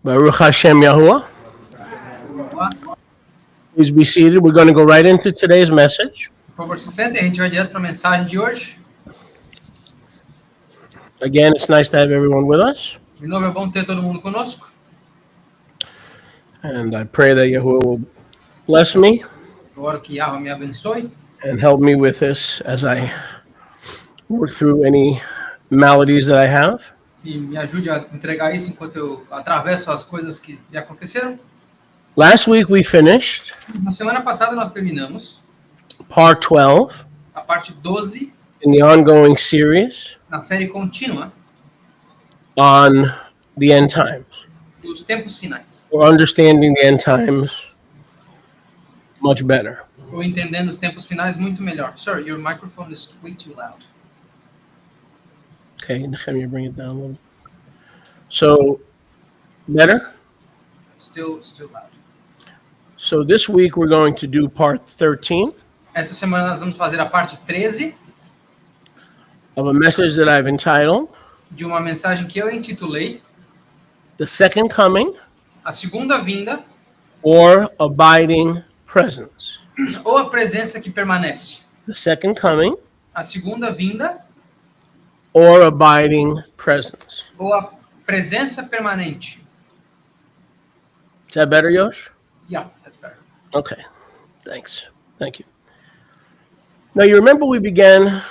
Baruch Hashem Yahuwah. Please be seated. We're going to go right into today's message. Por favor, se sentem, a gente vai direto para a mensagem de hoje. Again, it's nice to have everyone with us. De novo, é bom ter todo mundo conosco. And I pray that Yahuwah will bless me Eu oro que Yahweh me abençoe and help me with this as I work through any maladies that I have. e me ajude a entregar isso enquanto eu atravesso as coisas que me aconteceram. Last week we finished Na semana passada nós terminamos part 12 a parte 12 in the ongoing series na série contínua on the end times, dos tempos finais. or understanding the end times much better. Ou entendendo os tempos finais muito melhor. Sir, your microphone is way too loud. Okay, Nehemiah, bring it down a little. So, better? Still loud. So this week we're going to do part 13 Essa semana nós vamos fazer a parte 13 of a message that I've entitled de uma mensagem que eu intitulei The Second Coming A Segunda Vinda or Abiding Presence. ou a Presença que Permanece. The Second Coming A Segunda Vinda or Abiding Presence. ou a Presença Permanente. Is that better, Yosh? Yeah, that's better. Okay, thanks. Thank you. Now you remember we began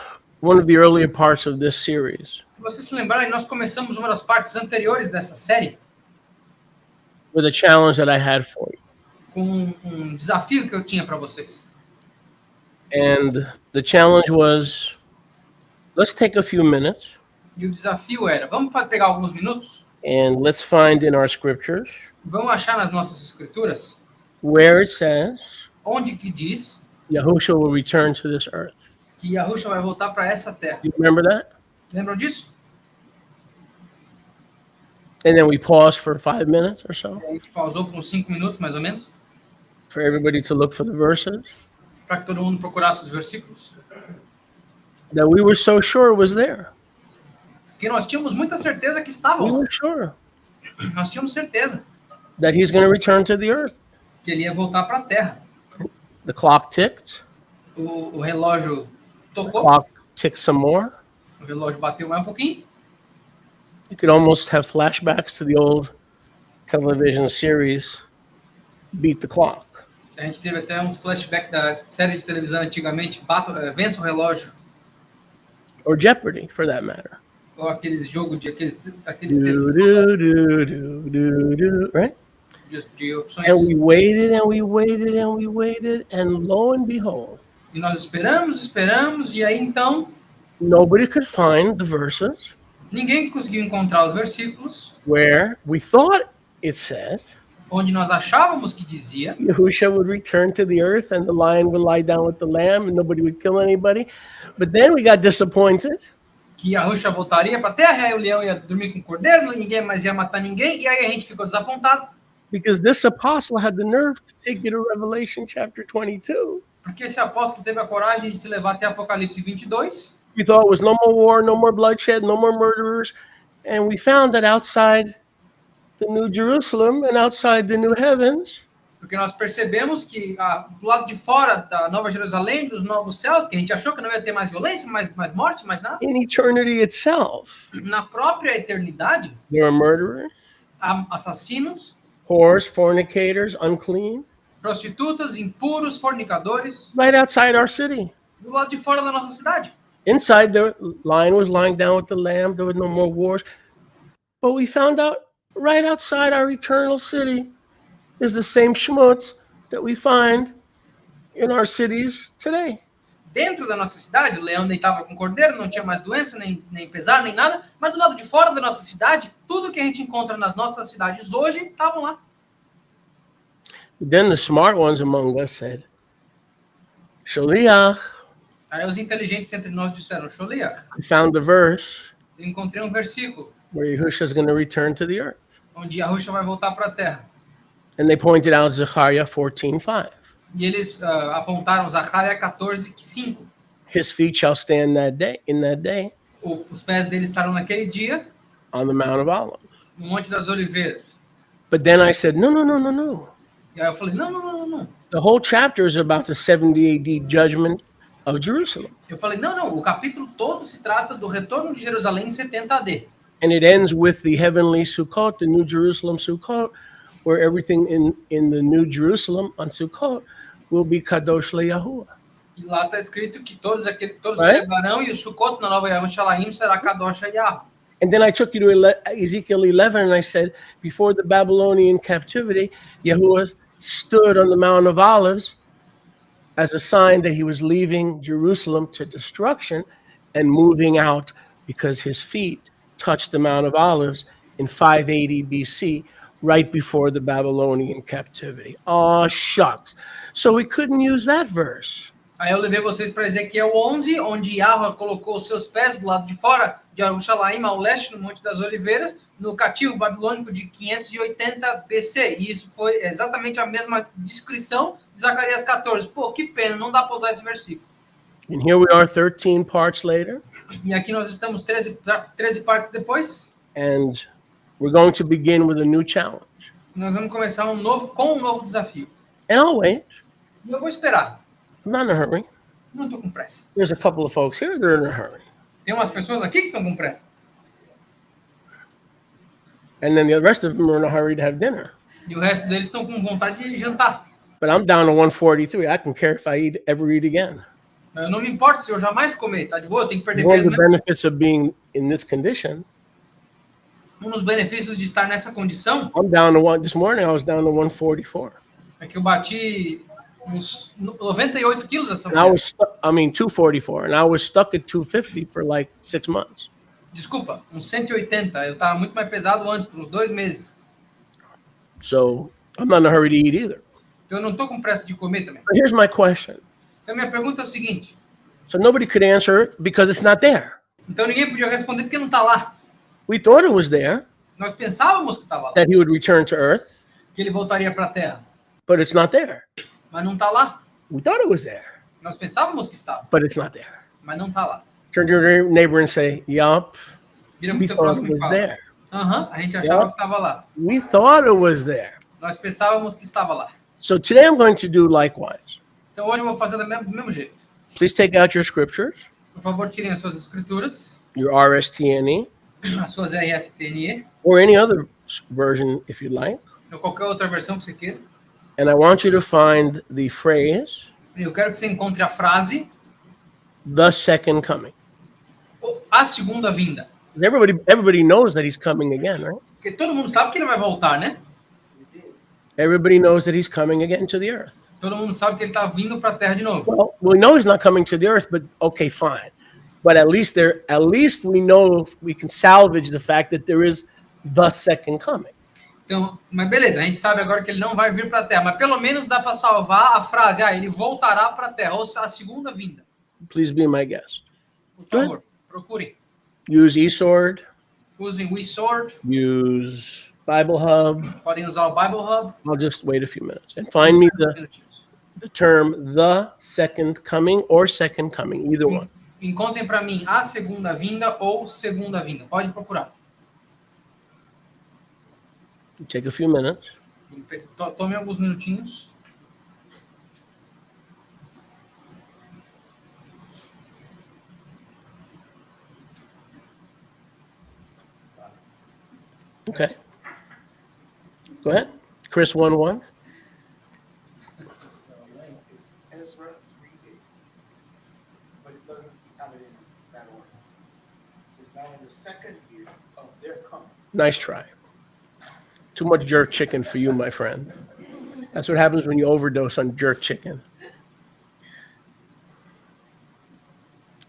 one of the earlier parts of this series Se vocês se lembrarem, nós começamos uma das partes anteriores dessa série with a challenge that I had for you. com um desafio que eu tinha para vocês. And the challenge was, let's take a few minutes E o desafio era, vamos pegar alguns minutos, and let's find in our scriptures vamos achar nas nossas escrituras where it says onde que diz Yahushua will return to this earth. que Yahushua vai voltar para essa terra. You remember that? Lembram disso? And then we paused for 5 minutes or so A gente pausou por uns 5 minutos, mais ou menos, for everybody to look for the verses para que todo mundo procurasse os versículos. that we were so sure was there. Porque nós tínhamos muita certeza que We estavam lá. were sure Nós tínhamos certeza that he's going to return to the earth. que ele ia voltar para a terra. The clock ticked. O relógio The tocou, clock ticked some more. o relógio bateu mais um pouquinho. You could almost have flashbacks to the old television series, Beat the Clock. A gente teve até uns flashbacks da série de televisão antigamente, Vença o Relógio, Or Jeopardy, for that matter. ou aqueles jogos de aqueles Do, tempos do, do, do, do, do, right? de opções. And we waited and we waited and we waited, and lo and behold, E nós esperamos, e aí então nobody could find the verses ninguém conseguiu encontrar os versículos where we thought it said onde nós achávamos que dizia Yahushua would return to the earth and the lion would lie down with the lamb and nobody would kill anybody. But then we got disappointed que Yahushua voltaria para a terra, aí o leão ia dormir com o cordeiro, ninguém mais ia matar ninguém, e aí a gente ficou desapontado, because this apostle had the nerve to take you to Revelation chapter 22. porque esse apóstolo teve a coragem de te levar até Apocalipse 22. We thought it was no more war, no more bloodshed, no more murderers. And we found that outside the New Jerusalem and outside the new heavens, Porque nós percebemos que do lado de fora da Nova Jerusalém, dos novos céus, que a gente achou que não ia ter mais violência, mais morte, mais nada, in eternity itself, na própria eternidade, there are murderers, há assassinos, whores, fornicators, unclean, prostitutas, impuros, fornicadores, right outside our city. do lado de fora da nossa cidade. Inside, the lion was lying down with the lamb. There was no more wars. But we found out right outside our eternal city is the same schmutz that we find in our cities today. Dentro da nossa cidade, o leão deitava com o cordeiro, não tinha mais doença, nem pesar, nem nada, mas do lado de fora da nossa cidade, tudo que a gente encontra nas nossas cidades hoje, estavam lá. Then the smart ones among us said, Sholiach, Aí os inteligentes entre nós disseram, Sholiach, I found the verse eu encontrei um versículo where Yahushua is going to return to the earth. onde Yahushua vai voltar para a terra. And they pointed out Zechariah 14:5. E eles apontaram Zacarias 14:5. His feet shall stand in that day Os pés dele estarão naquele dia on the Mount of Olives. no Monte das Oliveiras. But then I said, no. E aí eu falei, não. The whole chapter is about the 70 AD judgment of Jerusalem. Eu falei, não, o capítulo todo se trata do retorno de Jerusalém em 70 AD. And it ends with the heavenly Sukkot, the New Jerusalem Sukkot, where everything in the New Jerusalem on Sukkot will be Kadosh LeYahuwah. E lá está escrito que todos Right? celebrarão e o Sukkot na nova Yerushalayim será Kadosh Yahweh. And then I took you to Ezekiel 11 and I said, before the Babylonian captivity, Yahuwah stood on the Mount of Olives as a sign that he was leaving Jerusalem to destruction and moving out because his feet touched the Mount of Olives in 580 BC, right before the Babylonian captivity. Oh, shucks. So we couldn't use that verse. Aí eu levei vocês para Ezequiel 11, onde Yahweh colocou os seus pés do lado de fora de Yerushalayim, ao leste, no Monte das Oliveiras, no cativo babilônico de 580 BC. E isso foi exatamente a mesma descrição de Zacarias 14. Pô, que pena, não dá para usar esse versículo. And here we are 13 parts later. E aqui nós estamos 13 partes depois. And we're going to begin with a new challenge. Nós vamos começar com um novo desafio. And I'll wait. E eu vou esperar. I'm not in a hurry. Não estou com pressa. There's a couple of folks here, they're in a hurry. Tem umas pessoas aqui que estão com pressa. And then the rest of them are in a hurry to have dinner. E o resto deles estão com vontade de jantar. But I'm down to 143. I can care if I ever eat again. Eu não me importo se eu jamais comer, tá de boa, eu tenho que perder One of peso. the benefits of being in this condition, Um dos benefícios de estar nessa condição I'm down to one. This morning I was down to 144. é que eu bati uns 98 quilos essa And I manhã. was 244. And I was stuck at 250 for like 6 months. Desculpa, uns 180. Eu tava muito mais pesado antes, por uns 2 meses. So I'm not in a hurry to eat either. Então eu não tô com pressa de comer também. But here's my question. Então minha pergunta é o seguinte. So nobody could answer it because it's not there. Então ninguém podia responder porque não tá lá. We thought it was there, Nós pensávamos que estava lá, that he would return to earth, que ele voltaria para a Terra. but it's not there. Mas não tá lá. We thought it was there, Nós pensávamos que estava, but it's not there. mas não tá lá. Turn to your neighbor and say, yup, Vira we muito thought próximo it e was fala. there. A gente achava que estava lá. We thought it was there. Nós pensávamos que estava lá. So today I'm going to do likewise. Então hoje eu vou fazer do mesmo jeito. Please take out your scriptures, Por favor, tirem as suas escrituras, your RSTNE, as suas RSTNE, or any other version if you'd like. ou qualquer outra versão que você queira. And I want you to find the phrase, Eu quero que você encontre a frase, the second coming. a segunda vinda. Everybody knows that he's coming again, right? Porque todo mundo sabe que ele vai voltar, né? Everybody knows that he's coming again to the earth. Todo mundo sabe que ele está vindo para a Terra de novo. Well, we know he's not coming to the earth, but okay, fine. But at least we know we can salvage the fact that there is the second coming. Então, mas beleza, a gente sabe agora que ele não vai vir para a Terra, mas pelo menos dá para salvar a frase, ele voltará para a Terra, ou a segunda vinda. Please be my guest. Por favor, procurem. Use eSword, Usem o eSword, use Bible Hub. podem usar o Bible Hub. I'll just wait a few minutes and find me the term the second coming or second coming, either one. Encontrem para mim a segunda vinda ou segunda vinda. Pode procurar. Take a few minutes. Tome alguns minutinhos. Okay. Go ahead. Chris 1:1. It's Ezra 3:8, but it doesn't have it in that order. It says now in the second year of their coming. Nice try. Too much jerk chicken for you, my friend. That's what happens when you overdose on jerk chicken.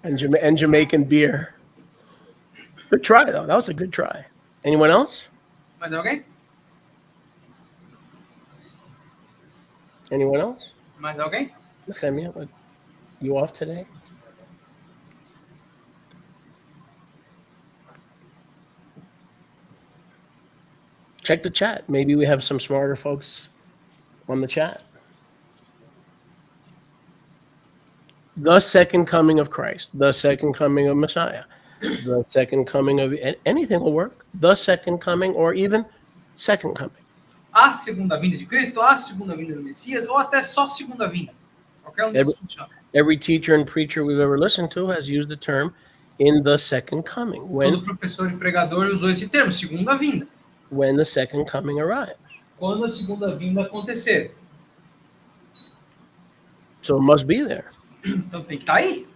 And Jamaican beer. Good try, though. That was a good try. Anyone else? Mais alguém? Anyone else? Mais alguém? Nehemiah, what, you off today? Check the chat. Maybe we have some smarter folks on the chat. The second coming of Christ, the second coming of Messiah, the second coming of anything will work. The second coming or even second coming. a segunda vinda de Cristo, a segunda vinda do Messias, ou até só segunda vinda. Qualquer um desses funciona. Every teacher and preacher we've ever listened to has used the term in the second coming, Todo professor e pregador usou esse termo, segunda vinda. when the second coming arrives. Quando a segunda vinda acontecer. So it must be there. Então tem que estar aí.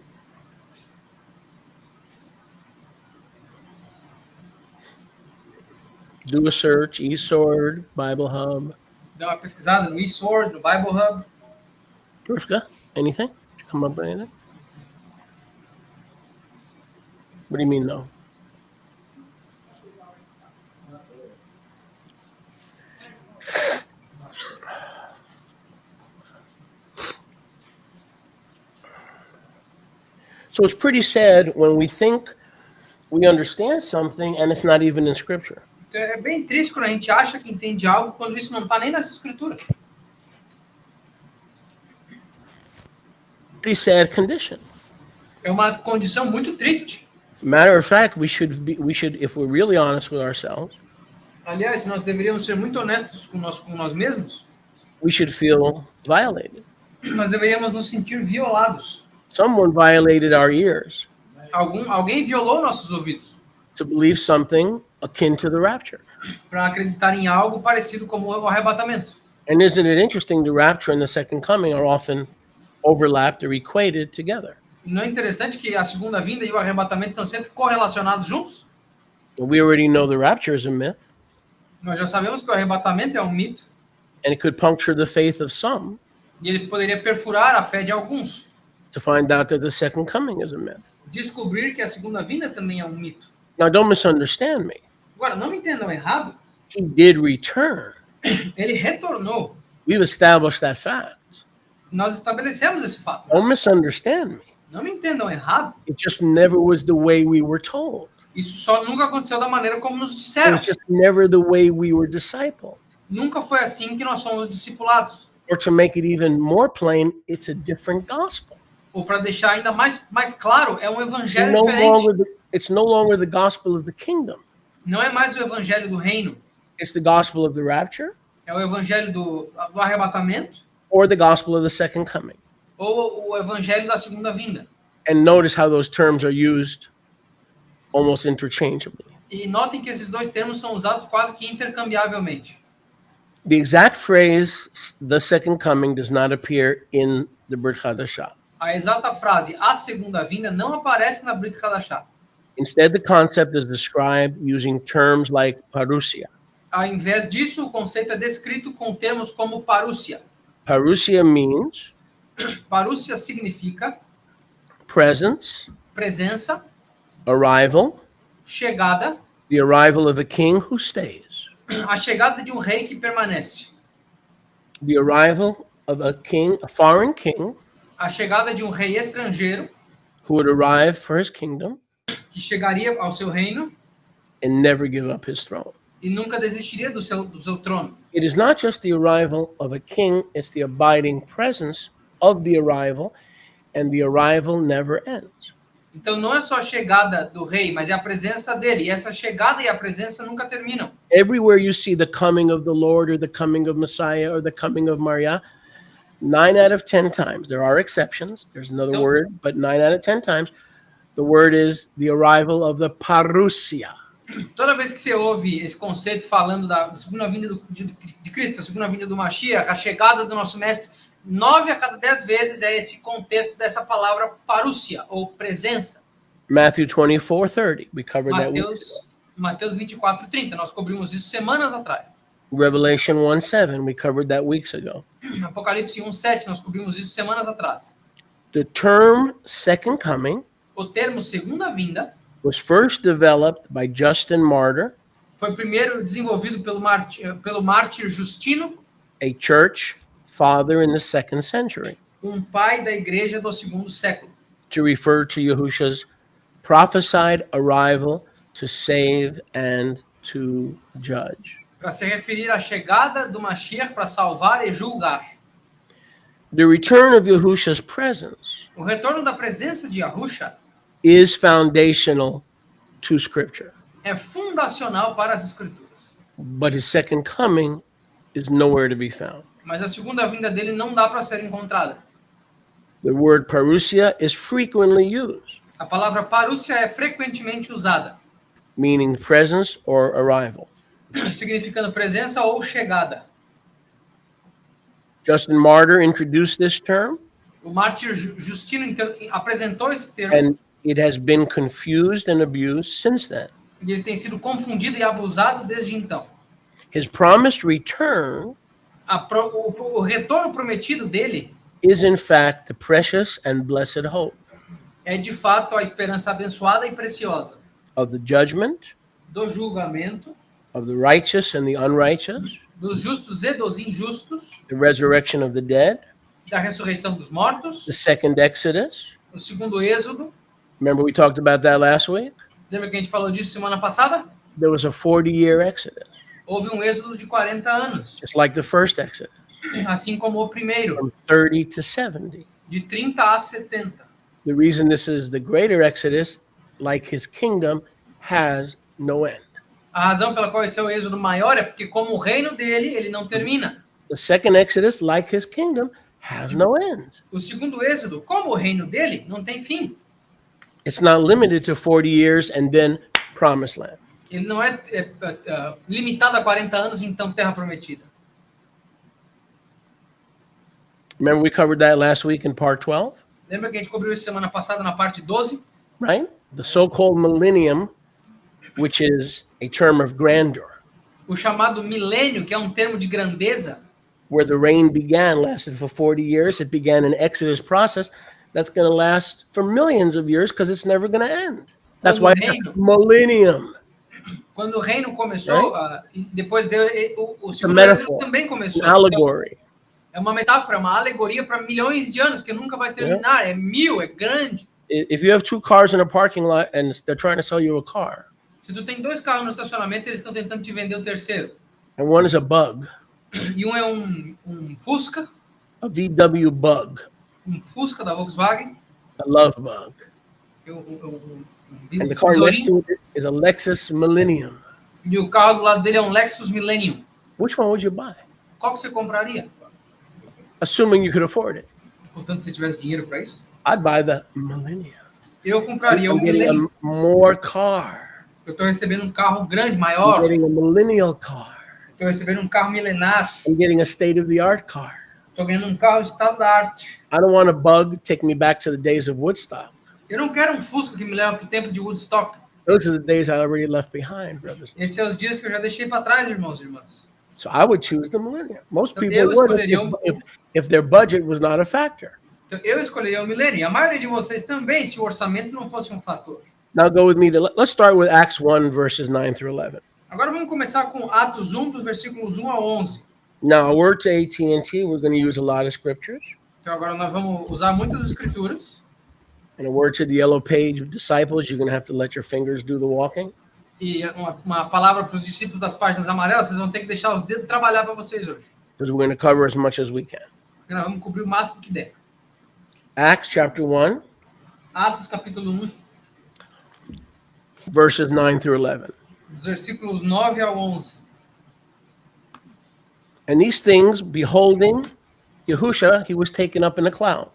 Do a search, eSword, Bible Hub. Dá uma pesquisada no eSword, no Bible Hub. Rivka, anything? Did you come up with anything? What do you mean, no? So it's pretty sad when we think we understand something and it's not even in Scripture. Então é bem triste quando a gente acha que entende algo quando isso não está nem nas escrituras. Pretty sad condition. É uma condição muito triste. Matter of fact, we should, if we're really honest with ourselves, Aliás, nós deveríamos ser muito honestos com nós mesmos. we should feel violated. Nós deveríamos nos sentir violados. Someone violated our ears Alguém violou nossos ouvidos to believe something akin to the rapture. para acreditar em algo parecido como o arrebatamento. And isn't it interesting? The rapture and the second coming are often overlapped or equated together. Não é interessante que a segunda vinda e o arrebatamento são sempre correlacionados juntos? We already know the rapture is a myth, Nós já sabemos que o arrebatamento é um mito and it could puncture the faith of some e ele poderia perfurar a fé de alguns. to find out that the second coming is a myth. Descobrir que a segunda vinda também é um mito. Now, don't misunderstand me. Agora, não me entendam errado, He did return. ele retornou. We've established that fact. Nós estabelecemos esse fato. Don't misunderstand me. Não me entendam errado, It just never was the way we were told. isso só nunca aconteceu da maneira como nos It disseram. was just never the way we were discipled. Nunca foi assim que nós fomos discipulados. Or to make it even more plain, it's a different gospel. Ou para deixar ainda mais claro, é um It's evangelho no diferente. longer the gospel of the kingdom. Não é mais o evangelho do reino, It's the gospel of the rapture é o evangelho do arrebatamento or the gospel of the second coming. ou o evangelho da segunda vinda. And notice how those terms are used almost interchangeably. E notem que esses dois termos são usados quase que intercambiavelmente. The exact phrase, the second coming, does not appear in the Brit Hadashah. A exata frase, a segunda vinda, não aparece na Brit Hadashah. Instead, the concept is described using terms like parousia. Ao invés disso, o conceito é descrito com termos como parúcia. Parousia means Parúcia significa presence, presença, arrival, chegada, the arrival of a king who stays, a chegada de um rei que permanece, the arrival of a king, a foreign king, a chegada de um rei estrangeiro who would arrive for his kingdom que chegaria ao seu reino and never give up his throne. e nunca desistiria do seu trono. It is not just the arrival of a king, it's the abiding presence of the arrival, and the arrival never ends. Então não é só a chegada do rei, mas é a presença dele. E essa chegada e a presença nunca terminam. Everywhere you see the coming of the Lord or the coming of Messiah or the coming of Maria, 9 out of 10 times, there are exceptions, there's another Nope. word, but 9 out of 10 times, the word is the arrival of the parousia. Toda vez que você ouve esse conceito falando da segunda vinda de Cristo, a segunda vinda do Mashiach, a chegada do nosso mestre, 9 a cada 10 vezes é esse contexto dessa palavra parúcia, ou presença. Matthew 24:30, we covered that weeks ago. Mateus 24:30, nós cobrimos isso semanas atrás. Revelation 1:7, we covered that weeks ago. Apocalipse 1:7, nós cobrimos isso semanas atrás. The term second coming O termo segunda vinda was first developed by Justin Martyr, foi primeiro desenvolvido pelo mártir Justino, a church father in the 2nd century, pai da igreja do segundo século, to refer to Yahusha's prophesied arrival to save and to judge. para se referir à chegada do Mashiach para salvar e julgar. The return of Yahusha's presence O retorno da presença de Yahusha is foundational to Scripture, é fundacional para as escrituras. but his second coming is nowhere to be found. Mas a segunda vinda dele não dá para ser encontrada. The word parousia is frequently used, A palavra parúcia é frequentemente usada, meaning presence or arrival. significando presença ou chegada. Justin Martyr introduced this term, O mártir Justino apresentou esse termo and it has been confused and abused since then. e ele tem sido confundido e abusado desde então. His promised return O retorno prometido dele is, in fact, the precious and blessed hope é de fato a esperança abençoada e preciosa of the judgment do julgamento, of the righteous and the unrighteous, dos justos e dos injustos, the resurrection of the dead, da ressurreição dos mortos, the second Exodus. o segundo êxodo. Remember we talked about that last week? Lembra que a gente falou disso semana passada? There was a 40-year Exodus, Houve um êxodo de 40 anos, just like the first Exodus, assim como o primeiro, from 30 to 70. de 30 a 70. The reason this is the greater Exodus, like his kingdom, has no end. A razão pela qual esse é o êxodo maior é porque, como o reino dele, ele não termina. The second Exodus, like his kingdom, has no end. O segundo êxodo, como o reino dele, não tem fim. It's not limited to 40 years and then promised land. Ele não é limitado a 40 anos, então terra prometida. Remember we covered that last week in part 12, Lembra que a gente cobriu isso semana passada na parte 12? right? The so-called millennium, which is a term of grandeur, O chamado milênio, que é um termo de grandeza, where the reign began, lasted for 40 years. It began an Exodus process that's going to last for millions of years because it's never going to end. That's why it's a millennium. quando o reino começou, e depois o segundo metaphor, êxodo também começou. An allegory. Então, é uma metáfora, uma alegoria para milhões de anos, que nunca vai terminar. É mil, é grande. If you have two cars in a parking lot and they're trying to sell you a car, Se tu tem 2 carros no estacionamento, eles estão tentando te vender o terceiro. and one is a bug, E um é um Fusca, a VW bug, um Fusca da Volkswagen, a love bug, and the car next to it is a Lexus Millennium. e o carro do lado dele é um Lexus Millennium. Which one would you buy? Qual que você compraria? Assuming you could afford it. Contanto que você tivesse dinheiro para isso. I'd buy the Millennium. Eu compraria o I'm getting Millennium. a more car. Eu estou recebendo um carro grande, I'm maior. getting a millennial car. Estou recebendo um carro milenar. I'm getting a state-of-the-art car. Estou ganhando um carro estado da arte. I don't want a bug taking me back to the days of Woodstock. Eu não quero um Fusca que me leva para o tempo de Woodstock. Those are the days I already left behind, brothers. Esses são os dias que eu já deixei para trás, irmãos e irmãs. So I would choose the millennium. Most Eu people would escolheria if their budget was not a factor. Então, eu escolheria o Millennium. E a maioria de vocês também, se o orçamento não fosse um fator. Now go with me to, let's start with Acts 1, verses 9 through 11. Agora vamos começar com Atos 1, dos versículos 1 a 11. Now, a word to AT&T, we're going to use a lot of scriptures. Então agora nós vamos usar muitas escrituras. And a word to the yellow page disciples, you're going to have to let your fingers do the walking. E uma palavra para os discípulos das páginas amarelas, vocês vão ter que deixar os dedos trabalhar para vocês hoje. Because we're going to cover as much as we can. Porque nós vamos cobrir o máximo que der. Acts chapter 1, Atos capítulo 1, verses 9 through 11. dos versículos 9 ao 11. And these things, beholding Yahusha, he was taken up in a cloud.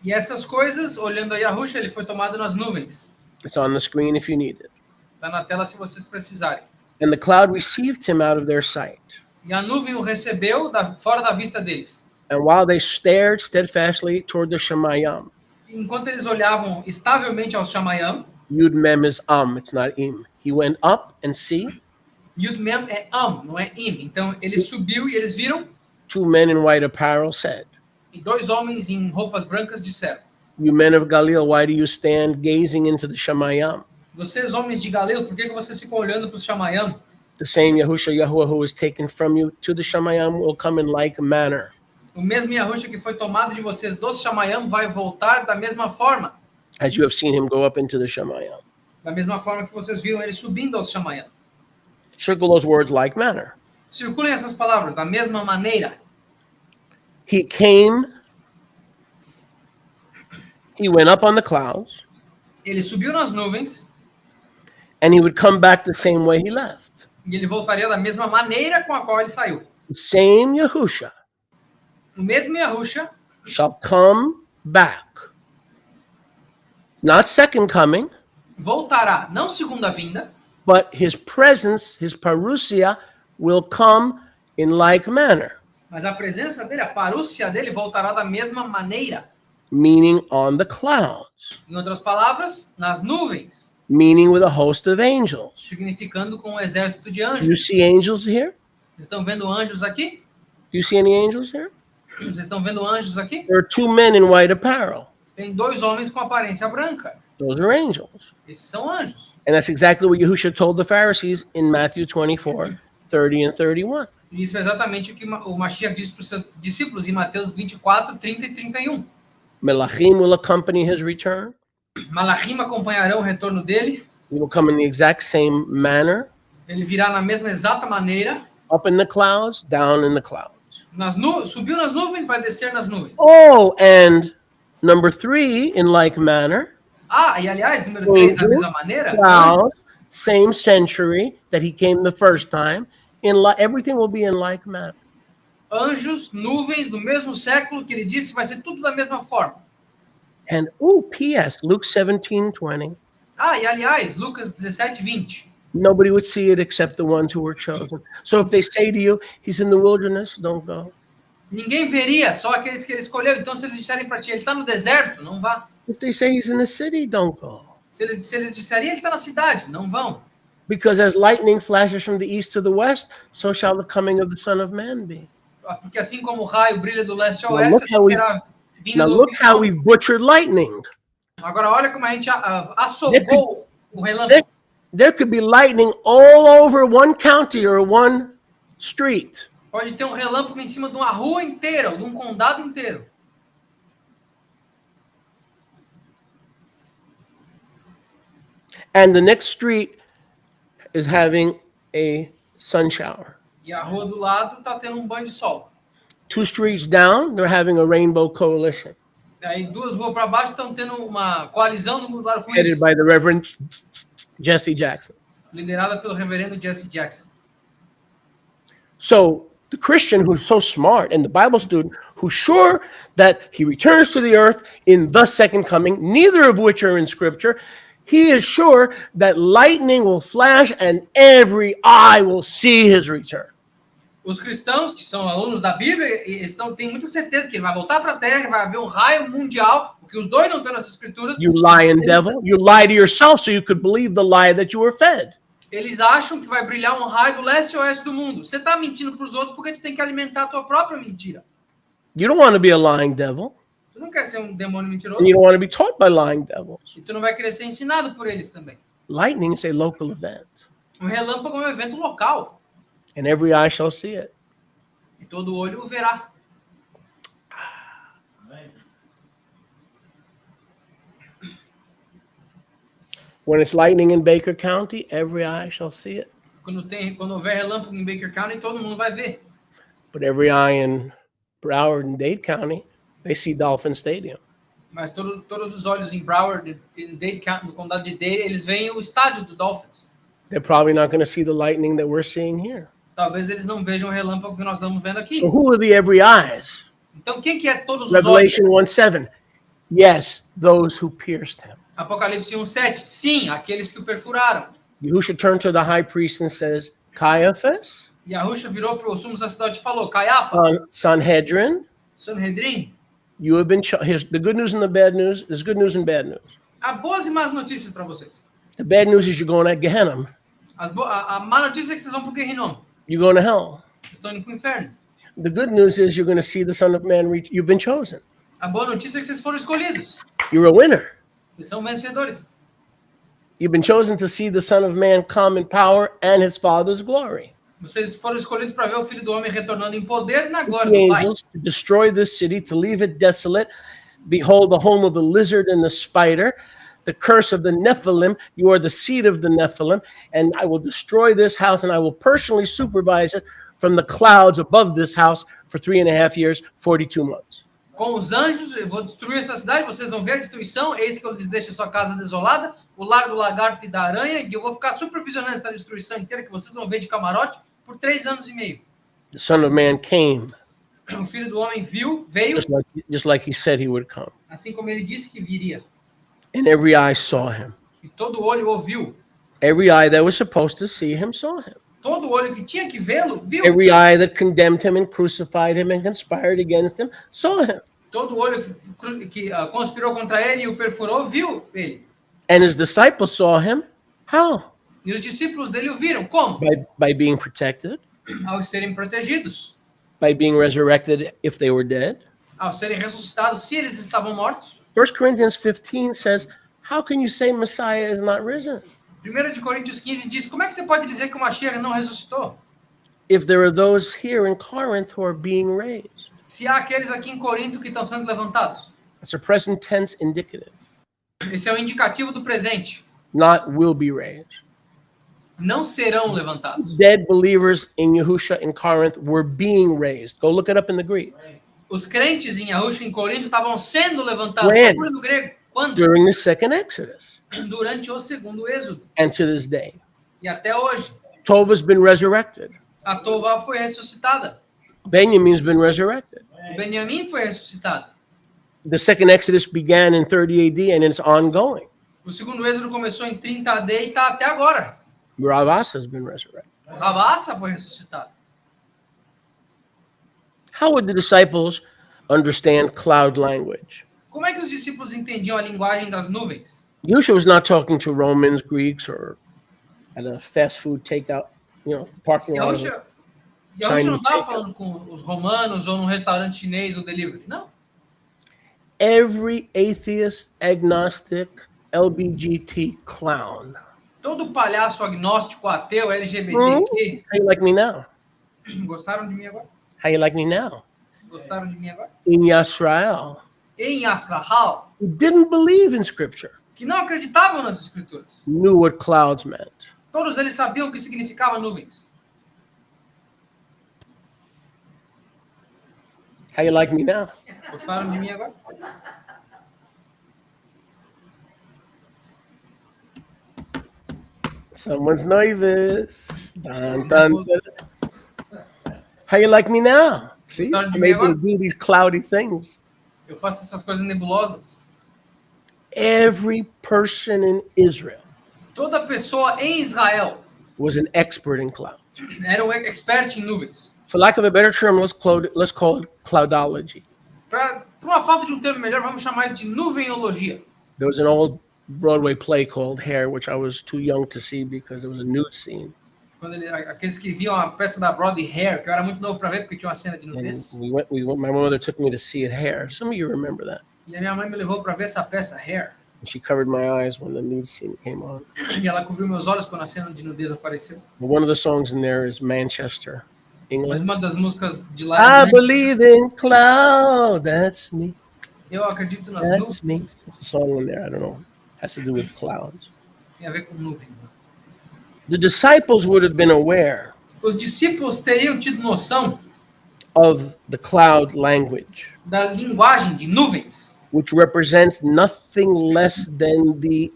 E essas coisas, olhando a Yahusha, ele foi tomado nas nuvens. It's on the screen if you need it. Está na tela se vocês precisarem. And the cloud received him out of their sight. E a nuvem o recebeu fora da vista deles. And while they stared steadfastly toward the Shemayim, Enquanto eles olhavam estavelmente ao Shamayam, Yud Mem is it's not Im. He went up and see Yud Mem é não é Im. Então ele subiu e eles viram, two men in white apparel said, e 2 homens em roupas brancas disseram: You men of Galilee, why do you stand gazing into the Shemayim? Vocês homens de Galil, por que vocês ficam olhando para o Shamayam? The same Yahusha Yahuwah who was taken from you to the Shemayim will come in like manner. O mesmo Yahusha que foi tomado de vocês do Shamayam vai voltar da mesma forma. As you have seen him go up into the Shemayim. Da mesma forma que vocês viram ele subindo ao Shamayam. Circle those words like manner. Circulem essas palavras, da mesma maneira. He came, he went up on the clouds, Ele subiu nas nuvens and he would come back the same way he left. e ele voltaria da mesma maneira com a qual ele saiu. the same Yahusha o mesmo Yahusha shall come back. Not second coming, voltará, não segunda vinda, but his presence, his parousia, will come in like manner, mas a presença dele, a parúcia dele voltará da mesma maneira. meaning on the clouds, Em outras palavras, nas nuvens, meaning with a host of angels. significando com um exército de Do you anjos. see angels here? Estão vendo anjos aqui? Do you see any angels here? Vocês estão vendo anjos aqui? There are two men in white apparel. Tem dois homens com aparência branca. Those are angels. Esses são anjos. And that's exactly what Yahusha told the Pharisees in Matthew 24, 30 and 31. E isso é exatamente o que o Mashiach disse para os seus discípulos em Mateus 24, 30 e 31. Melachim will accompany his return. Malachim acompanharão o retorno dele. He will come in the exact same manner, Ele virá na mesma exata maneira. up in the clouds, down in the clouds. Subiu nas nuvens, vai descer nas nuvens. Oh, and number 3, in like manner, Ah, e aliás, número 3, da mesma maneira, cloud, same century that he came the first time, everything will be in like manner. anjos, nuvens, do mesmo século que ele disse, vai ser tudo da mesma forma. And, P.S., Luke 17:20. Ah, e aliás, Lucas 17, 20. Nobody would see it except the ones who were chosen. So if they say to you, he's in the wilderness, don't go. Ninguém veria, só aqueles que ele escolheu. Então, se eles disserem para ti, ele está no deserto, não vá. If they say he's in the city, don't go. Se eles disserem, ele está na cidade, não vão. Because as lightning flashes from the east to the west, so shall the coming of the Son of Man be. Porque assim como o raio brilha do leste ao Now oeste, look assim how we- será vindo Now do look how oriente. we've butchered lightning. Agora, olha como a gente açougou o relâmpago. There could be lightning all over one county or one street. Pode ter um relâmpago em cima de uma rua inteira, ou de um condado inteiro. And the next street is having a sun shower. E a rua do lado está tendo um banho de sol. 2 streets down, they're having a rainbow coalition Aí 2 ruas para baixo estão tendo uma coalizão do mundo headed arco-íris, by the Reverend Jesse Jackson. liderada pelo reverendo Jesse Jackson. So the Christian who's so smart and the Bible student who's sure that he returns to the earth in the second coming, neither of which are in scripture, he is sure that lightning will flash and every eye will see his return. Os cristãos, que são alunos da Bíblia, têm muita certeza que ele vai voltar para a Terra, vai haver um raio mundial, porque os dois não estão nas escrituras. You lying devil, you lie to yourself so you could believe the lie that you were fed. Eles acham que vai brilhar um raio do leste e oeste do mundo. Você está mentindo para os outros porque tu tem que alimentar a tua própria mentira. You don't want to be a lying devil, Tu não quer ser um demônio mentiroso and you don't want to be taught by lying devils. e tu não vai querer ser ensinado por eles também. Lightning is a local event, Um relâmpago é um evento local and every eye shall see it. e todo olho o verá. When it's lightning in Baker County, every eye shall see it. Quando houver relâmpago em Baker County, todo mundo vai ver. But every eye in Broward and Dade County, they see Dolphin Stadium. Mas todos os olhos em Broward, em Dade County, no condado de Dade, eles veem o estádio do Dolphins. They're probably not going to see the lightning that we're seeing here. Talvez eles não vejam o relâmpago que nós estamos vendo aqui. So who are the every eyes? Então, quem que é todos os olhos? Revelation 1:7. Yes, those who pierced him. Apocalipse 1:7. Sim, aqueles que o perfuraram. Yahusha turned to the high priest and says, Caiaphas, Yahusha virou para o sumo sacerdote e falou, Caiafa, Sanhedrin, Sanhedrin, you have been here's the good news and the bad news. There's good news and bad news. há boas e más notícias para vocês. The bad news is you're going to Gehenna. A má notícia é que vocês vão para o Guerrinom. You're going to hell. Estão indo para o inferno. The good news is you're going to see the Son of Man reach. You've been chosen. A boa notícia é que vocês foram escolhidos. You're a winner. Vocês são vencedores. You've been chosen to see the Son of Man come in power and his Father's glory. Vocês foram escolhidos para ver o Filho do Homem retornando em poder e na glória The do Pai. angels to destroy this city, to leave it desolate. Behold, the home of the lizard and the spider, the curse of the Nephilim. You are the seed of the Nephilim, and I will destroy this house, and I will personally supervise it from the clouds above this house for 3.5 years, 42 months. Com os anjos, eu vou destruir essa cidade, vocês vão ver a destruição, eis que eu lhes deixo a sua casa desolada, o lar do lagarto e da aranha, e eu vou ficar supervisionando essa destruição inteira que vocês vão ver de camarote por 3 anos e meio. The Son of Man came, O Filho do Homem veio, just like he said he would come. assim como ele disse que viria. And every eye saw him. E todo olho ouviu. Every eye that was supposed to see him saw him. Todo olho que tinha que vê-lo, viu. Every eye that condemned him and crucified him and conspired against him saw him. Todo olho que conspirou contra ele e o perfurou, viu ele. And his disciples saw him. How? E os discípulos dele o viram. Como? By being protected, Ao serem protegidos. by being resurrected if they were dead. Ao serem ressuscitados, se eles estavam mortos. 1 Corinthians 15 says, how can you say Messiah is not risen? 1 de Coríntios 15 diz, como é que você pode dizer que o Mashiach não ressuscitou? If there are those here in Corinth who are being raised. Se há aqueles aqui em Corinto que estão sendo levantados. It's a present tense indicative, Esse é o indicativo do presente. not will be raised. Não serão levantados. Dead believers in Yahusha in Corinth were being raised. Go look it up in the Greek. Os crentes em Yahusha, em Corinto, estavam sendo levantados. When? Procura no grego. Quando? During the second Exodus Durante o segundo êxodo. and to this day. E até hoje. Tova's been resurrected. A Tová foi ressuscitada. Benjamin's been resurrected. O Benjamim foi ressuscitado. The second Exodus began in 30 AD and it's ongoing. O segundo êxodo começou em 30 AD e está até agora. Ravasa has been resurrected. O Ravassa foi ressuscitado. How would the disciples understand cloud language? Como é que os discípulos entendiam a linguagem das nuvens? Yahusha was not talking to Romans, Greeks, or at a fast food takeout, parking lot. Yahusha não estava falando com os romanos ou num restaurante chinês ou delivery. Não. Every atheist, agnostic, LBGT clown. Todo palhaço agnóstico, ateu, LGBTQ. How you like me now? Gostaram de mim agora? How you like me now? Gostaram de mim agora? In Yisrael, Em Astrahal, who didn't believe in scripture, que não acreditavam nas escrituras. knew what clouds meant. Todos eles sabiam o que significava nuvens. How you like me now? Gostaram de mim agora? Someone's nervous. Dun, dun, dun. How you like me now? See, Started to I'm able to me do these cloudy things. Eu faço essas coisas nebulosas. Every person in Israel Toda pessoa em Israel was an expert in cloud. era um expert em nuvens. For lack of a better term, let's call it cloudology. Para uma falta de um termo melhor, vamos chamar isso de nuvenologia. There was an old Broadway play called Hair, which I was too young to see because there was a nude scene. Quando aqueles que viam a peça da Broadway Hair, que eu era muito novo para ver porque tinha uma cena de And nudez. my mother took me to see it Hair. Some of you remember that. E a minha mãe me levou para ver essa peça Hair. And she covered my eyes when the nude scene came on. E ela cobriu meus olhos quando a cena de nudez apareceu. And one of the songs in there is Manchester, Mas England. uma das músicas de lá I é believe in cloud. That's me. Eu acredito nas That's nuvens. me. There's a song in there. I don't know. Has to do with clouds. Tem a ver com nuvens. Né? The disciples would have been aware Os discípulos teriam tido noção of the cloud language, da linguagem de nuvens, which represents nothing less than the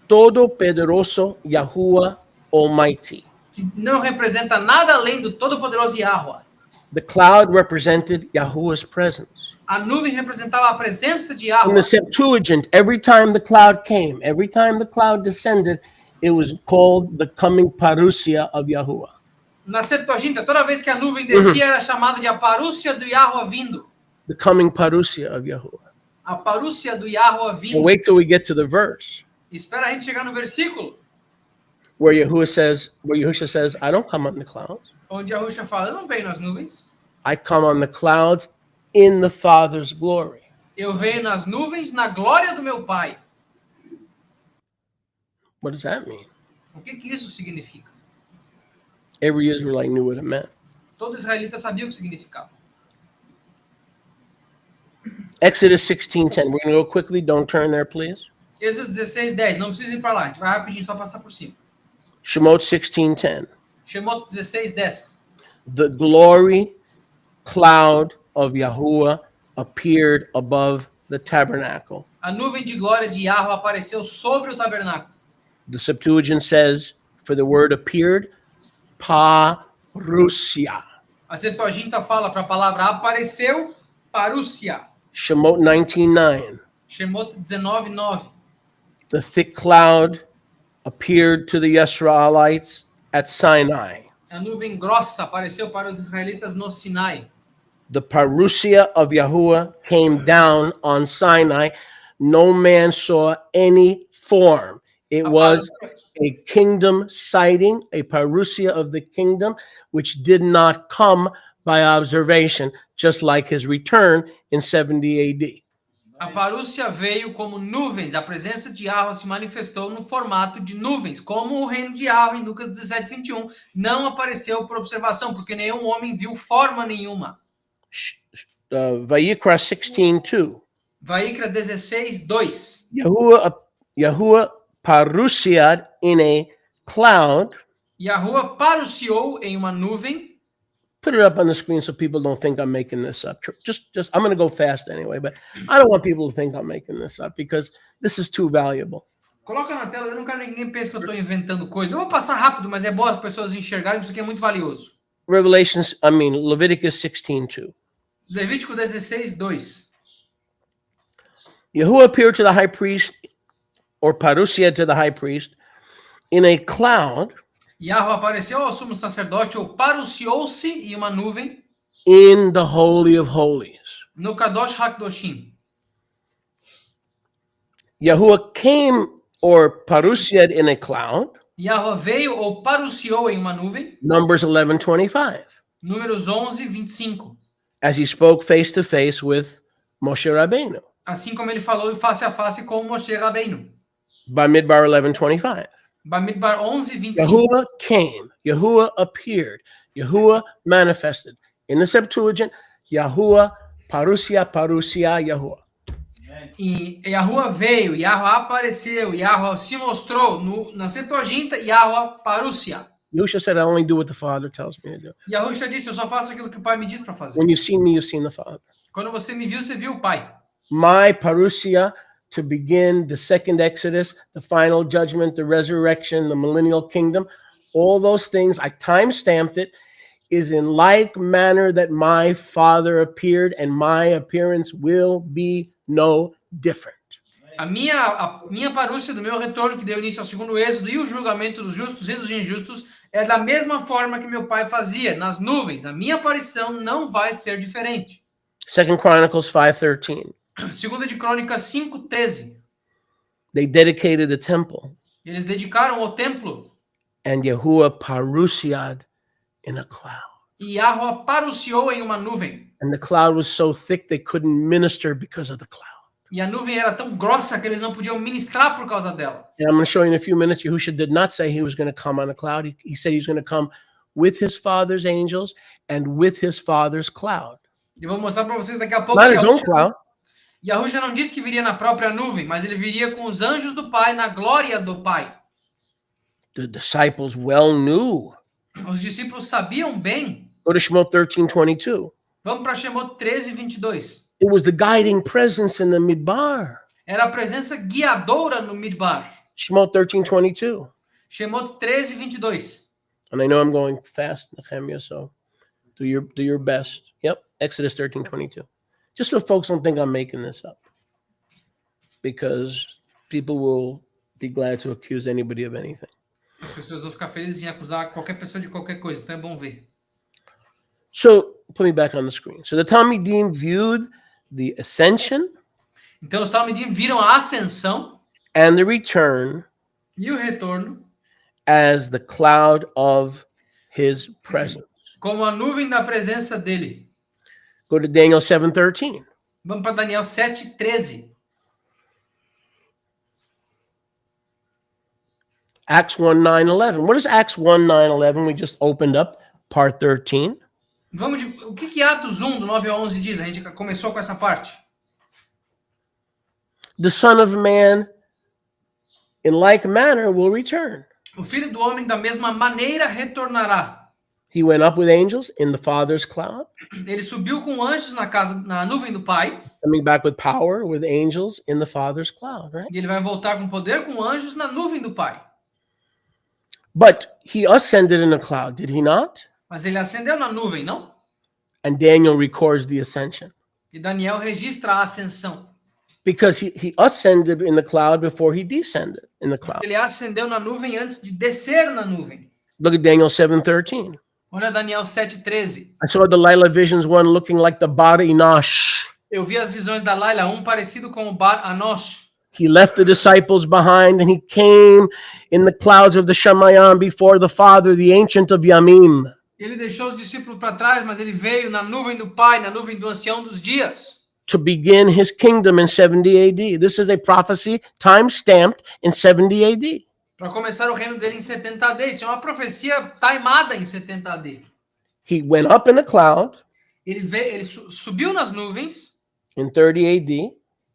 Todopoderoso Yahuwah Almighty. que não representa nada além do Todo-Poderoso Yahweh. The cloud represented Yahuwah's presence. A nuvem representava a presença de In Yahweh. the Septuagint, every time the cloud came, every time the cloud descended, it was called the coming parousia of Yahuwah. Na Septuaginta, toda vez que a nuvem descia, era chamada de a parúcia do Yahweh vindo. The coming parousia of Yahuwah. A parúcia do Yahweh And vindo. wait till we get to the verse Espera a gente chegar no versículo, where Yahushua says, I don't come on the clouds. onde a Ruxa fala, eu não venho nas nuvens, I come on the clouds in the Father's glory. eu venho nas nuvens na glória do meu Pai. What does that mean? O que isso significa? Every Israelite knew what it meant. Todo israelita sabia o que significava. Exodus 16:10. We're going to go quickly. Don't turn there, please. Êxodo 16:10, não precisa ir para lá, a gente vai rapidinho, só passar por cima. Shemot 16:10. Shemot 16:10. The glory cloud of Yahuwah appeared above the tabernacle. A nuvem de glória de Yahweh apareceu sobre o tabernáculo. The Septuagint says, for the word appeared, pa Parousia. A Septuaginta fala para a palavra apareceu, parousia. Shemot 19:9. Shemot 19:9. The thick cloud appeared to the Israelites at Sinai. A nuvem grossa apareceu para os israelitas no Sinai. The parousia of Yahuwah came down on Sinai. No man saw any form. It was a kingdom sighting, a parousia of the kingdom, which did not come by observation, just like his return in 70 AD. A parúcia veio como nuvens, a presença de Yahweh se manifestou no formato de nuvens, como o reino de Yahweh em Lucas 17:21 não apareceu por observação, porque nenhum homem viu forma nenhuma. Vayikra 16:2. Vaikra 16:2. Yahuwah parousiad in a cloud. Yahuwah paruciou em uma nuvem. Put it up on the screen so people don't think I'm making this up. Just I'm going to go fast anyway, but I don't want people to think I'm making this up because this is too valuable. Coloca na tela, eu não quero que ninguém pense que eu estou inventando coisa. Eu vou passar rápido, mas é bom as pessoas enxergarem, isso aqui é muito valioso. Leviticus 16:2. Levítico 16:2. Yahuwah appeared to the high priest, or parousia to the high priest, in a cloud. Yahweh apareceu ao sumo sacerdote, ou paruciou-se em uma nuvem. In the Holy of Holies. No Kadosh HaKadoshim. Yahuwah came, or parousiad in a cloud. Yahweh veio ou paruciou em uma nuvem. Numbers 11:25. Números 11:25. As he spoke face to face with Moshe Rabbeinu. Assim como ele falou face a face com Moshe Rabbeinu. Bamidbar 11:25. Bamidbar 11:25. Yahuwah came. Yahuwah appeared. Yahuwah manifested. In the Septuagint, Yahuwah parousia Yahuwah. E Yahuwah veio, Yahuwah apareceu, Yahuwah se mostrou. Na Septuaginta, Yahuwah parousia. Yahusha said, I only do what the Father tells me to do. Yahusha disse, eu só faço aquilo que o Pai me diz para fazer. When you've seen me, you've seen the Father. Quando você me viu, você viu o Pai. My parousia to begin the second Exodus, the final judgment, the resurrection, the millennial kingdom, all those things, I time-stamped it, is in like manner that my Father appeared, and my appearance will be no different. A minha parúcia do meu retorno, que deu início ao segundo êxodo, e o julgamento dos justos e dos injustos, é da mesma forma que meu pai fazia, nas nuvens. A minha aparição não vai ser diferente. 2 Chronicles 5:13. Segunda de Crônicas 5:13. They dedicated the temple. Eles dedicaram o templo. And Yahuwah parousiad in a cloud. E Yahuwah paruciou em uma nuvem. And the cloud was so thick they couldn't minister because of the cloud. E a nuvem era tão grossa que eles não podiam ministrar por causa dela. And I'm going to show you in a few minutes, Yahusha did not say he was going to come on a cloud. He said he's going to come with his Father's angels and with his Father's cloud. Eu vou mostrar para vocês daqui a pouco. Not his own cloud. Yahusha não disse que viria na própria nuvem, mas ele viria com os anjos do Pai, na glória do Pai. The disciples well knew. Os discípulos sabiam bem. Go to Shemot 13:22. Vamos para Shemot 13:22. It was the guiding presence in the midbar. Era a presença guiadora no Midbar. Shemot 13:22. Shemot 13:22. And I know I'm going fast, Nehemiah, so do your best. Yep, Exodus 13:22. Just so folks don't think I'm making this up. Because people will be glad to accuse anybody of anything. As pessoas vão ficar felizes em acusar qualquer pessoa de qualquer coisa, então é bom ver. So, put me back on the screen. So the Talmidim viewed the ascension. Então os Talmidim viram a ascensão and the return e o retorno as the cloud of his presence. como a nuvem da presença dele. Go to Daniel 7:13. Vamos para Daniel 7:13. Acts 1:9-11. What is Acts 1:9-11? We just opened up part 13. O que Atos 1, do 9 a 11 diz? A gente começou com essa parte. The Son of Man, in like manner, will return. O Filho do Homem, da mesma maneira, retornará. He went up with angels in the Father's cloud. Ele subiu com anjos na nuvem do Pai. Coming back with power with angels in the Father's cloud, right? E ele vai voltar com poder com anjos na nuvem do Pai. But he ascended in a cloud, did he not? Mas ele ascendeu na nuvem, não? And Daniel records the ascension. E Daniel registra a ascensão. Because he ascended in the cloud before he descended in the cloud. Ele ascendeu na nuvem antes de descer na nuvem. Look at Daniel 7:13. Olha Daniel 7:13. I saw the Lila visions, one looking like the Bar Enosh. Eu vi as visões da Laila, um parecido com o Bar Anosh. He left the disciples behind and he came in the clouds of the Shemayim before the Father, the Ancient of Yamim. Ele deixou os discípulos para trás, mas ele veio na nuvem do Pai, na nuvem do Ancião dos Dias, To begin his kingdom in 70 AD. This is a prophecy time-stamped in 70 AD. para começar o reino dele em 70 AD. Isso é uma profecia timada em 70 AD. He went up in a cloud Ele subiu nas nuvens in 30 AD.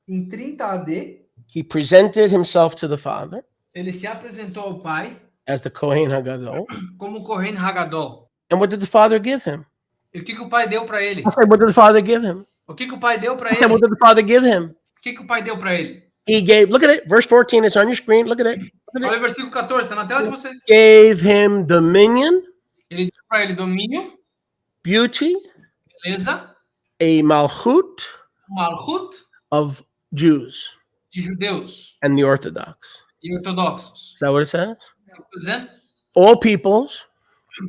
em 30 AD. He presented himself to the Father Ele se apresentou ao Pai as the Kohen HaGadol. como Kohen Hagadol. And what did the Father give him? E o que o Pai deu para ele? I said, what did the Father give him? O que o Pai deu para I said, ele? what did the Father give him? O que o Pai deu para ele? He gave, look at it, verse 14, it's on your screen, look at it. Look at Olha it. o versículo 14, está na tela de vocês. Gave him dominion, Ele deu para ele domínio, beauty, beleza, a malchut malchut of Jews de judeus and the Orthodox. e ortodoxos. Is that what it says? Estou dizendo, All peoples,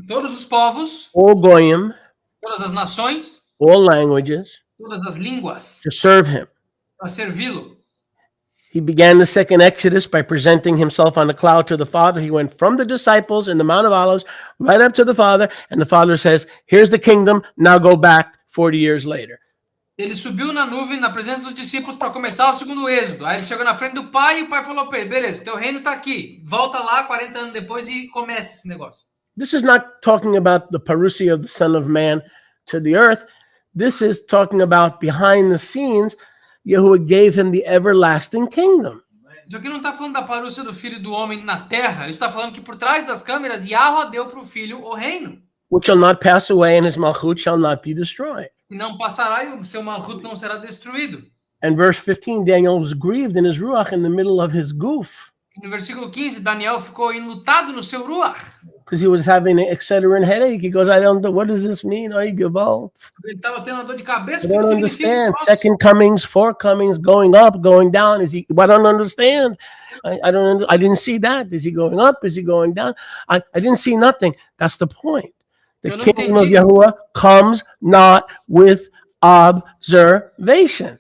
todos os povos, all goyim, todas as nações, all languages, todas as línguas, to serve him. para servi-lo. He began the second Exodus by presenting himself on the cloud to the Father. He went from the disciples in the Mount of Olives right up to the Father, and the Father says, here's the kingdom, now go back 40 years later. Ele subiu na nuvem na presença dos discípulos para começar o segundo êxodo. Aí ele chegou na frente do Pai e o Pai falou para ele, beleza, teu reino está aqui. Volta lá 40 anos depois e começa esse negócio. This is not talking about the parousia of the Son of Man to the earth. This is talking about behind the scenes, Yahuwah gave him the everlasting kingdom. Isso aqui não está falando da parúcia do Filho do Homem na terra. Ele está falando que por trás das câmeras, Yahweh deu para o Filho o reino. Which shall not pass away, and his malchut shall not be destroyed. E não passará e o seu malchut não será destruído. And verse 15, Daniel was grieved in his ruach in the middle of his goof, E no versículo 15, Daniel ficou enlutado no seu ruach. because he was having an excedrin headache. He goes, I don't know, what does this mean? Oh, Gewalt. Ele estava tendo uma dor de cabeça. I O que don't significa understand. isso? Second comings, four comings, going up, going down. Is he? I don't understand. I don't. I didn't see that. Is he going up? Is he going down? I didn't see nothing. That's the point. The Eu não kingdom of entendi. Yahuwah comes not with observation.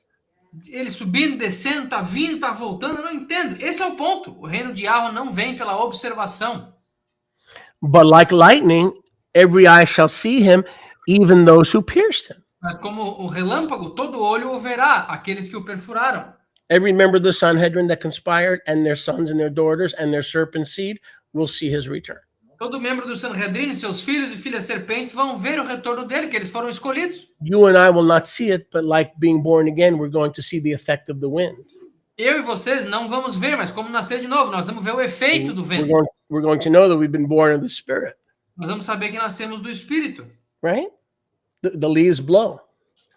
Ele subindo, descendo, tá vindo, tá voltando, eu não entendo. Esse é o ponto. O reino de Yahweh não vem pela observação. But like lightning, every eye shall see him, even those who pierced him. Mas como o relâmpago, todo olho o verá, aqueles que o perfuraram. Every member of the Sanhedrin that conspired, and their sons and their daughters and their serpent seed will see his return. Todo membro do Sanhedrin, seus filhos e filhas serpentes vão ver o retorno dele, que eles foram escolhidos. You and I will not see it, but like being born again, we're going to see the effect of the wind. Eu e vocês não vamos ver, mas como nascer de novo, nós vamos ver o efeito do vento. We're going to know that we've been born of the Spirit, Nós vamos saber que nascemos do Espírito. right? The leaves blow,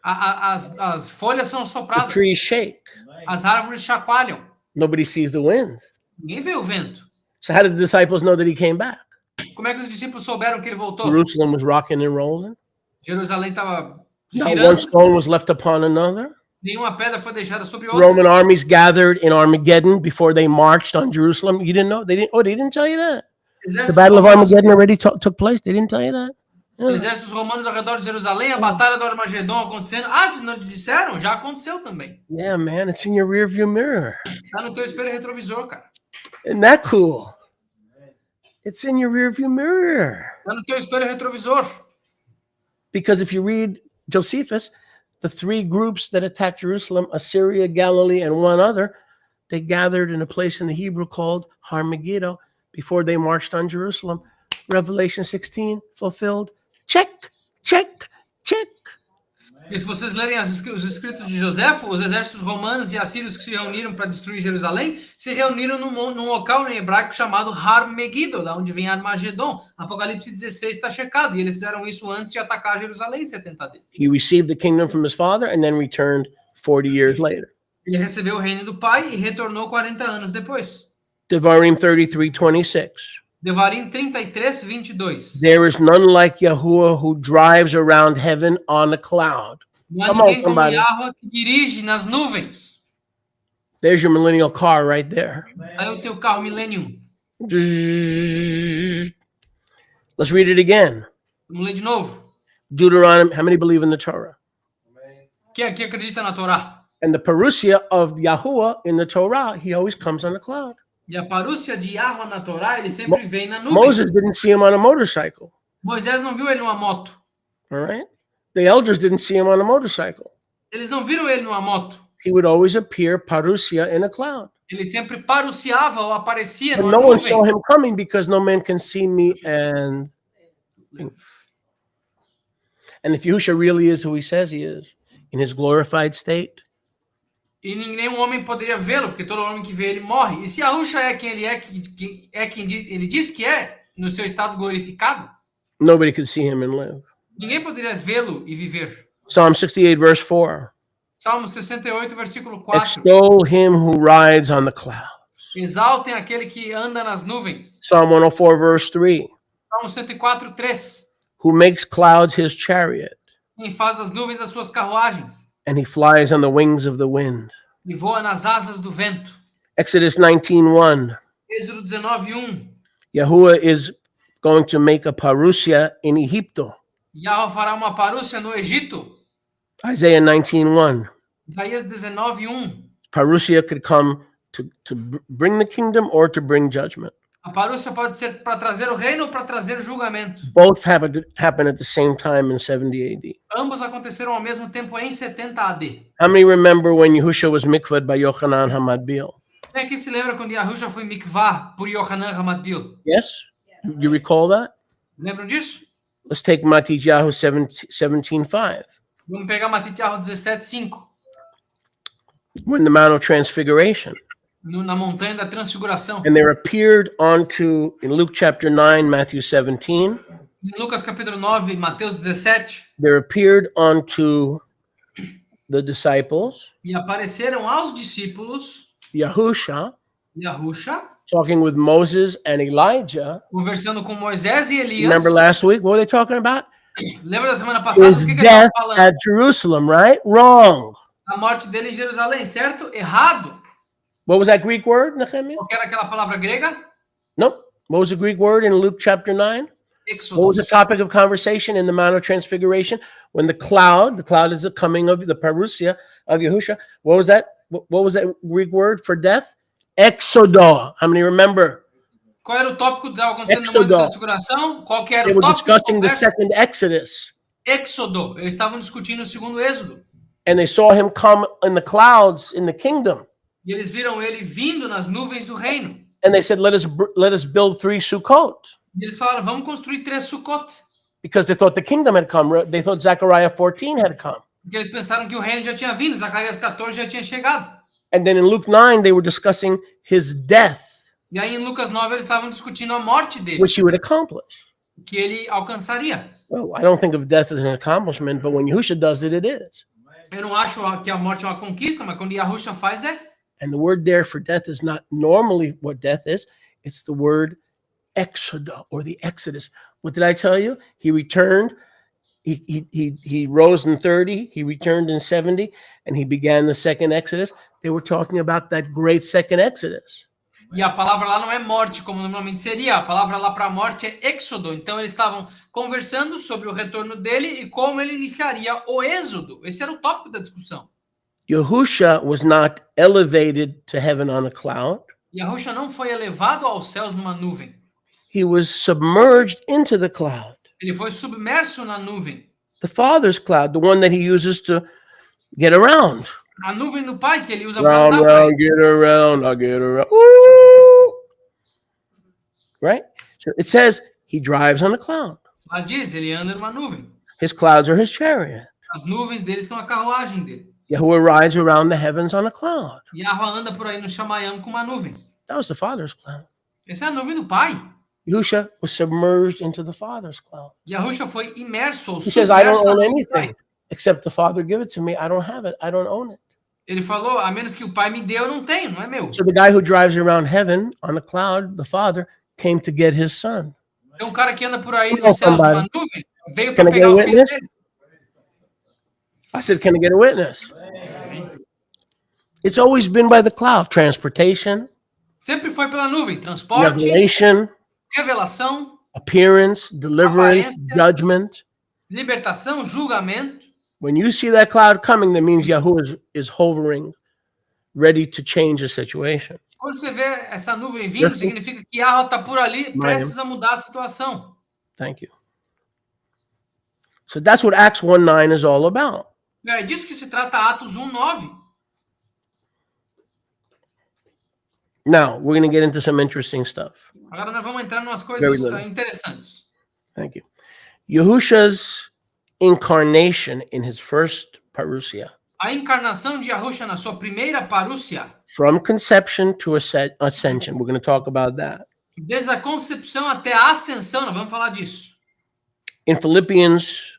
As folhas são the sopradas, trees shake. as árvores chacoalham. Nobody sees the wind. Ninguém vê o vento. So how did the disciples know that he came back? Como é que os discípulos souberam que ele voltou? Jerusalem was rocking and rolling. Jerusalém estava Not one girando, stone was left upon another. nenhuma pedra foi deixada sobre outra. Roman armies gathered in Armageddon before they marched on Jerusalem. You didn't know? They didn't tell you that. The Battle of Armageddon already took place. They didn't tell you that. Yeah. Exércitos romanos ao redor de Jerusalém, a batalha do Armagedon acontecendo. Ah, vocês não disseram? Já aconteceu também. Yeah, man, it's in your rearview mirror. Tá no teu espelho retrovisor, cara. Isn't that cool? It's in your rearview mirror. Tá no teu espelho retrovisor. Because if you read Josephus, the three groups that attacked Jerusalem, Assyria, Galilee, and one other, they gathered in a place in the Hebrew called Har Megiddo before they marched on Jerusalem. Revelation 16 fulfilled. Check, check, check. E se vocês lerem os escritos de Joséfo, os exércitos romanos e assírios que se reuniram para destruir Jerusalém, se reuniram num local em hebraico chamado Har Megiddo, da onde vem Armagedon. Apocalipse 16 está checado, e eles fizeram isso antes de atacar Jerusalém em 70 AD. He received the kingdom from his father and then returned 40 years later. Ele recebeu o reino do Pai e retornou 40 anos depois. Devarim 33:26. Devarim 33, 22. There is none like Yahuwah who drives around heaven on a cloud. Não há Come on, ninguém como somebody. Yahweh que dirige nas nuvens. There's your millennial car right there. Aí o teu carro Millennium. Let's read it again. Vamos ler de novo. Deuteronomy, how many believe in the Torah? Quem aqui acredita na Torá? And the parousia of Yahuwah in the Torah, he always comes on a cloud. E a parúcia de Yahweh na Torá, ele sempre vem na nuvem. Moses didn't see him on a motorcycle, Moisés não viu ele numa moto. all right? The elders didn't see him on a motorcycle. Eles não viram ele numa moto. He would always appear parousia in a cloud. Ele sempre paruciava ou aparecia But numa no one nuvem. saw him coming because no man can see me and if Yahushua really is who he says he is, in his glorified state, E nenhum homem poderia vê-lo, porque todo homem que vê ele morre. E se Yahusha é quem ele é, ele diz que é, no seu estado glorificado, nobody could see him and live. ninguém poderia vê-lo e viver. Psalm 68, verse 4. Salmo 68, versículo 4. Extol him who rides on the clouds. Exaltem aquele que anda nas nuvens. Psalm 104, verse 3. Salmo 104, 3. Who makes clouds his chariot, Quem faz das nuvens as suas carruagens and he flies on the wings of the wind. e voa nas asas do vento. Exodus 19:1. Êxodo 19, 1. Yahuwah is going to make a parousia in Egypto. Yahweh fará uma parúcia no Egito. Isaiah 19:1. Isaías 19, 1. Parousia could come to bring the kingdom or to bring judgment. A parúcia pode ser para trazer o reino ou para trazer julgamento. Both happen at the same time in 70 AD. Ambos aconteceram ao mesmo tempo em 70 AD. How many remember when Yahushua was mikvahd by Yochanan Hamadbil? Quem aqui se lembra quando Yahusha foi mikvah por Yohanan Hamadbil? Yes? You recall that? Lembram disso? Let's take Matityahu 17:5. Vamos pegar Matityahu 17, 5. When the Mount of Transfiguration. Na montanha da transfiguração. And there appeared unto, in Luke chapter 9, Matthew 17, Em Lucas capítulo 9, Mateus 17. there appeared unto the disciples, E apareceram aos discípulos Yahusha, Yahusha, talking with Moses and Elijah. conversando com Moisés e Elias. Remember last week? What were they talking about? Lembra da semana passada? His O que eles estavam death falando? at Jerusalem, right? Wrong. A morte dele em Jerusalém, certo? Errado. What was that Greek word, Nehemiah? Qual que era aquela palavra grega? Nope. What was the Greek word in Luke chapter 9? What was the Exodus. topic of conversation in the Mount of Transfiguration? When the cloud is the coming of the parousia of Yahusha. What was that? What was that Greek word for death? Exodo. How many remember? Qual era o tópico que estava acontecendo no Exodus. momento da transfiguração? Qual que era They o were tópico? discussing the Conversa? second Exodus. Êxodo. Eles estavam discutindo o segundo êxodo. And they saw him come in the clouds in the kingdom. E eles viram ele vindo nas nuvens do reino. And they said, let us build 3 Sukkot. E eles falaram, vamos construir 3 Sukkot. Because they thought the kingdom had come. They thought Zechariah 14 had come. Porque eles pensaram que o reino já tinha vindo, Zacarias 14 já tinha chegado. And then in Luke 9, they were discussing his death, E aí em Lucas 9 eles estavam discutindo a morte dele, which he would accomplish. que ele alcançaria. Well, I don't think of death as an accomplishment, but when Yahusha does it, it is. Eu não acho que a morte é uma conquista, mas quando Yahusha faz é. And the word there for death is not normally what death is. It's the word exodo or the exodus. What did I tell you? He returned. He rose in 30. He returned in 70, and he began the second exodus. They were talking about that great second exodus. E a palavra lá não é morte, como normalmente seria. A palavra lá para morte é êxodo. Então eles estavam conversando sobre o retorno dele e como ele iniciaria o êxodo. Esse era o tópico da discussão. Yahusha was not elevated to heaven on a cloud. Yahusha não foi elevado aos céus numa nuvem. He was submerged into the cloud. Ele foi submerso na nuvem. The Father's cloud, the one that he uses to get around. A nuvem do Pai que ele usa para Round, andar por round, aí. get around, I get around. Ooh. Right? So it says he drives on a cloud. Lá diz, ele anda numa nuvem. His clouds are his chariot. As nuvens dele são a carruagem dele. Yahuwah rides around the heavens on a cloud. Yahweh anda por aí no chamayam com uma nuvem. That was the Father's cloud. Essa é a nuvem do Pai. Yahusha was submerged into the Father's cloud. Yahusha foi imerso ou He says, I don't submerso na own nuvem do Pai. anything except the Father give it to me. I don't have it. I don't own it. Ele falou, a menos que o Pai me dê, eu não tenho, não é meu. So the guy who drives around heaven on a cloud, the Father, came to get his son. Tem um cara que anda por aí Come no on, céu, numa somebody. nuvem, veio Can para I get pegar a o filho witness? dele. I said, can I get a witness? It's always been by the cloud. Transportation, Sempre foi pela nuvem. Transporte, revelation, revelação, appearance, deliverance, Aparência. judgment. libertação, julgamento. When you see that cloud coming, that means Yahuwah is hovering, ready to change the situation. Quando você vê essa nuvem vindo, significa que Yahweh está por ali, prestes a mudar a situação. Thank you. So that's what Acts 1:9 is all about. É disso que se trata Atos 1:9. Now, we're going to get into some interesting stuff. Agora nós vamos entrar em umas Very coisas little. interessantes. Thank you. Yahusha's incarnation in his first parousia, A encarnação de Yahusha na sua primeira parúcia, from conception to ascension. We're going to talk about that. desde a concepção até a ascensão, nós vamos falar disso. In Philippians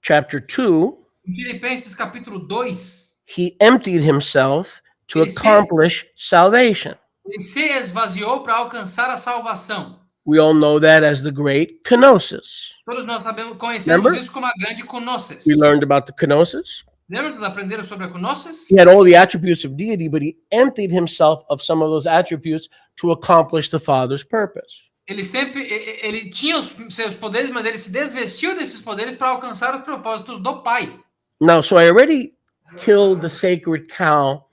chapter 2, Em Filipenses capítulo 2, he emptied himself to Ele se- accomplish salvation. ele se esvaziou para alcançar a salvação. We all know that as the great kenosis. Todos nós conhecemos Remember? isso como a grande kenosis. We learned about the kenosis. Lembra que vocês aprenderam sobre a kenosis? He had all the attributes of deity, but he emptied himself of some of those attributes to accomplish the Father's purpose. Ele tinha os seus poderes, mas ele se desvestiu desses poderes para alcançar os propósitos do Pai. Now, so I already killed the sacred cow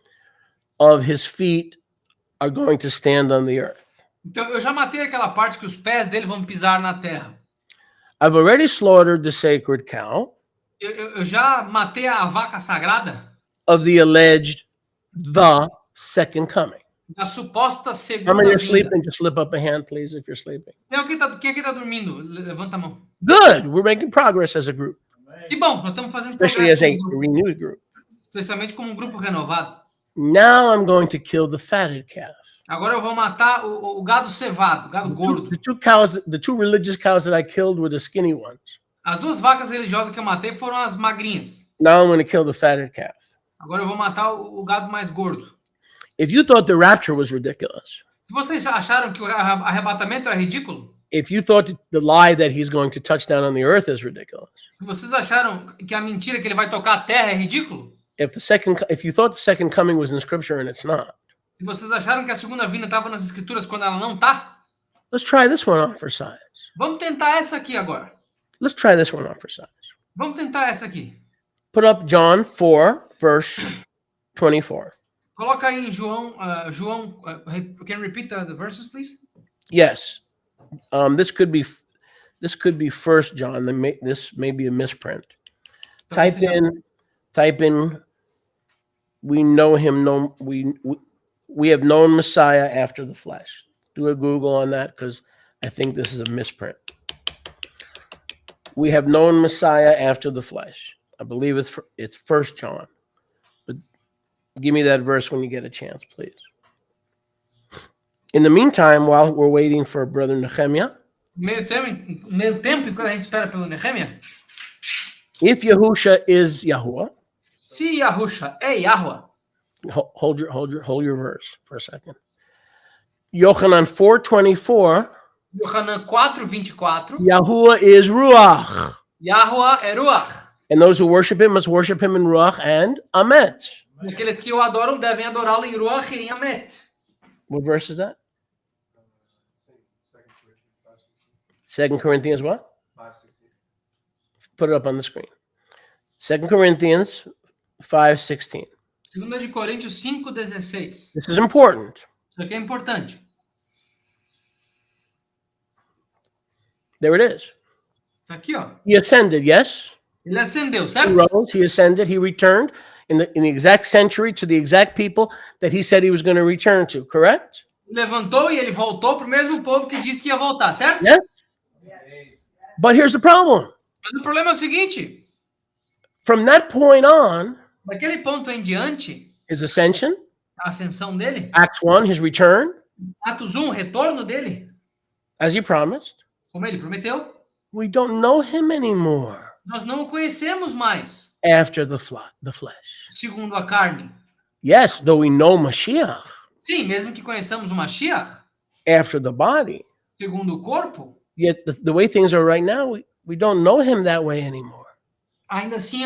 of his feet are going to stand on the earth. Então eu já matei aquela parte que os pés dele vão pisar na terra. I've already slaughtered the sacred cow Eu já matei a vaca sagrada of the alleged the second coming. da suposta How segunda many are vinda. sleeping? Just slip up a hand, please, if you're sleeping. Quem aqui tá dormindo? Levanta a mão. Good. We're making progress as a group, Que bom, nós estamos fazendo especially as progresso a como grupo, renewed group. especialmente como um grupo renovado. Now I'm going to kill the fatted calf. Agora eu vou matar o gado cevado, o gado gordo. The two religious cows that I killed were the skinny ones. As duas vacas religiosas que eu matei foram as magrinhas. Now I'm going to kill the fatted calf. Agora eu vou matar o gado mais gordo. If you thought the rapture was ridiculous, Se vocês acharam que o arrebatamento era ridículo, if you thought the lie that he's going to touch down on the earth is ridiculous, se vocês acharam que a mentira que ele vai tocar a terra é ridículo, if you thought the second coming was in scripture and it's not, se vocês acharam que a segunda vinda estava nas escrituras quando ela não tá, let's try this one on for size. vamos tentar essa aqui agora. Let's try this one on for size. Vamos tentar essa aqui. Put up John 4, verse 24. Coloca aí em João, can you repeat the verses, please? Yes. This could be First John. This may be a misprint. Type in. We know him. We have known Messiah after the flesh. Do a Google on that because I think this is a misprint. We have known Messiah after the flesh. I believe it's First John. But give me that verse when you get a chance, please. In the meantime, while we're waiting for Brother Nehemiah, Meio tempo, enquanto a gente espera pelo Nehemia, if Yahusha is Yahuwah, se Yahusha é Yahweh, hold your verse for a second. Yochanan 4:24, Yohanan 4:24, Yahuwah is Ruach, Yahweh é Ruach. and those who worship him must worship him in Ruach and Amet. Aqueles que o adoram devem adorá-lo em Ruach e em Amet. What verse is that? 2 Corinthians what? 5:16. Put it up on the screen. 2 Corinthians 5:16. 2 de Coríntios 5:16. This is important. Isso aqui é importante. There it is. Tá aqui, ó. He ascended, yes? Ele ascendeu, He certo? rose, he ascended, he returned in the exact century to the exact people that he said he was going to return to, correct? Levantou e ele voltou pro mesmo povo que disse que ia voltar, certo? Yes? But here's the problem. Mas o problema é o seguinte, From that point on, daquele ponto em diante, his ascension, a ascensão dele, Acts 1, his return, Atos 1, o retorno dele, as he promised, como ele prometeu, we don't know him anymore nós não o conhecemos mais, after the flesh. segundo a carne. Yes, though we know Mashiach Sim, mesmo que conheçamos o Mashiach, after the body, segundo o corpo, Yet the way things are right now, we don't know him that way anymore. ainda assim,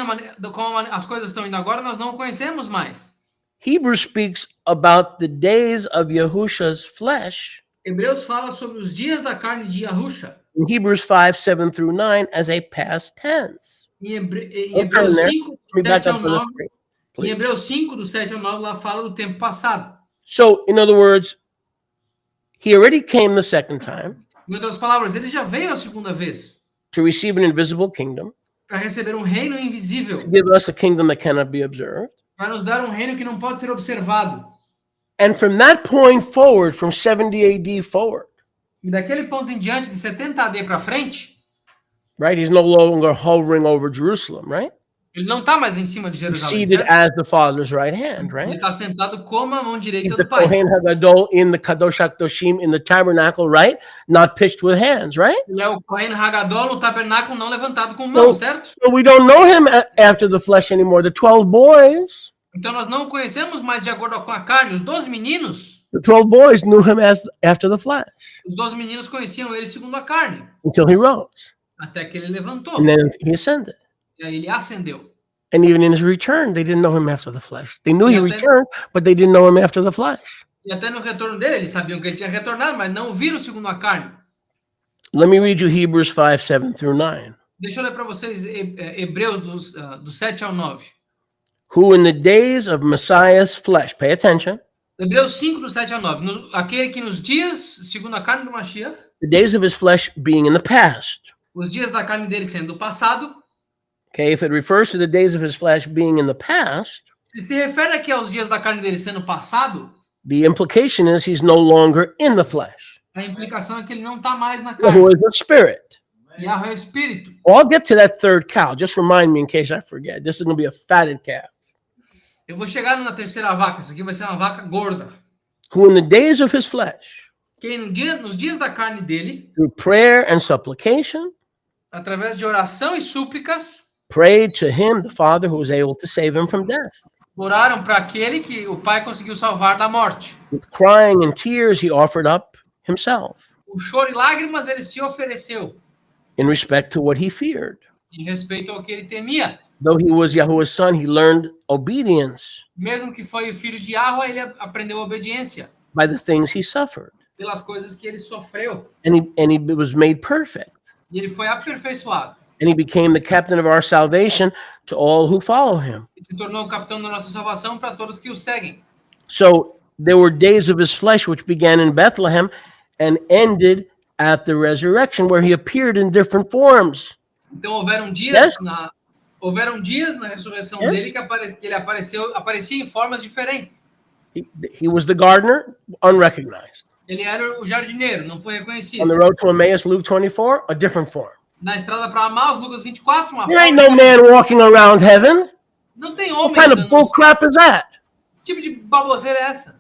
como as coisas estão indo agora, nós não o conhecemos mais. Hebrews speaks about the days of Yahusha's flesh Hebreus fala sobre os dias da carne de Yahusha. in Hebrews 5:7-9 as a past tense. Em Don't Hebreus turn there. 5, Let me do back 7 up ao for the 9, screen, em please. Hebreus 5, do 7 ao 9, lá fala do tempo passado. So, in other words, he already came the second time Em outras palavras, ele já veio a segunda vez to receive an invisible kingdom, para receber um reino invisível, to give us a kingdom that cannot be observed. para nos dar um reino que não pode ser observado. And from that point forward, from 70 AD forward, E daquele ponto em diante, de 70 AD para frente, right? He's no longer hovering over Jerusalem, right? ele não está mais em cima de He's Jerusalém, seated certo? as the Father's right hand, Ele right? está sentado como a mão He's direita the do Pai. Kohen Hagadol in the Kadosh HaKadoshim in the tabernacle, right? Not pitched with hands, right? Ele é o Kohen Hagadol no tabernáculo não levantado com mãos, certo? So we don't know him after the flesh anymore. The 12 boys, Então nós não o conhecemos mais de acordo com a carne. Os 12 meninos, the 12 boys knew him as after the flesh os 12 meninos conheciam ele segundo a carne, until he rose. até que ele levantou. And then he ascended. E aí ele ascendeu. And even in his return, they didn't know him after the flesh. They knew he Yeah, returned, but they didn't know him after the flesh. E até no retorno dele, eles sabiam que ele tinha retornado, mas não o viram segundo a carne. Let me read you Hebrews 5:7-9. Deixa eu ler para vocês Hebreus do 7 ao 9. Who in the days of Messiah's flesh, pay attention, Hebreus 5, do 7 ao 9. Aquele que nos dias, segundo a carne do Mashiach, the days of his flesh being in the past. os dias da carne dele sendo o passado, Okay, if it refers to the days of his flesh being in the past, se refere aqui aos dias da carne dele sendo passado, the implication is he's no longer in the flesh. a implicação é que ele não está mais na Who carne. is the spirit? Yahweh é o Espírito. Well, I'll get to that third cow. Just remind me in case I forget. This is going to be a fatted calf. Eu vou chegar na terceira vaca. Isso aqui vai ser uma vaca gorda. Who in the days of his flesh, Que nos dias da carne dele, through prayer and supplication, através de oração e súplicas, prayed to him, the Father, who was able to save him from death. oraram para aquele que o Pai conseguiu salvar da morte. With crying and tears, he offered up himself Com choro e lágrimas, ele se ofereceu in respect to what he feared. em respeito ao que ele temia. Though he was Yahuwah's son, he learned obedience Mesmo que foi o filho de Yahweh, ele aprendeu obediência by the things he suffered. pelas coisas que ele sofreu. And he was made perfect. E ele foi aperfeiçoado. And he became the captain of our salvation to all who follow him. E se tornou o capitão da nossa salvação para todos que o seguem. So there were days of his flesh which began in Bethlehem and ended at the resurrection, where he appeared in different forms. Então houveram dias na ressurreição Yes. dele que ele aparecia em formas diferentes. He was the gardener, unrecognized. Ele era o jardineiro, não foi On reconhecido. the road to Emmaus, Luke 24, a different form. Na estrada para Amaus, Lucas 24, uma There ain't forma no diferente. man walking around heaven. Não tem What homem kind of andando bull no céu. crap is that? Que tipo de baboseira é essa?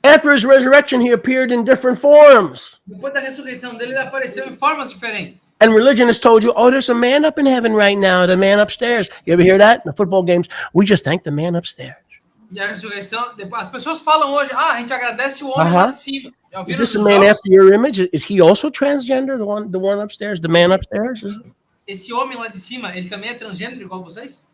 After his resurrection, he appeared in different forms. Depois da ressurreição dele, ele apareceu em formas diferentes. And religion has told you, oh, there's a man up in heaven right now, the man upstairs. You ever hear that in the football games? We just thank the man upstairs. E a ressurreição, as pessoas falam hoje, a gente agradece o homem lá de cima. Já Is viram this a nos man jogos? after your image? Is he also transgender, the one upstairs, the man upstairs? Esse homem lá de cima, ele também é transgênero igual vocês?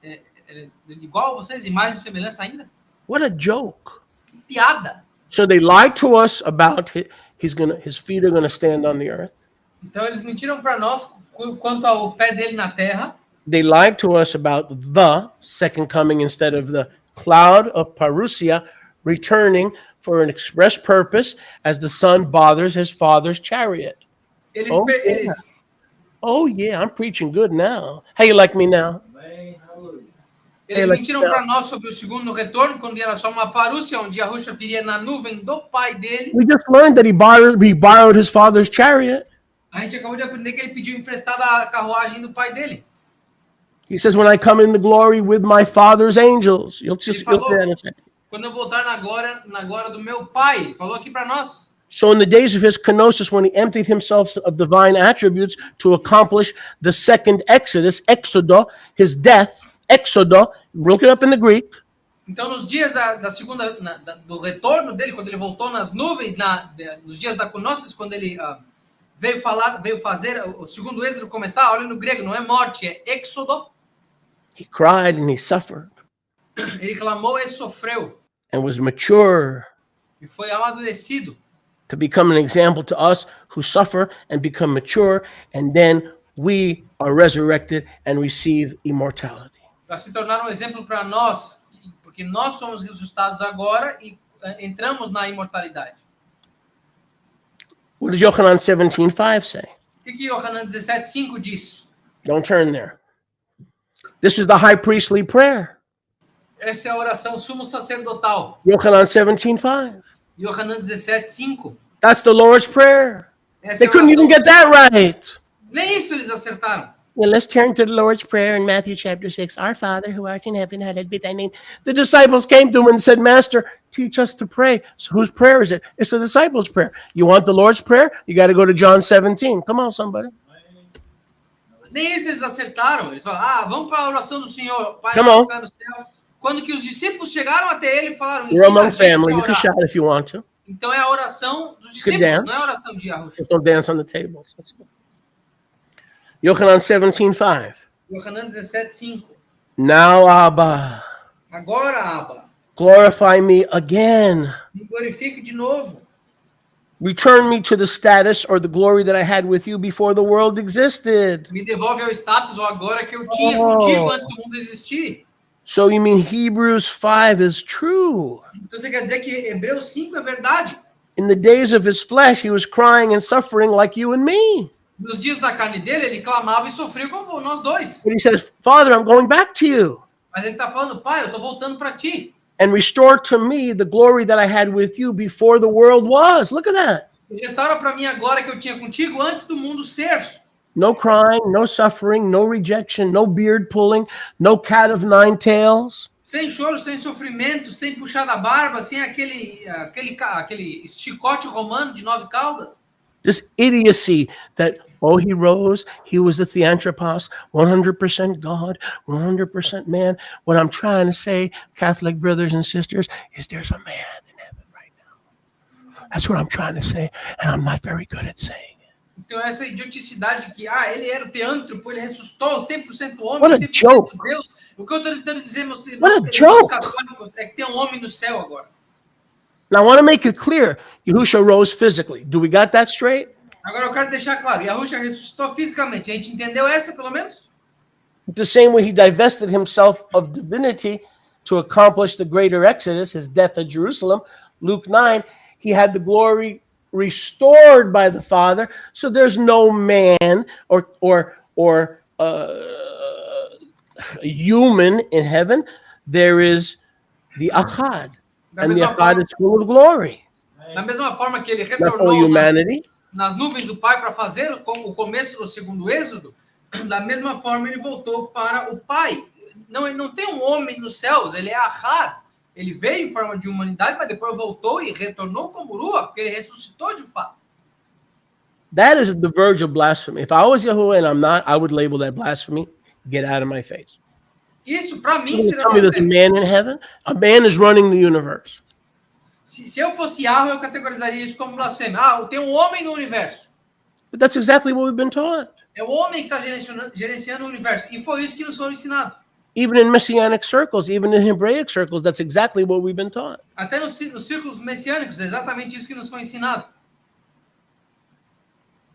Igual a vocês, imagem e semelhança ainda? What a joke. Que piada. So they lied to us about his feet are gonna stand on the earth. Então eles mentiram para nós quanto ao pé dele na terra. They lied to us about the second coming instead of the cloud of Parousia returning for an express purpose as the son bothers his father's chariot. Eles, Oh, pe- yeah. eles, Oh yeah, I'm preaching good now. How you like me now? eles like mentiram that. para nós sobre o segundo retorno, quando era só uma parúcia, onde Yahusha viria na nuvem do pai dele. We just learned that he borrowed his father's chariot. A gente acabou de aprender que ele pediu emprestada a carruagem do pai dele. He says, when I come in the glory with my father's angels. You'll see that in a second. Quando eu voltar na glória do meu pai, ele falou aqui para nós. So in the days of his kenosis, when he emptied himself of divine attributes to accomplish the second exodus, exodo, his death, exodo, look it up in the Greek. Então, nos dias da segunda, do retorno dele, quando ele voltou nas nuvens, nos dias da Knossos, quando ele veio fazer o segundo êxodo começar, olha no grego, não é morte, é êxodo. He cried and he suffered Ele clamou e sofreu, and was mature e foi amadurecido, to become an example to us who suffer and become mature, and then we are resurrected and receive immortality. para se tornar um exemplo para nós, porque nós somos ressuscitados agora e entramos na imortalidade. What does Yochanan 17:5 say? O que Yohanan 17:5 diz? Don't turn there. This is the high priestly prayer. Essa é a oração sumo sacerdotal. Yochanan 17:5. Yohanan 17:5. That's the Lord's prayer. Essa They é a couldn't even oração. get that right. Nem isso eles acertaram. Well, let's turn to the Lord's Prayer in Matthew chapter 6. Our Father who art in heaven, hallowed be thy name. The disciples came to him and said, Master, teach us to pray. So whose prayer is it? It's the disciples' prayer. You want the Lord's Prayer? You got to go to John 17. Come on, somebody. Nem isso eles acertaram. Eles falaram, vamos para a oração do Senhor. Pai Come nosso on. que está no céu. Quando que os discípulos chegaram até ele e falaram, You're ensina a among gente family. a You can orar. shout if you want to. Então é a oração dos Could discípulos, dance. não é a oração de Yahushua. Just don't dance on the tables. Let's go. Yochanan 17:5. Yohanan 17:5. Now, Abba, Agora, Abba, glorify me again. me glorifique de novo. Return me to the status or the glory that I had with you before the world existed. Me devolve ao status ou agora que eu tinha Oh. contigo antes do mundo existir. So you mean Hebrews 5 is true? Então você quer dizer que Hebreus 5 é verdade? In the days of his flesh, he was crying and suffering like you and me. Nos dias da carne dele, ele clamava e sofria como nós dois. But he says, Father, I'm going back to you. Mas ele está falando, pai, eu estou voltando para ti. And restore to me the glory that I had with you before the world was. Look at that. Restaura para mim a glória que eu tinha contigo antes do mundo ser. No crying, no suffering, no rejection, no beard pulling, no cat of nine tails. Sem choro, sem sofrimento, sem puxar da barba, sem aquele chicote romano de 9 caudas. This idiocy that, oh, he rose, he was the Theanthropos, 100% God, 100% man. What I'm trying to say, Catholic brothers and sisters, is there's a man in heaven right now. That's what I'm trying to say, and I'm not very good at saying it. Então essa idioticidade de que ele era o teântropo, ele ressuscitou 100% homem, What a 100% joke. Deus. O que eu estou tentando dizer, meus What a irmãos joke. católicos, é que tem um homem no céu agora. Now, I want to make it clear, Yahushua rose physically. Do we got that straight? Agora eu quero deixar claro, Yahushua ressuscitou fisicamente. A gente entendeu essa, pelo menos? The same way he divested himself of divinity to accomplish the greater exodus, his death at Jerusalem, Luke 9, he had the glory restored by the Father. So there's no man or human in heaven. There is the Achad, Da and the mesma Achad forma, is full of glory. da mesma forma que ele Not for retornou humanity. nas nuvens do Pai para fazer o começo do segundo êxodo, da mesma forma ele voltou para o Pai. Não tem um homem nos céus, ele é Ahad. Ele veio em forma de humanidade, mas depois voltou e retornou como Ruach, porque ele ressuscitou de fato. That is the verge of blasphemy. If I was Yahuwah and I'm not, I would label that blasphemy. Get out of my face. Isso, para mim, You seria tell me there's a blasfêmia. man in heaven? A man is running the universe. Se eu fosse Yahweh, eu categorizaria isso como blasfêmia. Tem um homem no universo. But that's exactly what we've been taught. É o homem que está gerenciando o universo. E foi isso que nos foi ensinado. Even in Messianic circles, even in Hebraic circles, that's exactly what we've been taught. Até nos círculos messiânicos, é exatamente isso que nos foi ensinado.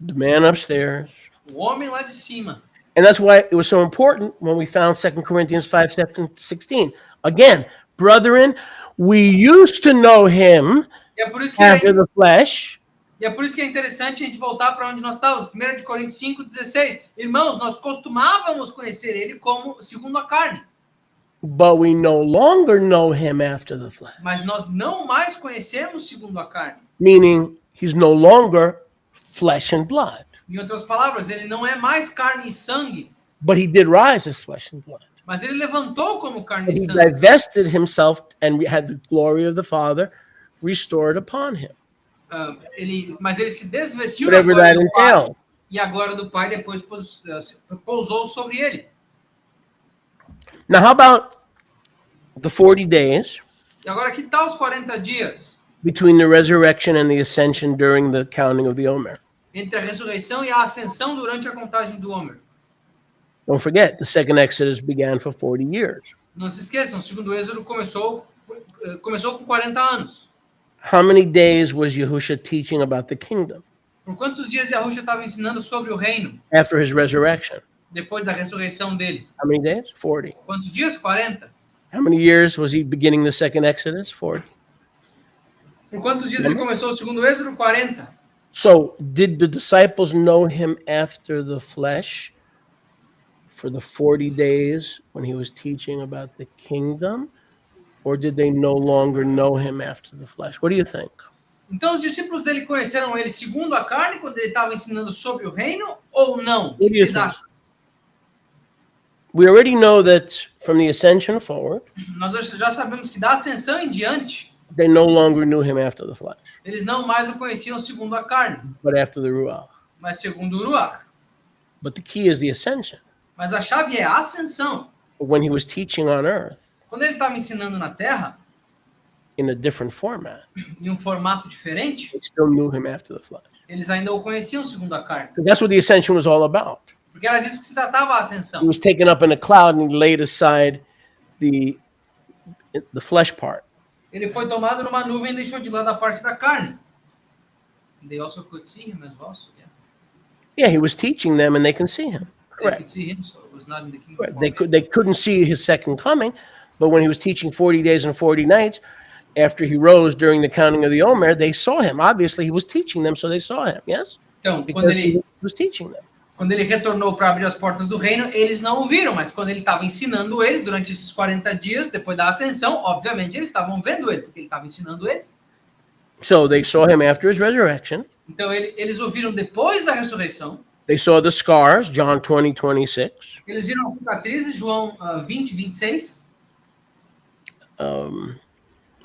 The man upstairs. O homem lá de cima. And that's why it was so important when we found 2 Corinthians 5:16. Again, brethren, we used to know him E é por isso que after the flesh, é interessante a gente voltar para onde nós estávamos. 1 de Coríntios 5:16. Irmãos, nós costumávamos conhecer ele como segundo a carne. but we no longer know him after the flesh. Mas nós não mais conhecemos segundo a carne. Meaning he's no longer flesh and blood. Em outras palavras, ele não é mais carne e sangue, But he did rise as flesh and blood. mas ele levantou como carne But e he sangue. divested himself and had the glory of the Father restored upon him. Mas ele se desvestiu da Whatever glória that do Pai, entailed. e a glória do Pai depois pousou sobre ele. Now, how about the 40 days E agora, que tal os 40 dias between the resurrection and the ascension during the counting of the Omer? entre a ressurreição e a ascensão durante a contagem do Homer? Don't forget, the second Exodus began for 40 years. Não se esqueçam, o segundo Êxodo começou com 40 anos. How many days was Yahusha teaching about the kingdom Por quantos dias Yahusha estava ensinando sobre o reino after his resurrection? depois da ressurreição dele? How many days? 40. Quantos dias? 40. How many years was he beginning the second Exodus? 40. Por quantos dias ele começou o segundo Êxodo? 40. So, did the disciples know him after the flesh for the 40 days when he was teaching about the kingdom? Or did they no longer know him after the flesh? What do you think? Então os discípulos dele conheceram ele segundo a carne, quando ele estava ensinando sobre o reino, ou não? O que What do you vocês think? acham? We already know that from the ascension forward, Nós já sabemos que da ascensão em diante, they no longer knew him after the flesh, eles não mais o conheciam segundo a carne, but after the Ruach. mas segundo o Ruach. But the key is the ascension. Mas a chave é a ascensão. But when he was teaching on earth Quando ele estava ensinando na Terra, in a different format, em um formato diferente, they still knew him after the flesh. eles ainda o conheciam segundo a carne. Because that's what the ascension was all about. Porque era disso que se tratava a He ascensão. was taken up in a cloud and he laid aside the flesh part. Ele foi tomado numa nuvem e deixou de lado a parte da carne. They also could see him as well, so yeah. Yeah, he was teaching them and they can see him. They Correct. could see him, so it was not in the kingdom. Correct. They couldn't see his second coming, but when he was teaching 40 days and 40 nights after he rose during the counting of the Omer, they saw him. Obviously, he was teaching them, so they saw him. Yes, Então, because he was teaching them. quando ele retornou para abrir as portas do reino, eles não o viram, mas quando ele estava ensinando eles durante esses 40 dias, depois da ascensão, obviamente eles estavam vendo ele, porque ele estava ensinando eles. So they saw him after his resurrection. Então eles o viram depois da ressurreição, They saw the scars, John 20:26. eles viram as cicatrizes, João 20, 26.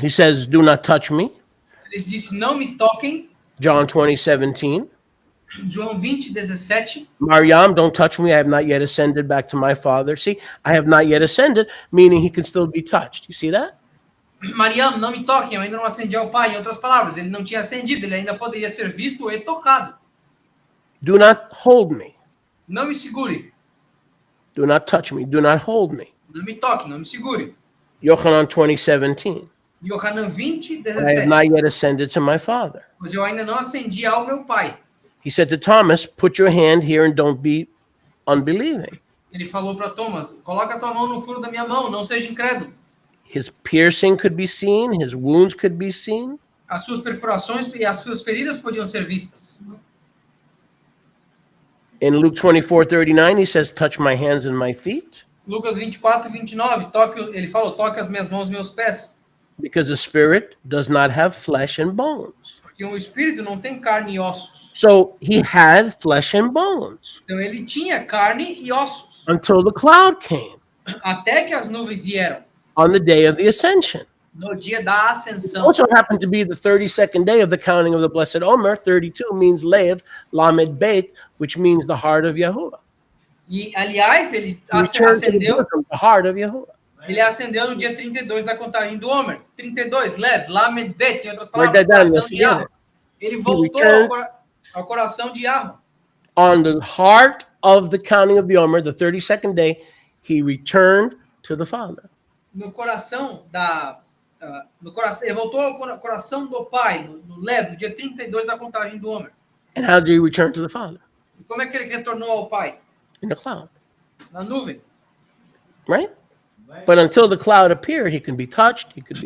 He says, "Do not touch me," Ele disse, não me toquem, John 20:17. João 20, 17. Mariam, don't touch me. I have not yet ascended back to my Father. See, I have not yet ascended, meaning he can still be touched. You see that? Mariam, não me toquem, eu ainda não acendi ao Pai. Em outras palavras, ele não tinha acendido, ele ainda poderia ser visto e tocado. Do not hold me. Não me segure, Do not touch me. Do not hold me. não me toque, não me segure. Yochanan 20:17. Yohanan 20, I have 17. not yet ascended to my Father. Pois eu ainda não acendi ao meu Pai. He said to Thomas, "Put your hand here and don't be unbelieving." Ele falou para Thomas, coloca a tua mão no furo da minha mão, não seja incrédulo. His piercing could be seen. His wounds could be seen. As suas perfurações e as suas feridas podiam ser vistas. In Luke 24:39, he says, "Touch my hands and my feet," Lucas 24, 29, ele falou, toque as minhas mãos e meus pés. because the spirit does not have flesh and bones. Porque o espírito não tem carne e ossos. So he had flesh and bones Então ele tinha carne e ossos. until the cloud came Até que as nuvens vieram. on the day of the ascension. No dia da It ascensão. also happened to be the 32nd day of the counting of the blessed Omer. 32 means Lev, Lamed Beit, which means the heart of Yahuwah. E, aliás, ele He returned to the acendeu, bosom, the heart of Yahuwah. ele acendeu no dia 32 da contagem do Homer. 32, Lev, Lamed Bet, em outras Write palavras, that down, coração you'll de forget Yahweh. it. Ele voltou returned- ao coração de Yahweh. On the heart of the counting of the Omer, the 32nd day, he returned to the Father. No coração ele voltou ao coração do Pai, no Lev, no dia 32 da contagem do Homer. And how did he return to the Father? E como é que ele retornou ao Pai? In the cloud, Na nuvem. right? But until the cloud appeared, he could be touched, he could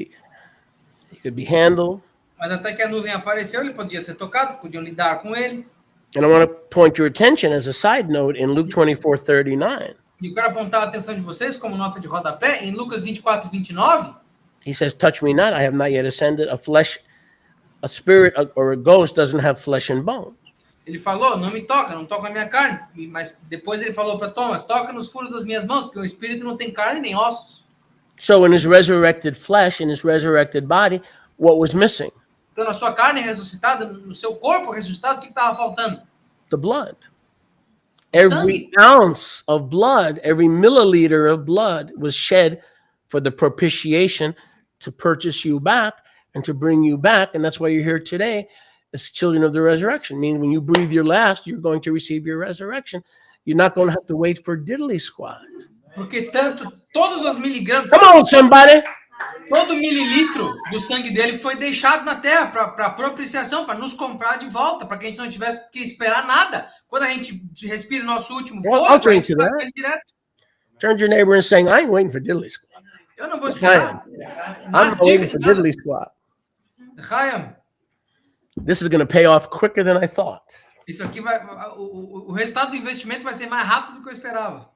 be handled. Mas até que a nuvem apareceu, ele podia ser tocado, podiam lidar com ele. And I want to point your attention as a side note in Luke 24:39. E eu quero apontar a atenção de vocês como nota de rodapé em Lucas 24, 29. He says, "Touch me not, I have not yet ascended. A spirit or a ghost doesn't have flesh and bone." Ele falou, não me toca, não toca a minha carne. Mas depois ele falou para Thomas, toca nos furos das minhas mãos, porque o espírito não tem carne nem ossos. So in his resurrected flesh, in his resurrected body, what was missing? Então na sua carne ressuscitada, no seu corpo ressuscitado, o que estava faltando? The blood. Every ounce of blood, every milliliter of blood was shed for the propitiation to purchase you back and to bring you back. And that's why you're here today as children of the resurrection. Meaning when you breathe your last, you're going to receive your resurrection. You're not going to have to wait for diddly squat. Porque todos os miligramas, Come on, somebody. todo mililitro do sangue dele foi deixado na terra para propiciação, para nos comprar de volta, para que a gente não tivesse que esperar nada. Quando a gente respira o nosso último Well, fôlego, I'll drink a gente to vai that. com ele direto. Turn to your neighbor and saying, I ain't waiting for diddly squat. Eu não vou esperar. I'm Nada, not waiting diga for nada. diddly squat. Ryan, This is going to pay off quicker than I thought. isso aqui vai. O resultado do investimento vai ser mais rápido do que eu esperava.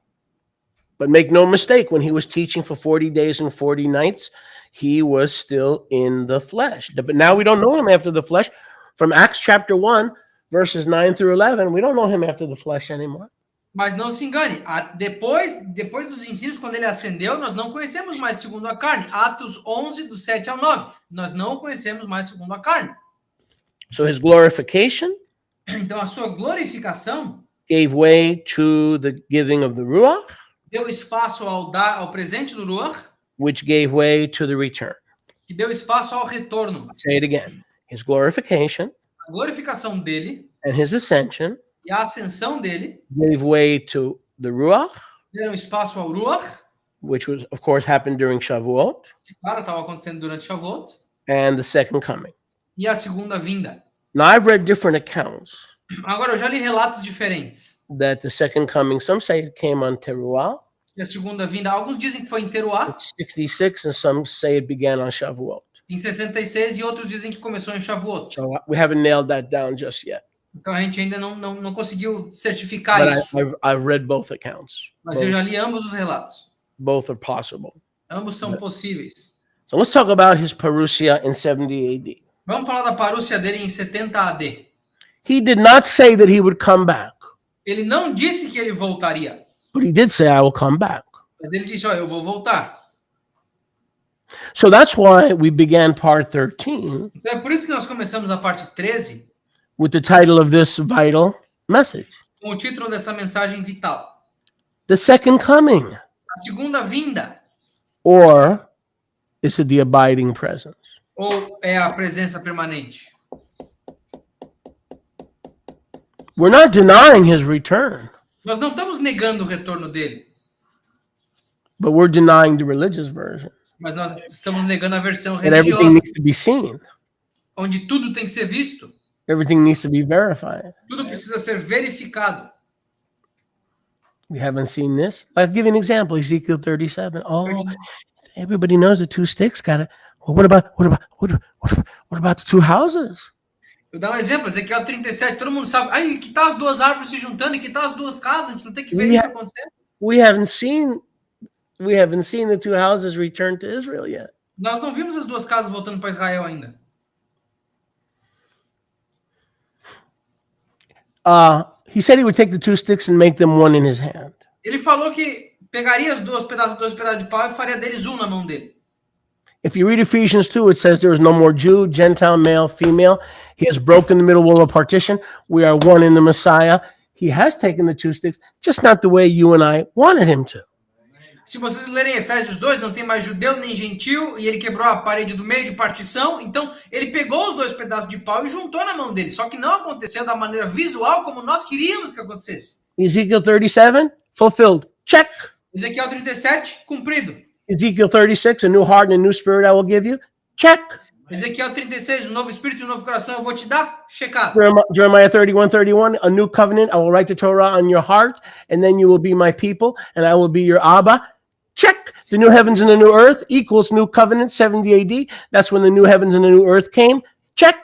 But make no mistake, when he was teaching for 40 days and 40 nights, he was still in the flesh. But now we don't know him after the flesh. From Acts chapter 1, verses 9 through 11, we don't know him after the flesh anymore. Mas não se engane, depois dos ensinos, quando ele ascendeu, nós não conhecemos mais segundo a carne. Atos 11, do 7 ao 9. Nós não conhecemos mais segundo a carne. So his glorification Então a sua glorificação gave way to the giving of the Ruach, deu espaço ao presente do Ruach, which gave way to the return. que deu espaço ao retorno. Say it again. His glorification A glorificação dele and his ascension e a ascensão dele gave way to the Ruach, deram espaço ao Ruach, which was, of course, happened during Shavuot, que, claro, estava acontecendo durante Shavuot, and the second coming. e a segunda vinda. Now, I've read different accounts Agora, eu já li relatos diferentes. that the second coming, some say it came on Teruah, E a segunda vinda, alguns dizem que foi em Teruá, it's 66, and some say it began on Shavuot. em 66, e outros dizem que começou em Shavuot. So we haven't nailed that down just yet. Então a gente ainda não conseguiu certificar But isso. I've read both accounts. Mas eu já li ambos os relatos. Both are possible. Ambos são possíveis. So let's talk about his parousia in 70 AD. Vamos falar da parúcia dele em 70 AD. He did not say that he would come back, Ele não disse que ele voltaria, but he did say, I will come back. mas ele disse, ó, eu vou voltar. So that's why we began part 13 Então é por isso que nós começamos a parte 13 with the title of this vital message, com o título dessa mensagem vital. The Second Coming, A segunda vinda, or is it the abiding presence? ou é a presença permanente? We're not denying his return, Nós não estamos negando o retorno dele, but we're denying the religious version, mas nós estamos negando a versão that everything religiosa, needs to be seen, onde tudo tem que ser visto, everything needs to be verified. tudo precisa ser verificado. We haven't seen this. I'll give you an example. Ezekiel 37. Oh, everybody knows the two sticks got it. Well, what about the two houses? Eu dar um exemplo, Ezequiel 37, todo mundo sabe. Ai, que tal as duas árvores se juntando e que tal as duas casas? A gente não tem que ver isso acontecer. We haven't seen the two houses return to Israel yet. Nós não vimos as duas casas voltando para Israel ainda. He said he would take the two sticks and make them one in his hand. Ele falou que pegaria os dois pedaços de pau e faria deles um na mão dele. If you read Ephesians 2, it says there is no more Jew, Gentile, male, female. He has broken the middle wall of partition. We are one in the Messiah. He has taken the two sticks, just not the way you and I wanted him to. Se vocês lerem Efésios 2, não tem mais judeu nem gentil, e ele quebrou a parede do meio de partição, então ele pegou os dois pedaços de pau e juntou na mão dele, só que não aconteceu da maneira visual como nós queríamos que acontecesse. Ezekiel 37, fulfilled. Check. Ezequiel 37, cumprido. Ezekiel 36, a new heart and a new spirit I will give you. Check. Ezequiel 36, um novo espírito e um novo coração eu vou te dar. Checado. Jeremiah 31, a new covenant. I will write the Torah on your heart, and then you will be my people, and I will be your Abba. Check. The new heavens and the new earth equals new covenant, 70 AD. That's when the new heavens and the new earth came. Check.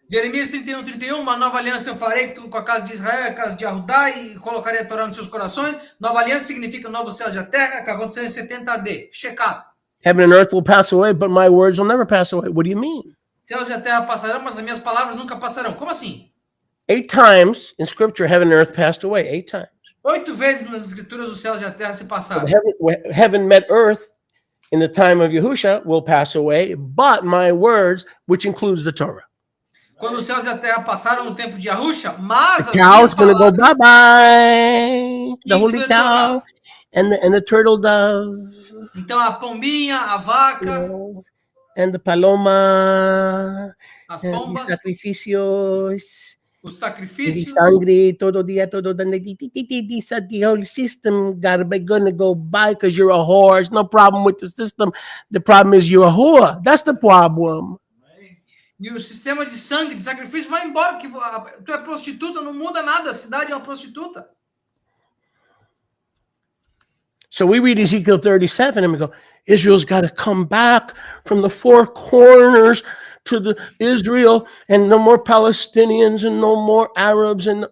Jeremias 31, uma nova aliança eu farei com a casa de Israel e a casa de Judá e colocarei a Torá nos seus corações. Nova aliança significa novos céus e a terra, que aconteceu em 70 AD. Checado. Heaven and earth will pass away, but my words will never pass away. What do you mean? Céus e a terra passarão, mas as minhas palavras nunca passarão. Como assim? 8 times in scripture, heaven and earth passed away. 8 times. 8 vezes nas escrituras os céus e a terra se passaram. Heaven met earth in the time of Yahusha will pass away, but my words, which includes the Torah. Quando os céus e a terra passaram no tempo de Yahusha, mas The as cow's minhas going to go palavras bye-bye. The holy incluem a cow Torá. and the turtle dove. Então a pombinha, a vaca, and the paloma, as and the pombas, sacrificios, os and the sacrifícios, sangre, todo dia, todo the whole system gonna go by because you're a whore. There's no problem with the system. The problem is you're a whore. That's the problem. e o sistema de sangue, de sacrifício vai embora, porque tu é prostituta, não muda nada, a cidade é uma prostituta. So we read Ezekiel 37 and we go, Israel's got to come back from the four corners to the Israel, and no more Palestinians and no more Arabs. And no,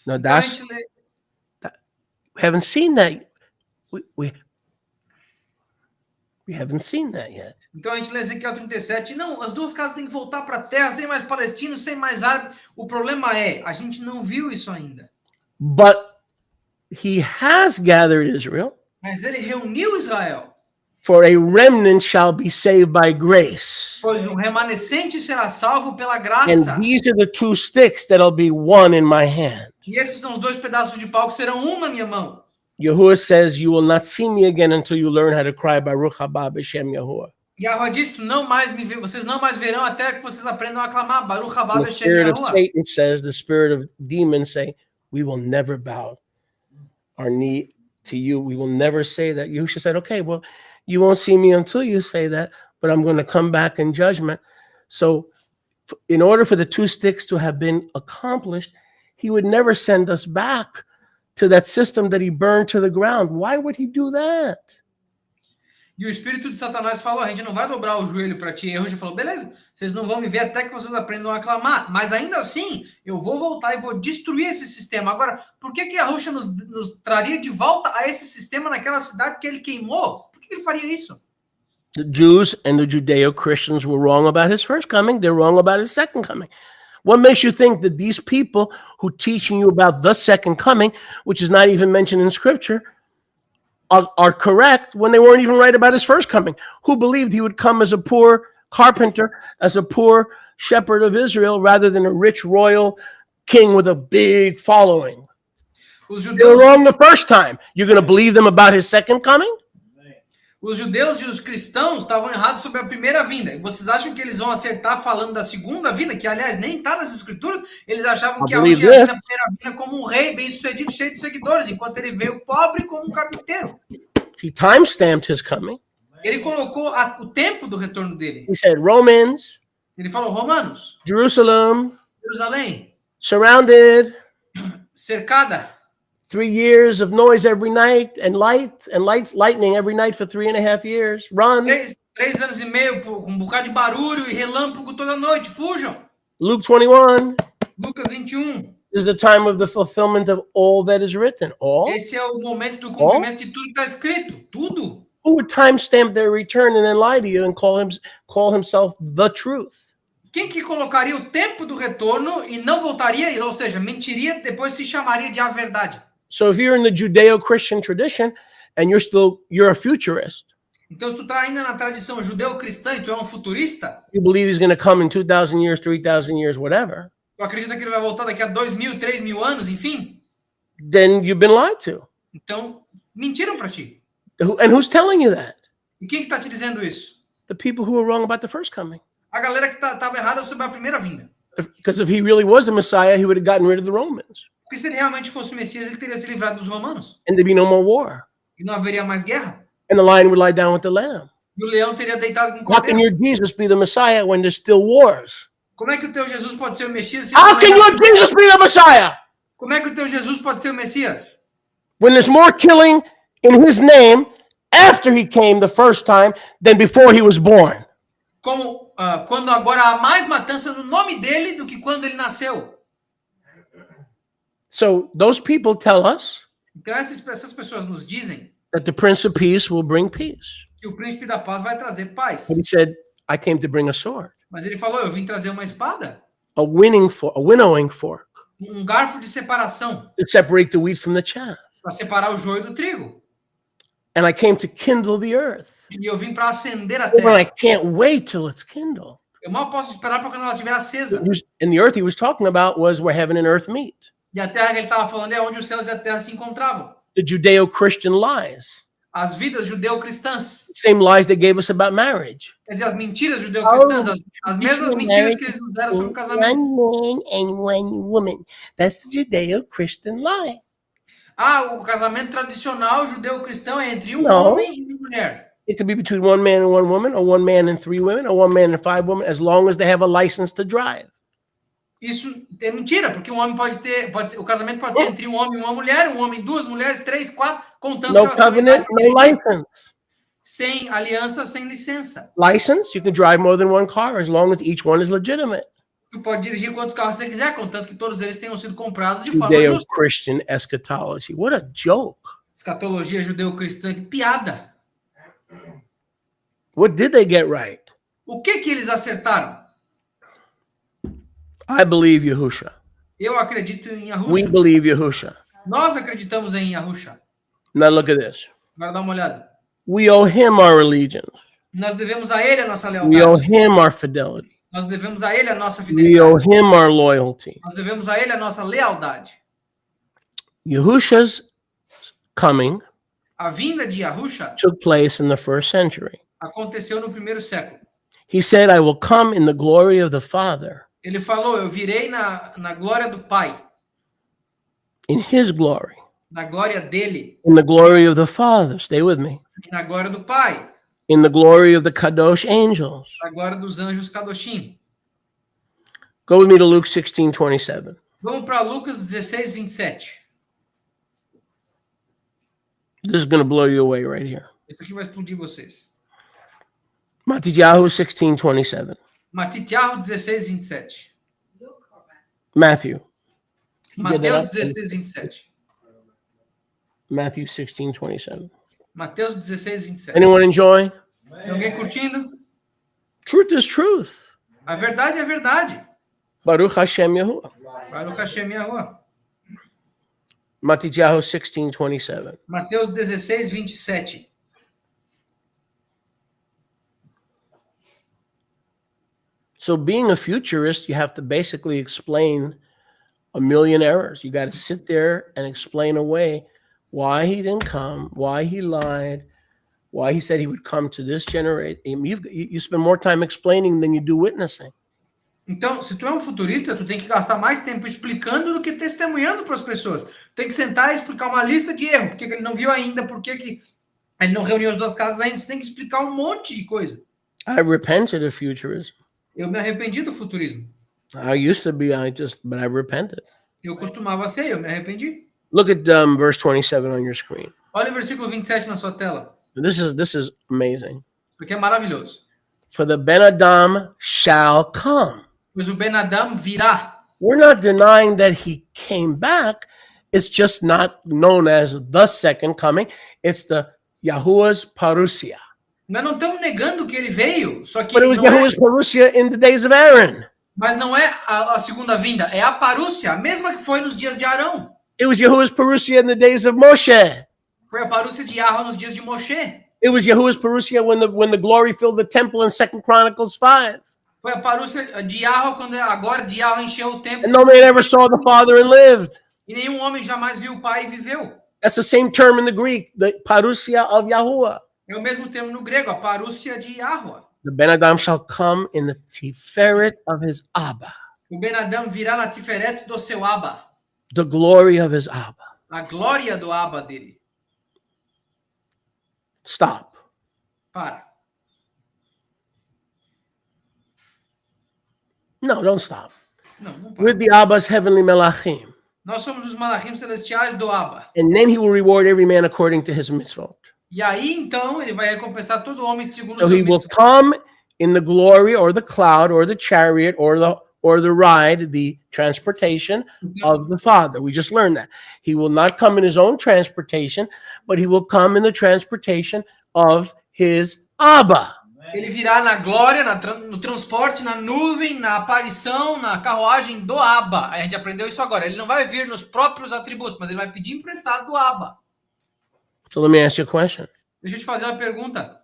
Então a that's, gente lê, we haven't seen that. We haven't seen that yet. então a gente lê Ezequiel 37, não, as duas casas têm que voltar para a terra, sem mais palestinos, sem mais árabes. O problema é, a gente não viu isso ainda. But he has gathered Israel, Mas ele reuniu Israel. for a remnant shall be saved by grace. Pois um remanescente será salvo pela And graça. these are the two sticks that'll be one in my hand. E esses são os dois pedaços de pau que serão um na minha mão. Yahuwah says, you will not see me again until you learn how to cry Baruch haba b'shem Yahuwah. Yahweh disse, vocês não mais verão até que vocês aprendam a aclamar Baruch haba The b'shem spirit of Yahuwah. Satan says, the spirit of demons say, we will never bow our knee to you. We will never say that. Yahushua said, okay, well, you won't see me until you say that, but I'm going to come back in judgment. So in order for the two sticks to have been accomplished, he would never send us back to that system that he burned to the ground. Why would he do that? E o espírito de Satanás falou, a gente não vai dobrar o joelho para ti. E Yahushua falou, beleza, vocês não vão me ver até que vocês aprendam a aclamar. Mas ainda assim, eu vou voltar e vou destruir esse sistema. Agora, por que Yahushua nos traria de volta a esse sistema naquela cidade que ele queimou? Por que ele faria isso? The Jews and the Judeo-Christians were wrong about his first coming. They're wrong about his second coming. What makes you think that these people who teaching you about the second coming, which is not even mentioned in scripture, are correct when they weren't even right about his first coming? Who believed he would come as a poor carpenter, as a poor shepherd of Israel, rather than a rich royal king with a big following? Os They were judeus, wrong the first time. You're going to believe them about his second coming? os judeus e os cristãos estavam errados sobre a primeira vinda. E vocês acham que eles vão acertar falando da segunda vinda, que aliás nem está nas escrituras? Eles achavam que Yahushua ia vir na primeira vinda como um rei bem-sucedido, cheio de seguidores, enquanto ele veio pobre como um carpinteiro. He time-stamped his coming. Ele colocou o tempo do retorno dele. He said, Romans, Ele falou, Romanos, Jerusalem, Jerusalém, surrounded, cercada, 3 years of noise every night, and lightning every night for 3.5 years. Run. 3 anos e meio com um bocado de barulho e relâmpago toda noite. Fujam. Luke 21 Lucas 21. is the time of the fulfillment of all that is written. All? Esse é o momento do cumprimento de tudo que está escrito. Tudo. Who would timestamp their return and then lie to you and call himself the truth? Quem que colocaria o tempo do retorno e não voltaria, ou seja, mentiria, depois se chamaria de a verdade? So if you're in the Judeo-Christian tradition and you're a futurist, Então, se tu está ainda na tradição judeu-cristã e tu é um futurista, you believe he's going to come in 2,000 years, 3,000 years, whatever, tu acredita que ele vai voltar daqui a 2.000, 3.000 anos, enfim? then you've been lied to. Então, mentiram para ti. And who's telling you that? E quem que está te dizendo isso? The people who were wrong about the first coming. A galera que estava errada sobre a primeira vinda. Because if he really was the Messiah, he would have gotten rid of the Romans. Porque se ele realmente fosse o Messias, ele teria se livrado dos romanos. And there'd be no more war. E não haveria mais guerra. And the lion would lie down with the lamb. E o leão teria deitado com o How can cordeiro. your Jesus be the Messiah when there's still wars? Como é que o teu Jesus pode ser o Messias? Se How can your Jesus be the Messiah Como é que o teu Jesus pode ser o Messias? when there's more killing in his name after he came the first time than before he was born? Como quando agora há mais matança no nome dele do que quando ele nasceu. So those people tell us Então essas pessoas nos dizem that the Prince of Peace will bring peace. que o príncipe da paz vai trazer paz. But he said, I came to bring a sword, Mas ele falou, eu vim trazer uma espada, a winnowing fork um garfo de separação, to separate the wheat from the chaff. para separar o joio do trigo. And I came to kindle the earth. E eu vim para acender a Well, I terra. can't wait till it's kindled. Eu mal posso esperar para quando ela estiver acesa. And the earth he was talking about was where heaven and earth meet. E a terra que ele estava falando é onde os céus e a terra se encontravam. The Judeo-Christian lies. As vidas judeu-cristãs. Same lies they gave us about marriage. Quer dizer, as mentiras judeu-cristãs, as mesmas Traditional mentiras marriage que eles nos deram sobre o casamento. One man and one woman. That's the Judeo-Christian lie. Ah, o casamento tradicional judeu-cristão é entre um Não. homem e uma mulher. It could be between one man and one woman, or one man and three women, or one man and five women, as long as they have a license to drive. Isso é mentira, porque um homem o casamento pode ser entre um homem e uma mulher, um homem e duas mulheres, três, quatro, contando No que elas também covenant, podem no dirigir. license. Sem aliança, sem licença. License, you can drive more than one car as long as each one is legitimate. Tu pode dirigir quantos carros você quiser, contanto que todos eles tenham sido comprados de forma justa. Judeo-Christian eschatology. What a joke. Escatologia judeu-cristã, que piada. What did they get right? O que eles acertaram? I believe Yahusha. Eu acredito em We Yahusha. believe Yahusha. Nós acreditamos em Yahusha. Now look at this. Agora dá uma olhada. We owe him our allegiance. Nós devemos a ele a nossa We owe lealdade. him our fidelity. Nós devemos a ele a nossa We owe fidelidade. him our loyalty. Nós devemos a ele a nossa lealdade. Yahusha's coming A vinda de Yahusha took place in the first century. aconteceu no primeiro século. He said, I will come in the glory of the Father, Ele falou, eu virei na glória do Pai, in his glory, na glória dele, in the glory of the Father. Stay with me. e na glória do Pai, In the glory of the Kadosh angels. na glória dos anjos Kadoshim. Go with me to Luke 16:27. Vamos para Lucas 16, 27. This is going to blow you away right here. Isso aqui vai explodir vocês. Matityahu 16:27. Matityahu 16, 27. Matthew. You get that Mateus up? 16, 27. Matthew 16:27. Mateus 16, 27. Anyone enjoying? Tem alguém curtindo? Truth is truth. A verdade é verdade. Baruch Hashem Yahuwah. Baruch Hashem Yahuwah. Matityahu 16:27. Mateus 16, 27. So being a futurist, you have to basically explain a million errors. You got to sit there and explain away why he didn't come, why he lied, why he said he would come to this generation. You spend more time explaining than you do witnessing. Então, se tu é um futurista, tu tem que gastar mais tempo explicando do que testemunhando para as pessoas. Tem que sentar e explicar uma lista de erros, porque ele não viu ainda, porque que ele não reuniu as duas casas ainda. Você tem que explicar um monte de coisa. I repented of futurism. Eu me arrependi do futurismo. I used to be, but I repented. Eu costumava ser, eu me arrependi. Look at verse 27 on your screen. Olha o versículo 27 na sua tela, This is amazing. porque é maravilhoso. For the Ben Adam shall come. Pois o Ben Adam virá. We're not denying that he came back. It's just not known as the second coming. It's the Yahuwah's parousia. Nós não estamos negando que ele veio, só que But it was não é, Yahuwah's parousia in the days of Aaron. mas não é a segunda vinda, é a parúcia, a mesma que foi nos dias de Arão. It was Yahuwah's parousia in the days of Moshe. Foi a parúcia de Yahweh nos dias de Moshe. It was Yahuwah's parousia when the glory filled the temple in 2 Chronicles 5. Foi a parúcia de Yahweh quando agora de Yahweh encheu o templo. And no man ever saw the Father and lived. E nenhum homem jamais viu o Pai e viveu. That's the same term in the Greek, the parousia of Yahuwah. É o mesmo termo no grego, a parúcia de Yahweh. The Ben Adam shall come in the tiferet of his Abba, O Ben Adam virá na tiferet do seu Abba, the glory of his Abba. a glória do Abba dele. Stop. Para. No, don't stop. Não, não para. We're the Abba's heavenly melachim. Nós somos os malachim celestiais do Abba. And then he will reward every man according to his mitzvot. E aí, então, ele vai recompensar todo homem segundo So o seu he will mitzvot. come in the glory or the cloud or the chariot or the ride, the transportation of the Father. We just learned that. He will not come in his own transportation, but he will come in the transportation of his Abba. Ele virá na glória, no transporte, na nuvem, na aparição, na carruagem do Abba. A gente aprendeu isso agora. Ele não vai vir nos próprios atributos, mas ele vai pedir emprestado do Abba. So let me ask you a question. Deixa eu te fazer uma pergunta.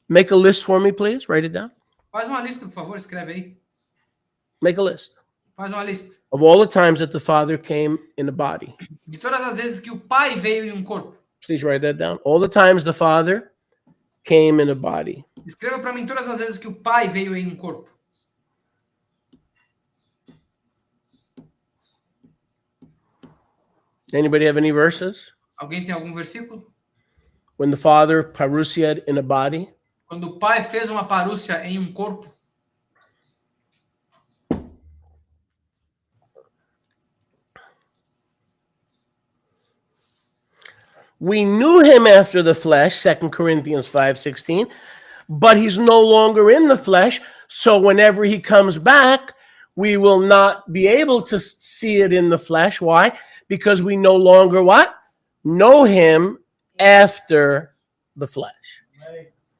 Make a list for me, please. Write it down. Faz uma lista, por favor, escreve aí. Make a list Faz uma lista. of all the times that the Father came in a body. De todas as vezes que o Pai veio em um corpo. Please write that down. All the times the Father came in a body. Escreva para mim todas as vezes que o Pai veio em um corpo. Anybody have any verses? Alguém tem algum versículo? When the Father parousiaed in a body. Quando o Pai fez uma parúcia em um corpo. We knew him after the flesh, 2 Corinthians 5:16, but he's no longer in the flesh, so whenever he comes back, we will not be able to see it in the flesh. Why? Because we no longer what? Know him after the flesh.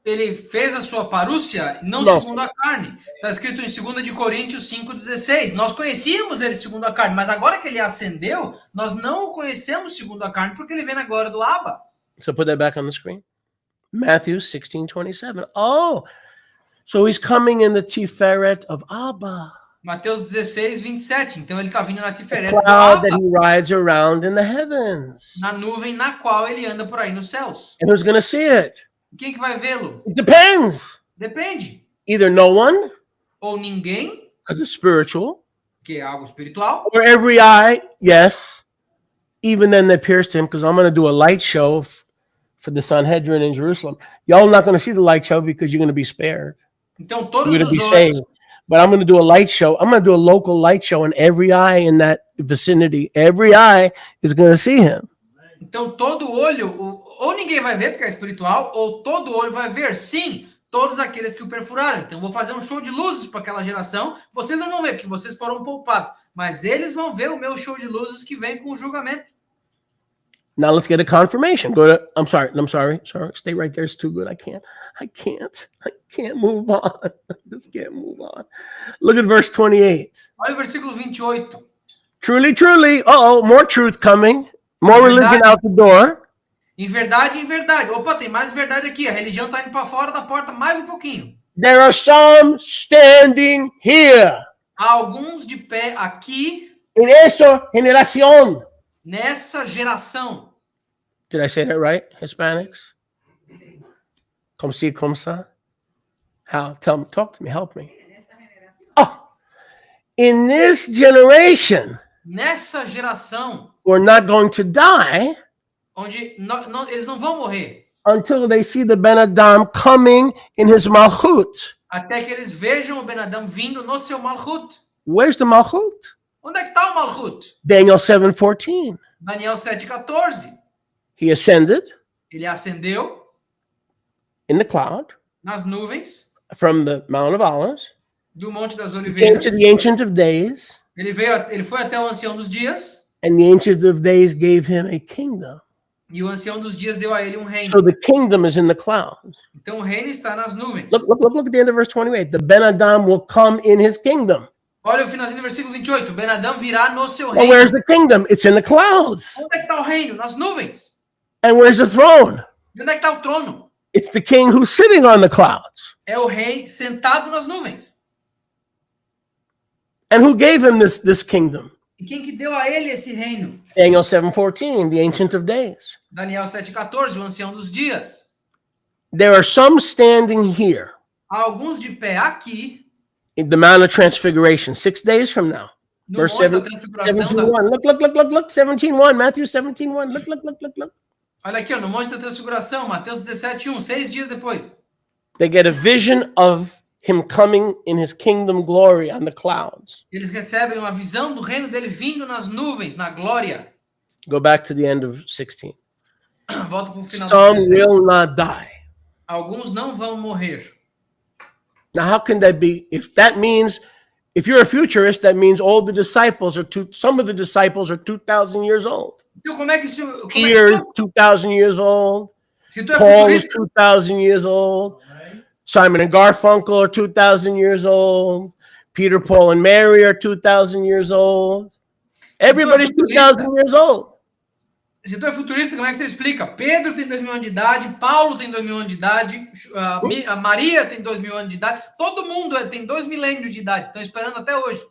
Ele fez a sua parúcia não Nossa. segundo a carne. Está escrito em 2 de Coríntios 5,16. Nós conhecíamos ele segundo a carne, mas agora que ele ascendeu, nós não o conhecemos segundo a carne, porque ele vem na glória do Abba. So put that back on the screen. Matthew 16:27. Oh, so he's coming in the Tiferet of Abba. Mateus 16, 27. Então ele está vindo na The Tiferet do cloud that Abba, he rides around in the heavens. na nuvem na qual ele anda por aí nos céus. And who's going to see it? Quem que vai vê-lo? It depends. Depende. Either no one, Ou ninguém, because it's spiritual, que é algo espiritual, or every eye, yes. Even then they pierced him, because I'm going to do a light show for the Sanhedrin in Jerusalem. Y'all not going to see the light show because you're going to be spared. então You're todos going to os be olhos, saved. But I'm going to do a light show. I'm going to do a local light show, and every eye in that vicinity, every eye is going to see him. então todo olho, ou ninguém vai ver porque é espiritual, ou todo olho vai ver, sim, todos aqueles que o perfuraram. Então vou fazer um show de luzes para aquela geração. Vocês não vão ver porque vocês foram poupados, mas eles vão ver o meu show de luzes que vem com o julgamento. Now let's get a confirmation. Go to, I'm sorry. Stay right there. It's too good. I can't move on. I just can't move on. Look at verse 28. Olha o versículo 28. Truly, truly. More truth coming. More religion out the door. Em verdade, Opa, tem mais verdade aqui. A religião está indo para fora da porta mais um pouquinho. There are some standing here. Há alguns de pé aqui, En esa generación. nessa geração. Did I say that right? Hispanics? Como si, como sa? How? Talk to me. Help me. Oh, in this generation, Nessa geração, we're not going to die onde eles não vão morrer until they see the Ben Adam coming in his malchut. até que eles vejam o Ben-Adam vindo no seu Malchut. Where's the malchut? Onde é que está o Malchut? Daniel 7:14. Daniel 7,14. He ascended Ele ascendeu in the cloud nas nuvens from the Mount of Olives, do Monte das came Oliveiras. to the Ancient of Days, Ele foi até o Ancião dos Dias, and the Ancient of Days gave him a kingdom. e o Ancião dos Dias deu a ele um reino. So the kingdom is in the clouds. Então o reino está nas nuvens. Look at the end of verse 28. The Ben Adam will come in his kingdom. Olha o finalzinho do versículo 28. Ben-Adam virá no seu Well, reino. where's the kingdom? It's in the clouds. Onde é que está o reino? Nas nuvens. And where's the throne? E onde é que está o trono? It's the king who's sitting on the clouds. É o rei sentado nas nuvens. And who gave him this kingdom? E quem que deu a ele esse reino? Daniel 7:14, the Ancient of Days. Daniel 7,14, o Ancião dos Dias. There are some standing here Há alguns de pé aqui, in the Mount of Transfiguration, 6 days from now. no Verse Monte da 7, Transfiguração. 17:1. Look, 17:1. Matthew 17:1. Look. Olha aqui, ó, no Monte da Transfiguração, Mateus 17:1, 6 dias depois. They get a vision of him coming in his kingdom glory on the clouds. Eles recebem uma visão do reino dele vindo nas nuvens, na glória. Go back to the end of 16. Volta para o final do Some 16. will not die. Alguns não vão morrer. Now, how can that be? If that means, if you're a futurist, that means all the disciples are some of the disciples are 2,000 years old. Então como é que se Peter is 2,000 years old. se tu é Paul is futurista, 2,000 years old. Simon and Garfunkel are 2,000 years old. Peter, Paul, and Mary are 2,000 years old. Everybody's 2,000 years old. se tu é futurista, como é que você explica? Pedro tem 2.000 anos de idade, Paulo tem 2.000 anos de idade, a Maria tem 2.000 anos de idade, todo mundo tem 2 milênios de idade, estão esperando até hoje.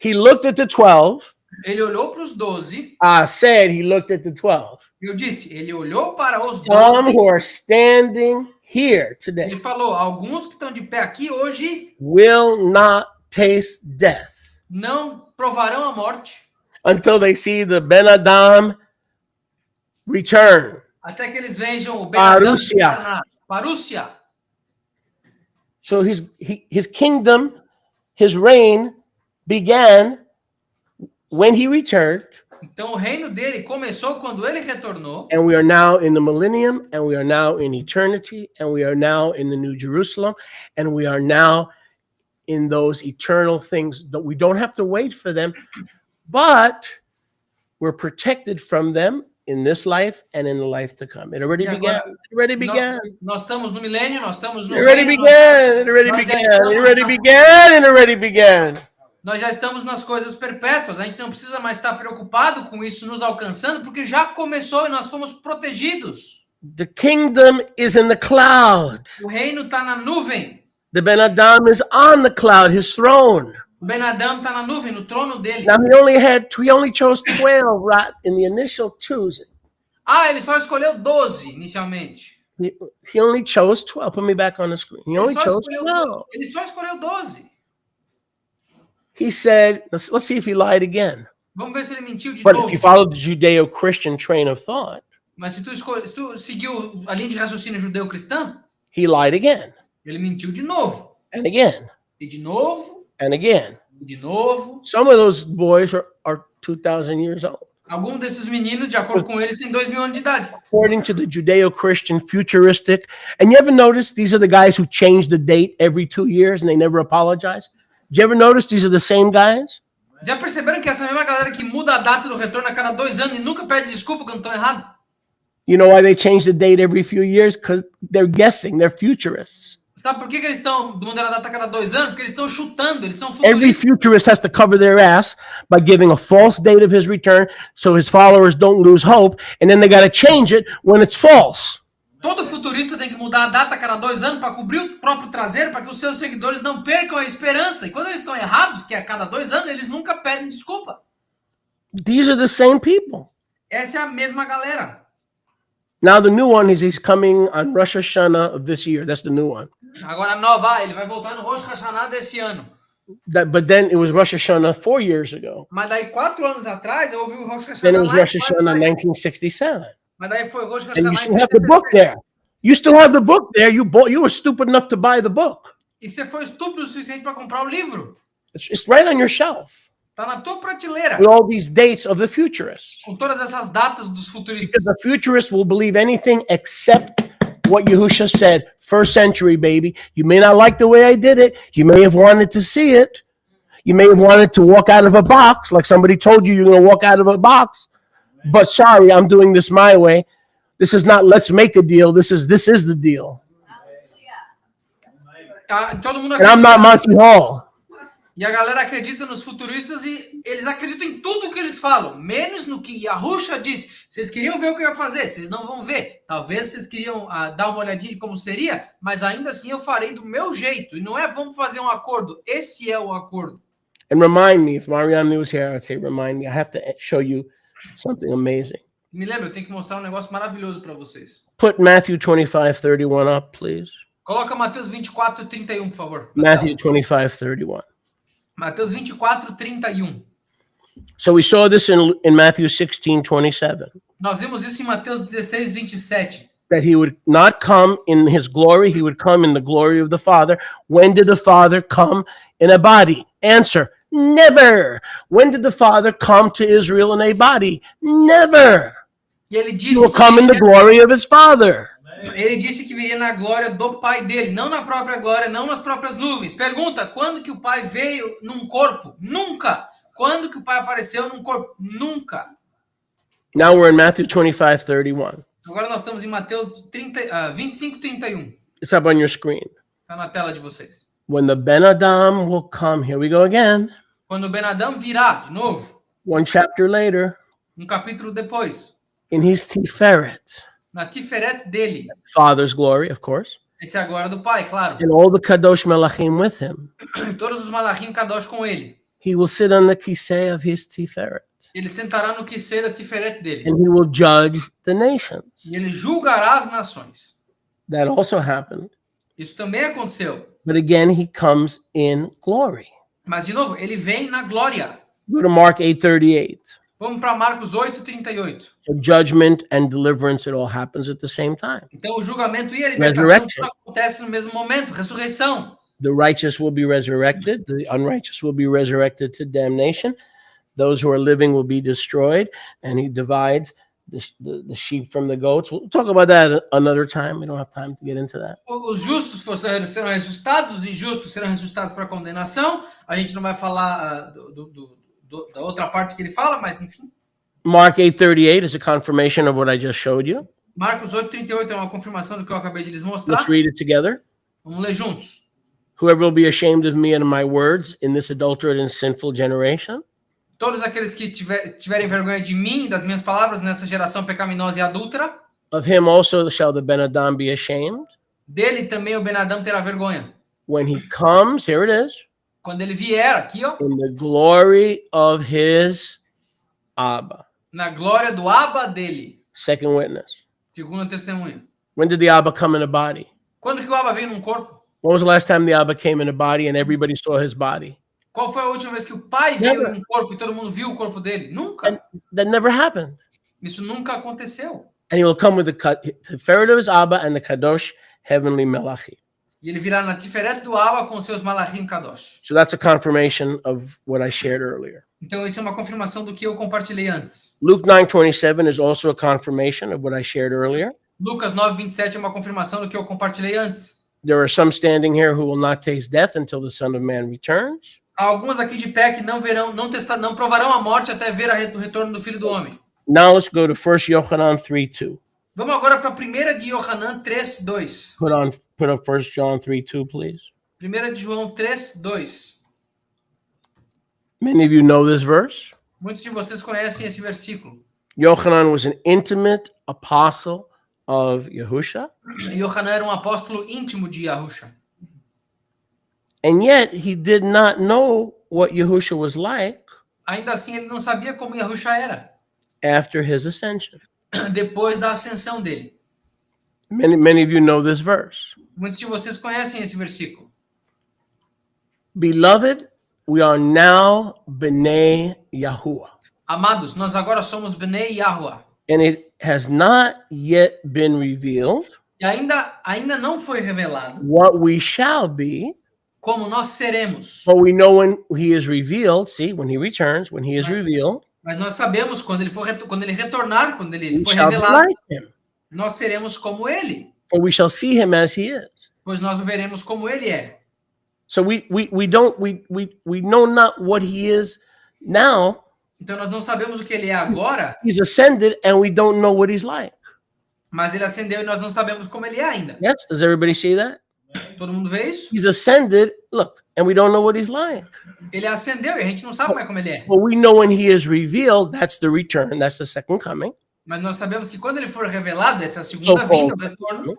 He looked at the 12. Ele olhou para os 12 I said he looked at the 12. Eu disse, ele olhou para os Some 12. who are standing here today Ele falou, alguns que estão de pé aqui hoje will not taste death não provarão a morte until they see the Ben Adam return. até que eles vejam o Ben Adam Parousia. retornar. Parúcia. So his kingdom, his reign began when he returned, Então o reino dele começou quando ele retornou. and we are now in the millennium, and we are now in eternity, and we are now in the New Jerusalem, and we are now in those eternal things that we don't have to wait for them, but we're protected from them in this life and in the life to come. It already E began. agora, It already began. Nós estamos no milênio, nós estamos no It already reino, began. It already nós já began. It estamos already nas- began. It already began. nós já estamos nas coisas perpétuas. A gente não precisa mais estar preocupado com isso nos alcançando, porque já começou e nós fomos protegidos. The kingdom is in the cloud. O reino está na nuvem. The Ben Adam is on the cloud, his throne. O Ben Adam está na nuvem, no trono dele. Now he only chose 12 right in the initial choosing. Ah, ele só escolheu 12 inicialmente. He only chose 12. Put me back on the screen. He only chose 12. Ele só escolheu 12. He said, let's see if he lied again. Vamos ver se ele mentiu de But novo. if you follow the Judeo-Christian train of thought, Mas se tu seguiu a linha de raciocínio judeu-cristã, he lied again ele mentiu de novo. and again E de novo, and again. e de novo. Some of those boys are 2,000 years old. Algum desses meninos, de acordo com eles, tem 2.000 anos de idade. According to the Judeo-Christian futuristic. And you ever notice these are the guys who change the date every 2 years and they never apologize? Did you ever notice these are the same guys? Já perceberam que essa mesma galera que muda a data do retorno a cada 2 anos e nunca pede desculpa quando estão errados? You know why they change the date every few years? Because they're guessing, they're futurists. Sabe por que eles estão mudando a data a cada 2 anos? Porque eles estão chutando, eles são Every futuristas. futurist has to cover their ass by giving a false date of his return so his followers don't lose hope. And then they got to change it when it's false. Todo futurista tem que mudar a data a cada 2 anos para cobrir o próprio traseiro, para que os seus seguidores não percam a esperança. E quando eles estão errados, que é a cada 2 anos, eles nunca pedem desculpa. These are the same people. Essa é a mesma galera. Now the new one is he's coming on Rosh Hashanah of this year. That's the new one. Agora a nova, ele vai voltar no Rosh Hashanah desse ano. But then it was Rosh Hashanah 4 years ago. Mas daí 4 anos atrás, eu ouvi o Rosh Then it Hashanah was lá Rosh em Hashanah 4 1967. Mas daí foi Rosh And Hashanah you em still have the book 67. there. You still have the book there. You were stupid enough to buy the book. E você foi estúpido o suficiente para comprar o livro. It's right on your shelf Tá na tua prateleira. with all these dates of the futurists. Com todas essas datas dos futuristas. Because the futurists will believe anything except what Yahusha said. First century, baby. You may not like the way I did it. You may have wanted to see it. You may have wanted to walk out of a box, like somebody told you you're going to walk out of a box. But sorry, I'm doing this my way. This is not let's make a deal. This is the deal. Ah, todo mundo And I'm not acredita. Monty Hall. E a galera acredita nos futuristas e eles acreditam em tudo que eles falam, menos no que Yahusha disse. Vocês queriam ver o que eu ia fazer, vocês não vão ver. Talvez vocês queriam dar uma olhadinha de como seria, mas ainda assim eu farei do meu jeito. E não é vamos fazer um acordo, esse é o acordo. And remind me, if Marianne was here, I'd say remind me. I have to show you something amazing. Me lembra, eu tenho que mostrar um negócio maravilhoso para vocês. Put Matthew 25:31 up, please. Coloca Mateus 24:31, por favor. Matthew 25:31. Mateus 24:31. So we saw this in Matthew 16:27, Nós vimos isso em Mateus 16:27. that he would not come in his glory, he would come in the glory of the Father. When did the Father come in a body? Answer, never. When did the Father come to Israel in a body? Never. E ele He disse will come in the glory of his Father. Ele disse que viria na glória do Pai dele, não na própria glória, não nas próprias nuvens. Pergunta, quando que o Pai veio num corpo? Nunca. Quando que o Pai apareceu num corpo? Nunca. Now we're in Matthew 25:31. Agora nós estamos em Mateus 25:31. It's up on your screen. Está na tela de vocês. When the Ben Adam will come, here we go again. Quando o Ben Adam virá, de novo, One chapter later, um capítulo depois, in his Tiferet, na Tiferet dele. Father's glory, of course, Esse é a glória do Pai, claro. and all the Kadosh Melachim with him. Todos os Malachim Kadosh com ele. He will sit on the kisei of his Tiferet. Ele sentará no quiseira tiferet dele. and he will judge the nations. E ele julgará as nações. That also happened. Isso também aconteceu. But again, he comes in glory. Mas, de novo, ele vem na glória. Go to Mark 8:38. Vamos para Marcos 8:38. So judgment and deliverance, it all happens at the same time. Então, o julgamento e a libertação Resurrection. tudo acontece no mesmo momento. Ressurreição. The righteous will be resurrected. The unrighteous will be resurrected to damnation. Those who are living will be destroyed. And he divides the sheep from the goats. We'll talk about that another time. We don't have time to get into that. Os justos serão ressuscitados, os injustos serão ressuscitados para condenação. A gente não vai falar da outra parte que ele fala, mas enfim. Mark 8:38 is a confirmation of what I just showed you. Marcos 8:38 é uma confirmação do que eu acabei de lhes mostrar. Let's read it together. Vamos ler juntos. Whoever will be ashamed of me and my words in this adulterate and sinful generation, Todos aqueles que tiverem vergonha de mim e das minhas palavras nessa geração pecaminosa e adúltera, of him also shall the Ben Adam be ashamed. dele também o Ben-Adão terá vergonha. When he comes, here it is, Quando ele vier aqui, ó, in the glory of his Abba. na glória do Abba dele, Second witness. segunda testemunha. When did the Abba come in a body? Quando que o Abba veio num corpo? When was the last time the Abba came in a body and everybody saw his body? Qual foi a última vez que o pai veio Never. em um corpo e todo mundo viu o corpo dele? Nunca. That never happened. Isso nunca aconteceu. And he will come with the Tiferet of his Abba and the Kadosh heavenly Melachim. E ele virá na Tiferet do Abba com seus Malachim Kadosh. So that's a confirmation of what I shared earlier. Então isso é uma confirmação do que eu compartilhei antes. Luke 9:27 is also a confirmation of what I shared earlier. Lucas 9:27 é uma confirmação do que eu compartilhei antes. There are some standing here who will not taste death until the Son of Man returns. Há alguns aqui de pé que não verão, não provarão a morte até ver o retorno do Filho do Homem. Now let's go to 1 Yochanan 3:2. Vamos agora para a 1 de Yohanan 3:2. Put up 1 John 3:2, please. 1 de João 3:2. Many of you know this verse. Muitos de vocês conhecem esse versículo. Yochanan was an intimate apostle of Yahusha, Yohanan era um apóstolo íntimo de Yahusha. and yet he did not know what Yahusha was like Ainda assim, ele não sabia como Yahusha era after his ascension. depois da ascensão dele. Many of you know this verse. Muitos de vocês conhecem esse versículo. Beloved, we are now B'nai Yahuwah, Amados, nós agora somos Bnei Yahuwah. and it has not yet been revealed E ainda não foi revelado what we shall be, como nós seremos. but we know when he is revealed. See, when he returns, when he is Right. revealed, Mas nós sabemos quando ele retornar, quando ele we for shall be revelado, like him, nós seremos como ele, for we shall see him as he is. pois nós o veremos como ele é. So we know not what he is now. Então nós não sabemos o que ele é agora, He's ascended, and we don't know what he's like. mas ele ascendeu e nós não sabemos como ele é ainda. Yes, does everybody see that? Todo mundo vê isso? He's ascended, look, and we don't know what he's like. Ele ascendeu e a gente não sabe mais como ele é. But we know when he is revealed, that's the return, that's the second coming. Mas nós sabemos que quando ele for revelado, essa segunda So-called. vinda, o retorno,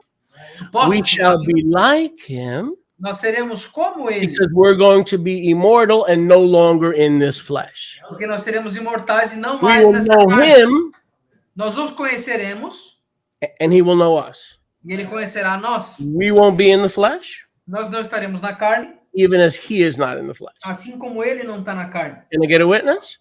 suposto, We shall be like him nós seremos como ele, because we're going to be immortal and no longer in this flesh. porque nós seremos imortais e não We mais will nessa know carne. him, Nós os conheceremos and he will know us. e ele conhecerá a nós. We won't be in the flesh, Nós não estaremos na carne, even as he is not in the flesh. assim como ele não está na carne. Can I get a witness?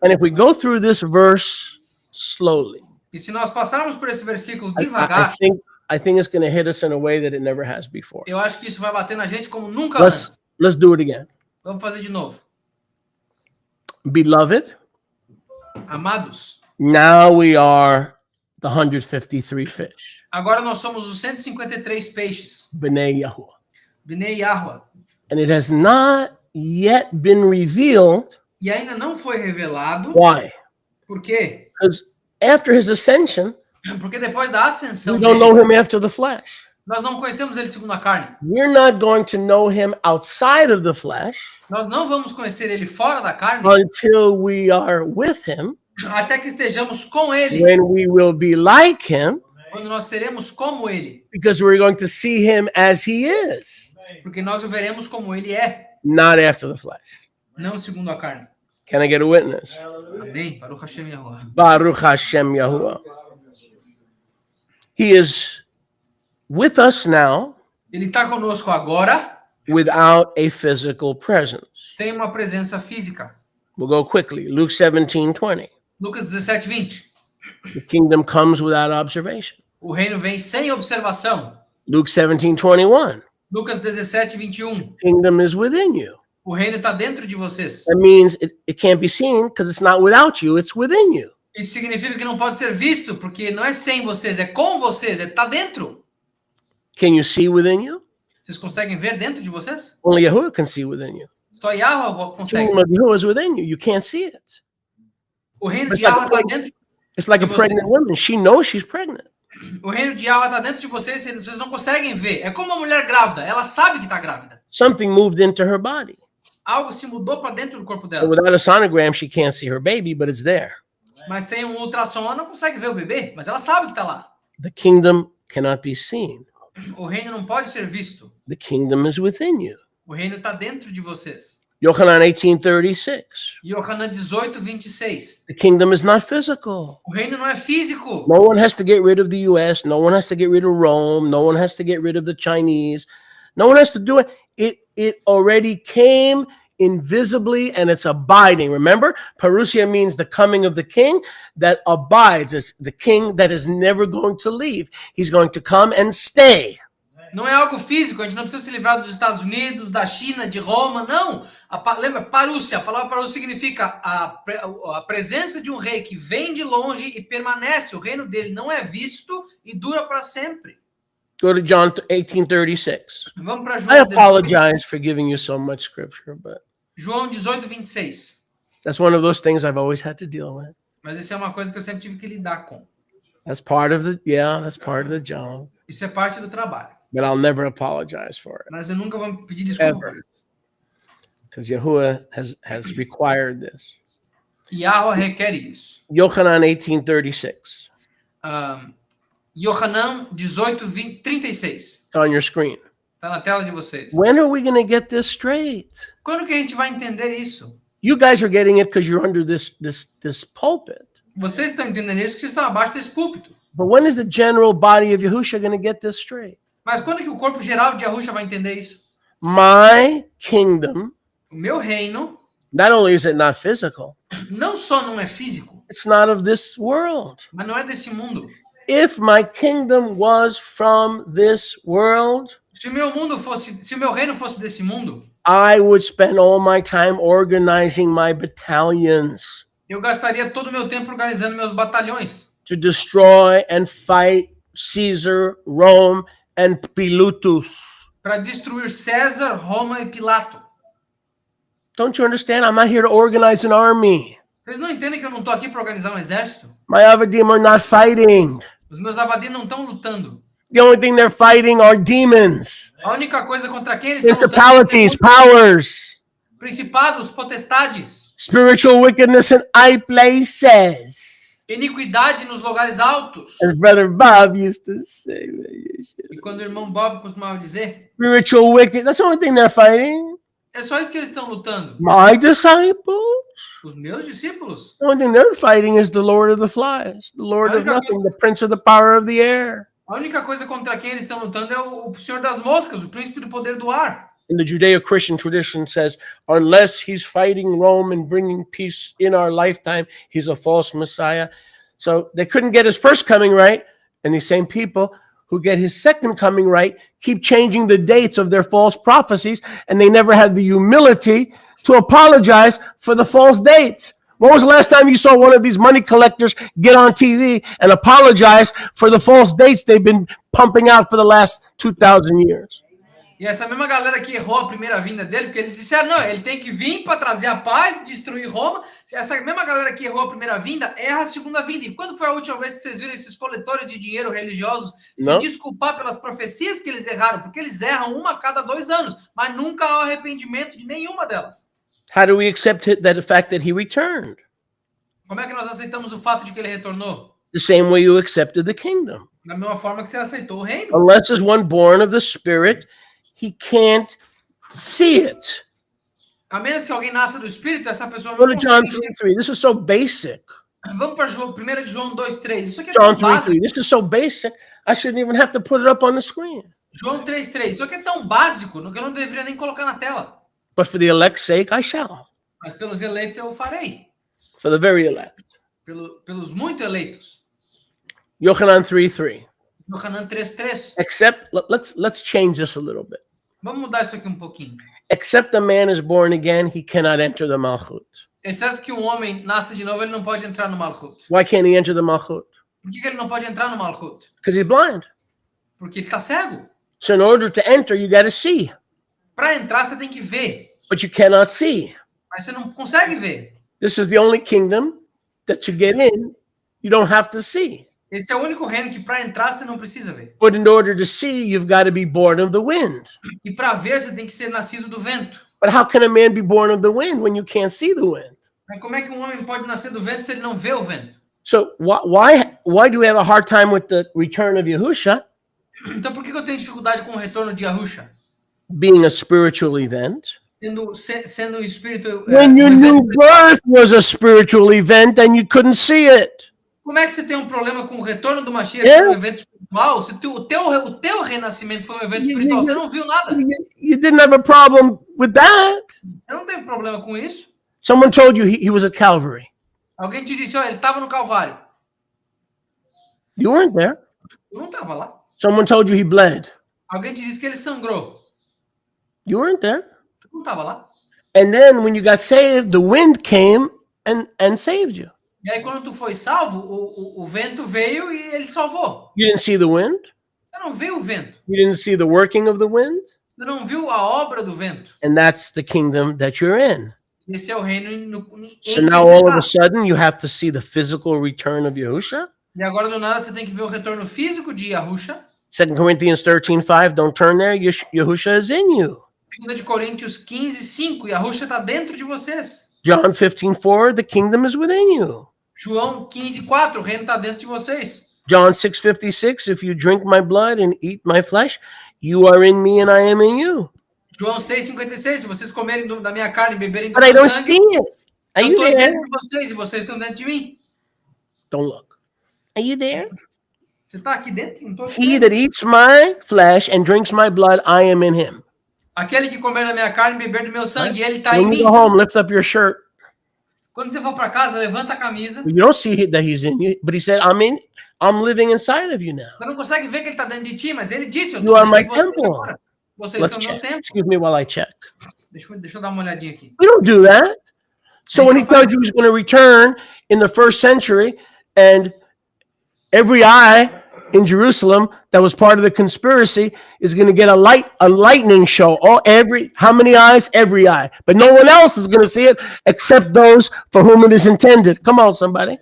And if we go through this verse slowly, E se nós passarmos por esse versículo I devagar, think it's going to hit us in a way that it never has before. eu acho que isso vai bater na gente como nunca antes. Let's do it again. Vamos fazer de novo. Beloved, Amados, now we are the 153 fish, agora nós somos os 153 peixes, B'nai Yahuwah. Bnei Yahuwah, And it has not yet been revealed. e ainda não foi revelado. Why? Por quê? Because after his ascension, Porque depois da ascensão we don't know dele, him after the flesh. nós não conhecemos ele segundo a carne. We're not going to know him outside of the flesh Nós não vamos conhecer ele fora da carne until we are with him, até que estejamos com ele, when we will be like him, quando nós seremos como ele, because we're going to see him as he is, porque nós o veremos como ele é, not after the flesh. não segundo a carne. Can I get a witness? Amém. Baruch Hashem Yahuwah. Baruch Hashem Yahuwah. He is with us now Ele está conosco agora, without a physical presence. sem uma presença física. We'll go quickly. Luke 17:20. Lucas 17, 20. The kingdom comes without observation. O reino vem sem observação. Luke 17:21. Lucas 17, 21. Kingdom is within you. O reino está dentro de vocês. That means it can't be seen because it's not without you, it's within you. Isso significa que não pode ser visto, porque não é sem vocês, é com vocês, está dentro. Can you see within you? Vocês conseguem ver dentro de vocês? Only Yahuwah can see within you. Só Yahweh The consegue. kingdom of Yahuwah is within you. You can't see it. O reino It's de Yahweh like, está dentro. it's like a de pregnant vocês. woman. She knows she's pregnant. O reino de Yahweh está dentro de vocês, vocês não conseguem ver. É como uma mulher grávida, ela sabe que está grávida. Something moved into her body. Algo se mudou para dentro do corpo So dela. without a sonogram, she can't see her baby, but it's there. Mas sem um ultrassom, ela não consegue ver o bebê, mas ela sabe que está lá. The kingdom cannot be seen. O reino não pode ser visto. The kingdom is within you. O reino está dentro de vocês. Yochanan 18:36. Yohanan 18, 26. The kingdom is not physical. O reino não é físico. No one has to get rid of the US. No one has to get rid of Rome. No one has to get rid of the Chinese. No one has to do it. It already came invisibly and it's abiding. Remember, parousia means the coming of the king that abides. It's the king that is never going to leave. He's going to come and stay. Não é algo físico, a gente não precisa se livrar dos Estados Unidos, da China, de Roma, não. Lembra, parúcia, a palavra parúcia significa a presença de um rei que vem de longe e permanece. O reino dele não é visto e dura para sempre. Go to John 18:36. Vamos para I João 18, apologize for giving you so much scripture, but João 18, 26. that's one of those things I've always had to deal with. Mas isso é uma coisa que eu sempre tive que lidar com. That's part of that's part of the job. Isso é parte do trabalho. But I'll never apologize for it. Mas eu nunca vou pedir desculpa. Ever. Because Yahuwah has required this. Yahweh requer isso. Yochanan 18:36. Yohanan 18, 20, 36. It's on your screen. Está na tela de vocês. When are we going to get this straight? Quando que a gente vai entender isso? You guys are getting it because you're under this pulpit. Vocês estão entendendo isso porque vocês estão abaixo desse púlpito. But when is the general body of Yahushua going to get this straight? Mas quando que o corpo geral de Yahusha vai entender isso? My kingdom, O meu reino not only is it not physical, não só não é físico, it's not of this world. mas não é desse mundo. If my kingdom was from this world, Se o meu reino fosse desse mundo, I would spend all my time organizing my battalions eu gastaria todo o meu tempo organizando meus batalhões to destroy and fight Caesar, Rome, and Pilatus. para destruir César, Roma e Pilato. Don't you understand? I'm not here to organize an army. Vocês não entendem que eu não estou aqui para organizar um exército? My Avadim are not fighting. Os meus avadim não estão lutando. The only thing they're fighting are demons, A única coisa contra quem eles estão lutando principalities, powers, principados, potestades, spiritual wickedness in high places. iniquidade nos lugares altos. As Brother Bob used to say, E quando o irmão Bob costumava dizer, spiritual wicked. That's the only thing they're fighting. é só isso que eles estão lutando. My disciples. Os meus discípulos. The only thing they're fighting is the Lord of the flies, the Lord of nothing, the prince of the power of the air. A única coisa contra quem eles estão lutando é o Senhor das Moscas, o príncipe do poder do ar. In the Judeo-Christian tradition says, unless he's fighting Rome and bringing peace in our lifetime, he's a false Messiah. So they couldn't get his first coming right. And these same people who get his second coming right keep changing the dates of their false prophecies, and they never had the humility to apologize for the false dates. When was the last time you saw one of these money collectors get on TV and apologize for the false dates they've been pumping out for the last 2,000 years? E essa mesma galera que errou a primeira vinda dele, porque eles disseram, não, ele tem que vir para trazer a paz, destruir Roma. Essa mesma galera que errou a primeira vinda, erra a segunda vinda. E quando foi a última vez que vocês viram esses coletores de dinheiro religiosos Não. se desculpar pelas profecias que eles erraram? Porque eles erram uma a cada 2 anos, mas nunca há arrependimento de nenhuma delas. How do we accept it, the fact that he returned? Como é que nós aceitamos o fato de que ele retornou? The same way you accepted the kingdom. Da mesma forma que você aceitou o reino. Unless there's one born of the Spirit, he can't see it. A menos que alguém nasça do Espírito, essa pessoa Go não to John consegue. 3:3. This is so basic. Vamos para 1 de João 2:3. Isso aqui é John tão básico. 3:3. This is so basic. I shouldn't even have to put it up on the screen. João 3:3. Isso aqui é tão básico que eu não deveria nem colocar na tela. But for the elect's sake, I shall. Mas pelos eleitos eu o farei. For the very elect. Pelos muito eleitos. Yochanan 3:3. Yohanan 3:3. Except, let's change this a little bit. Vamos mudar isso aqui um pouquinho. Except a man is born again, he cannot enter the Malchut. Exceto que um homem nasce de novo, ele não pode entrar no Malchut. Why can't he enter the Malchut? Por que ele não pode entrar no Malchut? Because he's blind. Porque ele está cego. So in order to enter, you got to see, Para entrar, você tem que ver. but you cannot see. Mas você não consegue ver. This is the only kingdom that to get in, you don't have to see. Esse é o único reino que para entrar você não precisa ver. But in order to see, you've got to be born of the wind. E para ver você tem que ser nascido do vento. But how can a man be born of the wind when you can't see the wind? Mas como é que um homem pode nascer do vento se ele não vê o vento? So why do we have a hard time with the return of Yahusha Então por que eu tenho dificuldade com o retorno de Yahusha? being a spiritual event? Sendo o espírito... When your um new evento- birth was a spiritual event and you couldn't see it. Como é que você tem um problema com o retorno do Mashiach É? sendo um evento espiritual? Se o teu renascimento foi um evento espiritual, você não viu nada. You didn't have a problem with that. Você não teve problema com isso. Someone told you he was at Calvary. Alguém te disse, olha, ele estava no Calvário. You weren't there. Eu não estava lá. Someone told you he bled. Alguém te disse que ele sangrou. You weren't there. Eu não estava lá. And then when you got saved, the wind came and saved you. E aí quando tu foi salvo, o vento veio e ele salvou. You didn't see the wind. Você não viu o vento. You didn't see the working of the wind. Você não viu a obra do vento. And that's the kingdom that you're in. Esse é o reino em So que now você all of tá. a sudden you have to see the physical return of Yahusha. E agora do nada você tem que ver o retorno físico de Yahusha. 2 Corinthians 13:5. Don't turn there. Yahusha is in you. 2 de Coríntios 15:5. Yahusha está dentro de vocês. John 15:4. The kingdom is within you. João 15:4. O reino está dentro de vocês. John 6:56. If you drink my blood and eat my flesh, you are in me and I am in you. João 6:56. Se vocês comerem da minha carne e beberem do But I meu don't sangue, see it. Are eu you estou there? dentro de vocês e vocês estão dentro de mim. Don't look. Are you there? Você está aqui dentro? Não estou aqui He dentro. that eats my flesh and drinks my blood, I am in him. Aquele que comer da minha carne e beber do meu sangue, ele está em When mim. you go home, lift up your shirt. Quando você for para casa, levanta a camisa. You don't see that he's in you, but he said, I'm living inside of you now. Você não consegue ver que ele está dentro de ti, mas ele disse, eu You estou are dentro my de vocês temple. agora. Vocês Let's são meu check. templo. Excuse me while I check. Deixa eu dar uma olhadinha aqui. We don't do that. So when he told you he was going to return in the first century, and every eye in Jerusalem that was part of the conspiracy is going to get a lightning show. How many eyes? Every eye. But no one else is going to see it except those for whom it is intended. Come on, somebody.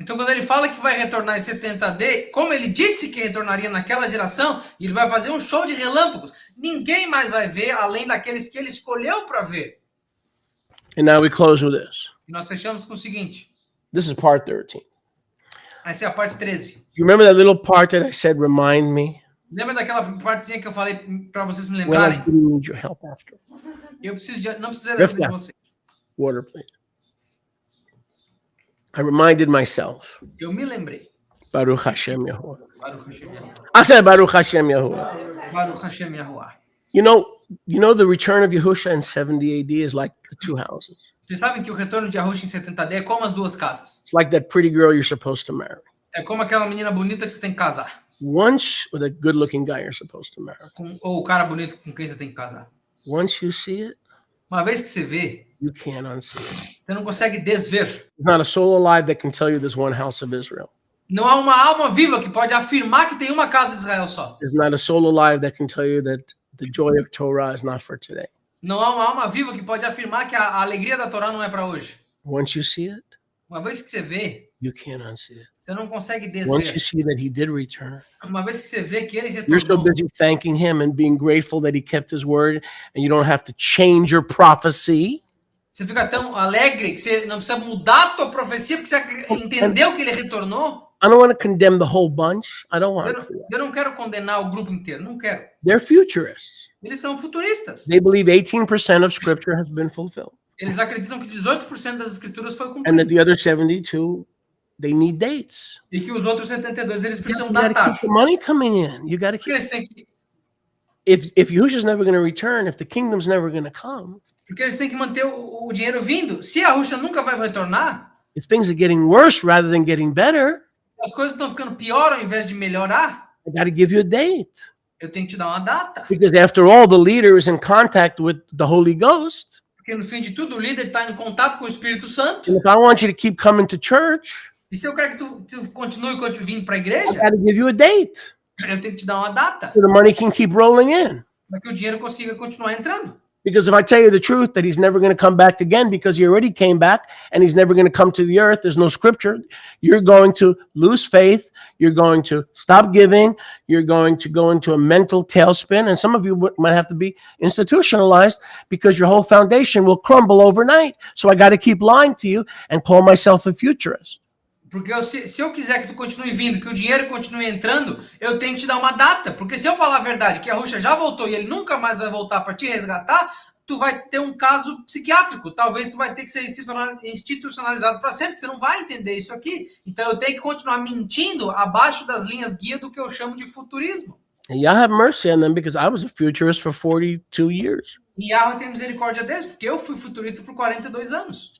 Então, quando ele fala que vai retornar em 70D, como ele disse que retornaria naquela geração, ele vai fazer um show de relâmpagos. Ninguém mais vai ver, além daqueles que ele escolheu para ver. And now we close with this. E nós fechamos com o seguinte. This is part 13. Essa é a parte 13. You remember that little part that I said, remind me? Lembra daquela partezinha que eu falei para vocês me Well, I lembrarem? didn't need your help after. Eu não preciso da ajuda de vocês. Water, please. I reminded myself. Eu me lembrei. Baruch Hashem Yahuwah. Baruch Hashem Yahuwah. I said Baruch Hashem Yahuwah. Baruch Hashem Yahuwah. You know the return of Yahusha in 70 AD is like the two houses. Vocês sabem que o retorno de Yahusha em 70D é como as duas casas. It's like that pretty girl you're supposed to marry. É como aquela menina bonita que você tem que casar. Once, with a good-looking guy you're supposed to marry. Ou o cara bonito com quem você tem que casar. Once you see it, Uma vez que você vê, you can't unsee it. você não consegue desver. There's not a soul alive that can tell you there's one house of Israel. Não há uma alma viva que pode afirmar que tem uma casa de Israel só. There's not a soul alive that can tell you that the joy of Torah is not for today. Não há uma alma viva que pode afirmar que a alegria da Torá não é para hoje. Once you see it, Uma vez que você vê, you can't unsee it. você não consegue Once you desver. see that he did return, Uma vez que você vê que ele you're so retornou, busy thanking him and being grateful that he kept his word and you don't have to change your prophecy. você fica tão alegre que você não precisa mudar a tua profecia porque você entendeu que ele retornou. I don't want to condemn the whole bunch. I don't want to. Eu não quero condenar o grupo inteiro, não quero. They're futurists. Eles são futuristas. They believe 18% of scripture has been fulfilled. Eles acreditam que 18% das escrituras foi And cumprido. that the other 72, they need dates. E que os outros 72 eles You precisam got to datar. keep the money coming in. You got to Porque keep. eles têm que, If Yahushua's never going to return, if the kingdom's never going to come, porque eles têm que manter o dinheiro vindo. Se a Rússia nunca vai retornar, if things are getting worse rather than getting better, as coisas estão ficando pior ao invés de melhorar, I got to give you a date. eu tenho que te dar uma data. Because after all, the leader is in contact with the Holy Ghost. Porque no fim de tudo, o líder está em contato com o Espírito Santo. And if I want you to keep coming to church, E se eu quero que tu continue vindo para a I igreja, got to give you a date eu tenho que te dar uma data. so the money can keep rolling in. Para que o dinheiro consiga continuar entrando. Because if I tell you the truth that he's never going to come back again because he already came back and he's never going to come to the earth, there's no scripture, you're going to lose faith, you're going to stop giving, you're going to go into a mental tailspin, and some of you might have to be institutionalized because your whole foundation will crumble overnight. So I got to keep lying to you and call myself a futurist. Porque se eu quiser que tu continue vindo, que o dinheiro continue entrando, eu tenho que te dar uma data. Porque se eu falar a verdade, que a Rússia já voltou e ele nunca mais vai voltar para te resgatar, tu vai ter um caso psiquiátrico. Talvez tu vai ter que ser institucionalizado para sempre, você não vai entender isso aqui. Então eu tenho que continuar mentindo abaixo das linhas guia do que eu chamo de futurismo. And y'all have mercy on them because I was a futurist for 42 years. E Yahweh tem misericórdia deles, porque eu fui futurista por 42 anos.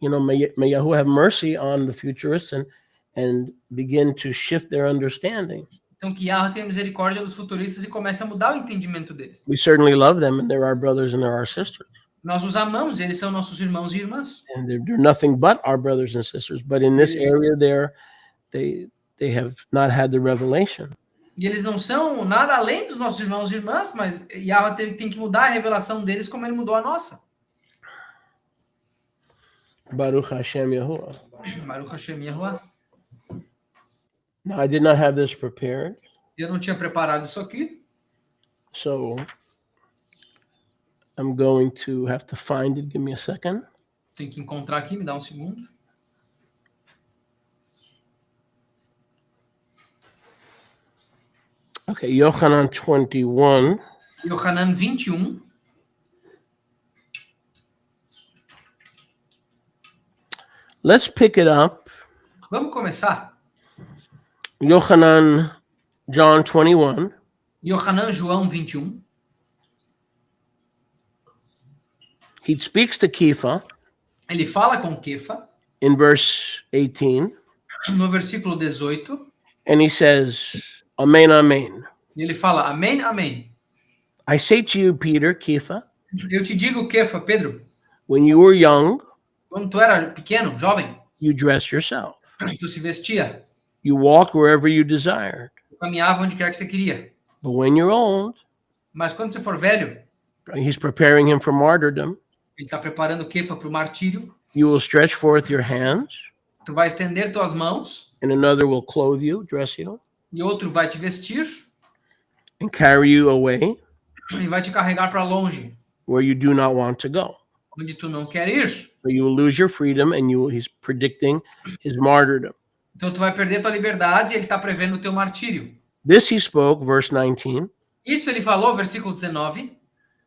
You know, may Yahuwah have mercy on the futurists and begin to shift their understanding. Então que Yahweh tenha misericórdia dos futuristas e comece a mudar o entendimento deles. We certainly love them, and they're our brothers and they're our sisters. Nós os amamos, eles são nossos irmãos e irmãs. And they're nothing but our brothers and sisters. But in this Yes. area, they have not had the revelation. E eles não são nada além dos nossos irmãos e irmãs, mas Yahweh tem que mudar a revelação deles como ele mudou a nossa. Baruch Hashem Yahuwah. Baruch Hashem Yahuwah. Now, I did not have this prepared, Eu não tinha preparado isso aqui, so I'm going to have to find it. Give me a second. tem que encontrar aqui, me dá um segundo. Okay, Yochanan 21. Yohanan 21. Let's pick it up. Vamos começar. Yochanan, John 21. Yohanan João 21. He speaks to Kepha Ele fala com Kefa, in verse 18, no versículo 18, and he says, Amen, Amen. e ele fala, amém, amém. I say to you, Peter, Kepha, Eu te digo, Kefa, Pedro, when you were young, quando tu era pequeno, jovem, you dressed yourself. tu se vestia, You walked wherever you desired. tu caminhava onde quer que você queria. But when you're old, Mas quando você for velho, he's preparing him for martyrdom. ele está preparando Kefa para o martírio, You will stretch forth your hands, tu vai estender tuas mãos, and another will clothe you, dress you, e outro vai te vestir, and carry you away e vai te carregar para longe, where you do not want to go. onde tu não quer ir. So you will lose your freedom, and he's predicting his martyrdom. Então tu vai perder tua liberdade, e ele está prevendo o teu martírio. This he spoke, verse 19, Isso ele falou, versículo 19,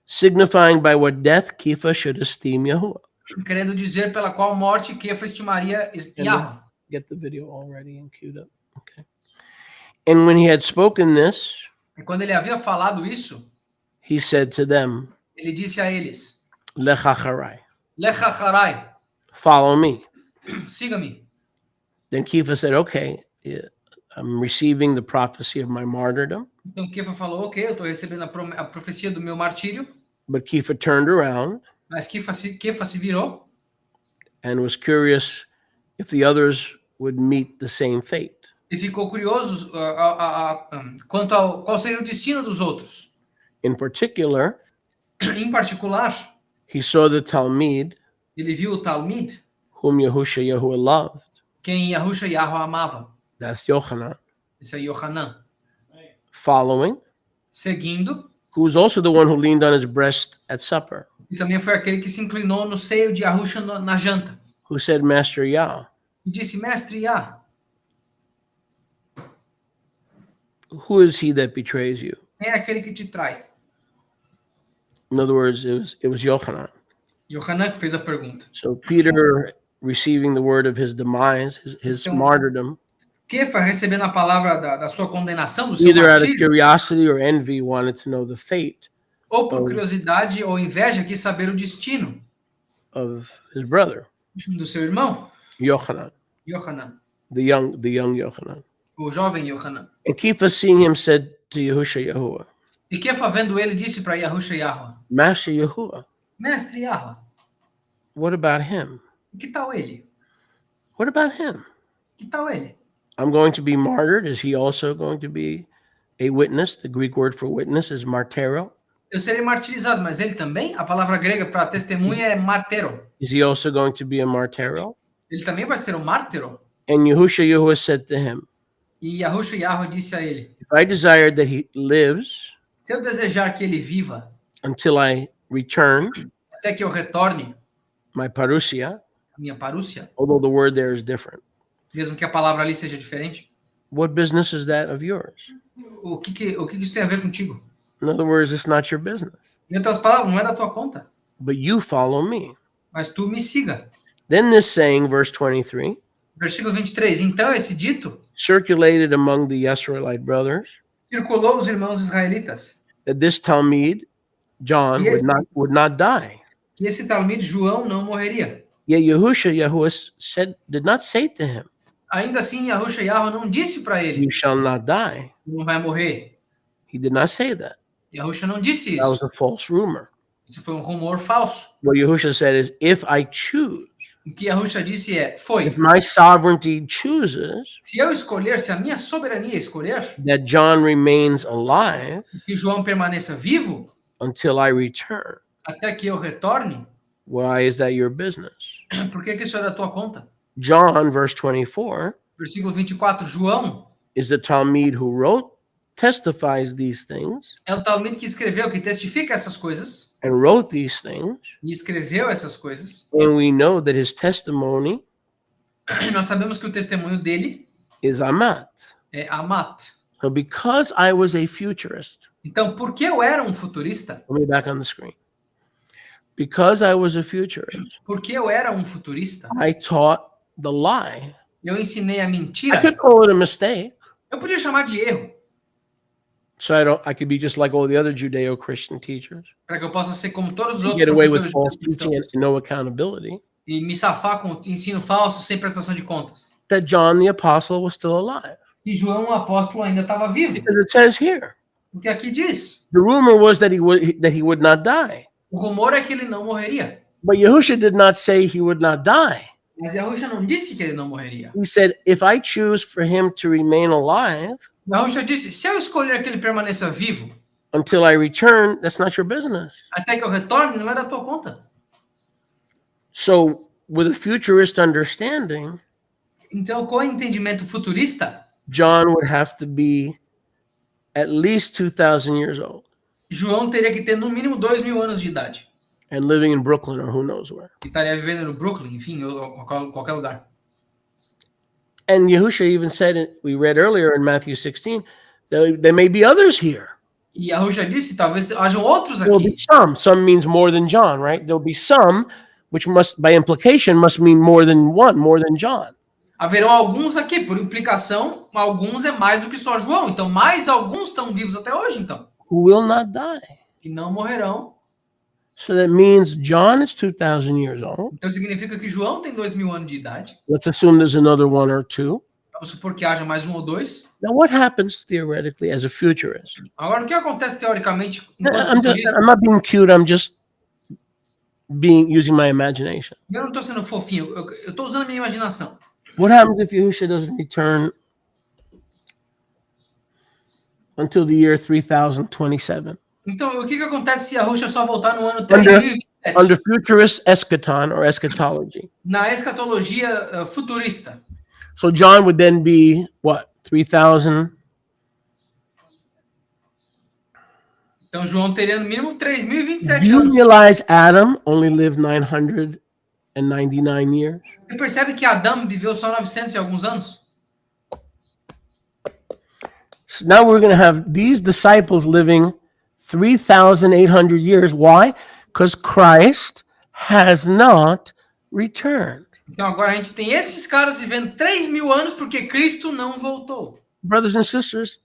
signifying by what death Kepha should esteem Yahuwah. querendo dizer pela qual morte Kefa estimaria Yahweh. Get the video already and queued up. Okay. And when he had spoken this, E quando ele havia falado isso, he said to them, ele disse a eles, Lech acharai, Lech acharai, follow me. siga-me. Then Kepha said, okay, I'm receiving the prophecy of my martyrdom. Então Kefa falou, ok, eu estou recebendo a profecia do meu martírio, But Kepha turned around mas Kefa se virou and was curious if the others would meet the same fate. e ficou curioso quanto ao qual seria o destino dos outros. In particular, Em particular, he saw the Talmud, ele viu o Talmud, whom Yahushua Yahuwah loved. quem Yahusha Yahweh amava. That's Yochanan. Esse é Yohanan. Following, Seguindo, who was also the one who leaned on his breast at supper, e também foi aquele que se inclinou no seio de Yahusha na janta. who said, Master Yah, E disse, mestre Yah, Who is he that betrays you? Quem é aquele que te trai? In other words, it was Yochanan. Yohanan que fez a pergunta. So Peter receiving the word of his demise, his Então, martyrdom, Kefa, recebendo a palavra da sua condenação, do seu either out of martírio, curiosity or envy, wanted to know the fate ou por curiosidade ou inveja, quis saber o destino of his brother, do seu irmão, Yochanan, Yohanan, the young Yochanan. o jovem Yohanan. And Kepha seeing him said to Yahusha Yahuwah, E Kefa, vendo ele, disse para Yahusha Yahua, Master Yahuwah, Mestre Yahua, what about him? que tal ele? What about him? Que tal ele? I'm going to be martyred. Is he also going to be a witness? The Greek word for witness is martero. Eu serei martirizado, mas ele também? A palavra grega para testemunha é martero. Is he also going to be a martero? Ele também vai ser um mártiro? And Yahusha Yahuwah said to him, E Yahusha Yahua disse a ele, if I desire that he lives se eu desejar que ele viva until I return, até que eu retorne, my parousia, a minha parúcia, although the word there is different, mesmo que a palavra ali seja diferente, what business is that of yours? o que isso tem a ver contigo? In other words, it's not your business, Em outras palavras, não é da tua conta, but you follow me. mas tu me siga. Then this saying, verse 23, Versículo 23. Então esse dito circulated among the Yisraelite brothers circulou os irmãos israelitas, that this Talmud, John, Yes. would not die. que esse Talmide João não morreria. Yet Yahusha Yahuwah did not say to him, Ainda assim, Yahusha Yahua não disse para ele, you shall not die. não vai morrer. He did not say that. Yahusha não disse That was isso. a false rumor. Isso foi um rumor falso. What Yahusha said is, if I choose, O que Yahusha disse foi, if my sovereignty chooses se eu escolher, se a minha soberania escolher, that John remains alive que João permaneça vivo, until I return, até que eu retorne, why is that your business? por que isso é da tua conta? John, verse 24, Versículo 24, João is the Talmud who testifies these things é o Talmide que escreveu, que testifica essas coisas, and wrote these things. e escreveu essas coisas. And we know that his testimony Nós sabemos que o testemunho dele is amat. é amat. So because I was a futurist, Então, porque eu era um futurista, let me back on the screen. Because I was a futurist, porque eu era um futurista, I taught the lie. eu ensinei a I mentira. could call it a mistake. Eu podia chamar de erro, So I could be just like all the other Judeo-Christian teachers, para que eu possa ser como todos os get outros away with professores false cristãos teaching and no accountability, e me safar com ensino falso sem prestação de contas. that John the Apostle was still alive. E João, o apóstolo, ainda estava vivo. Because it says here, O que aqui diz? the rumor was that he would not die. O rumor é que ele não morreria. But Yahusha did not say he would not die. Mas Yahusha não disse que ele não morreria. He said, if I choose for him to remain alive Yahusha disse, se eu escolher que ele permaneça vivo, until I return, that's not your business. até que eu retorne, não é da tua conta. So with a futurist understanding, Então, com o entendimento futurista, John would have to be at least 2,000 years old João teria que ter no mínimo 2.000 anos de idade. and living in Brooklyn or who knows where. E estaria vivendo no Brooklyn, enfim, ou qualquer lugar. And Yahusha even said, we read earlier in Matthew 16, that there may be others here. E Yahusha disse, talvez hajam outros There will be aqui. some. Some means more than John, right? There'll be some, which must, by implication, must mean more than one, more than John. Haverão alguns aqui, por implicação, alguns é mais do que só João. Então, mais alguns estão vivos até hoje, então. Who will not die. Que não morrerão. So that means John is 2,000 years old. Então, significa que João tem 2.000 anos de idade. Let's assume there's another one or two. Vamos supor que haja mais um ou dois. Now, what happens theoretically as a futurist? Agora, o que acontece teoricamente enquanto I'm futurista? not being cute. I'm just using my imagination. Eu não estou sendo fofinho, eu estou usando a minha imaginação. What happens if Yahusha doesn't return until the year 3027? Então, o que acontece se a Rússia só voltar no ano Under 3027? futurist eschaton or eschatology. Na escatologia futurista. So John would then be what? 3,000? Então, João teria no mínimo Do 3.027 you anos. realize Adam only lived 999 years? Você percebe que Adão viveu só 900 e alguns anos? So now we're going to have these disciples living 3,800 years. Why? Because Christ has not returned. Então agora a gente tem esses caras vivendo 3.000 anos porque Cristo não voltou. Brothers and sisters,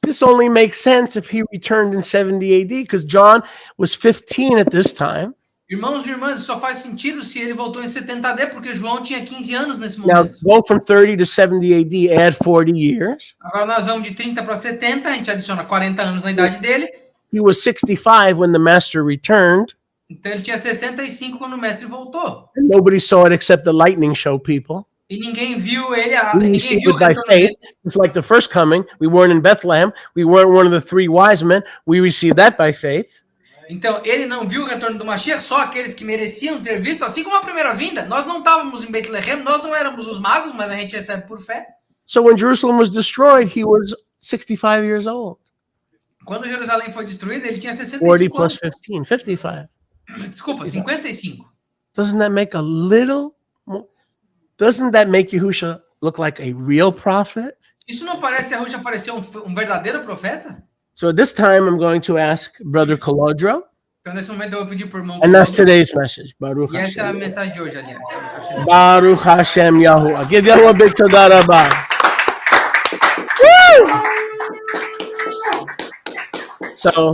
this only makes sense if he returned in 70 AD, because John was 15 at this time. Irmãos e irmãs, isso só faz sentido se ele voltou em 70 AD, porque João tinha 15 anos nesse Now, momento. go from 30 to 70 AD, add 40 years. Agora nós vamos de 30 para 70, a gente adiciona 40 anos na idade dele. He was 65 when the master returned, Então ele tinha 65 quando o mestre voltou. and nobody saw it except the lightning show people. E ninguém viu ele, We ninguém received viu o it by retorno faith. dele. It's like the first coming. We weren't in Bethlehem. We weren't one of the three wise men. We received that by faith. Então ele não viu o retorno do Mashiach, só aqueles que mereciam ter visto, assim como a primeira vinda. Nós não estávamos em Betlehem, nós não éramos os magos, mas a gente recebe por fé. So when Jerusalem was destroyed, he was 65 years old. Quando Jerusalém foi destruída, ele tinha 40 65 plus anos. 15, 55. Desculpa, 55. Doesn't that make a little more? Doesn't that make Yahusha look like a real prophet? Isso não parece a Ruxa parecer um verdadeiro profeta? So at this time, I'm going to ask Brother Kolodro, Então nesse momento eu vou pedir por irmão. and that's today's message. Baruch E essa é a Hashem. mensagem de hoje, aliás. Baruch Hashem Yahuwah. Give Yahuwah a big todah rabah. So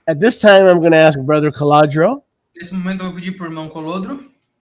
at this time, I'm going to ask Brother Kolodro. Nesse momento eu vou pedir por irmão Colodro.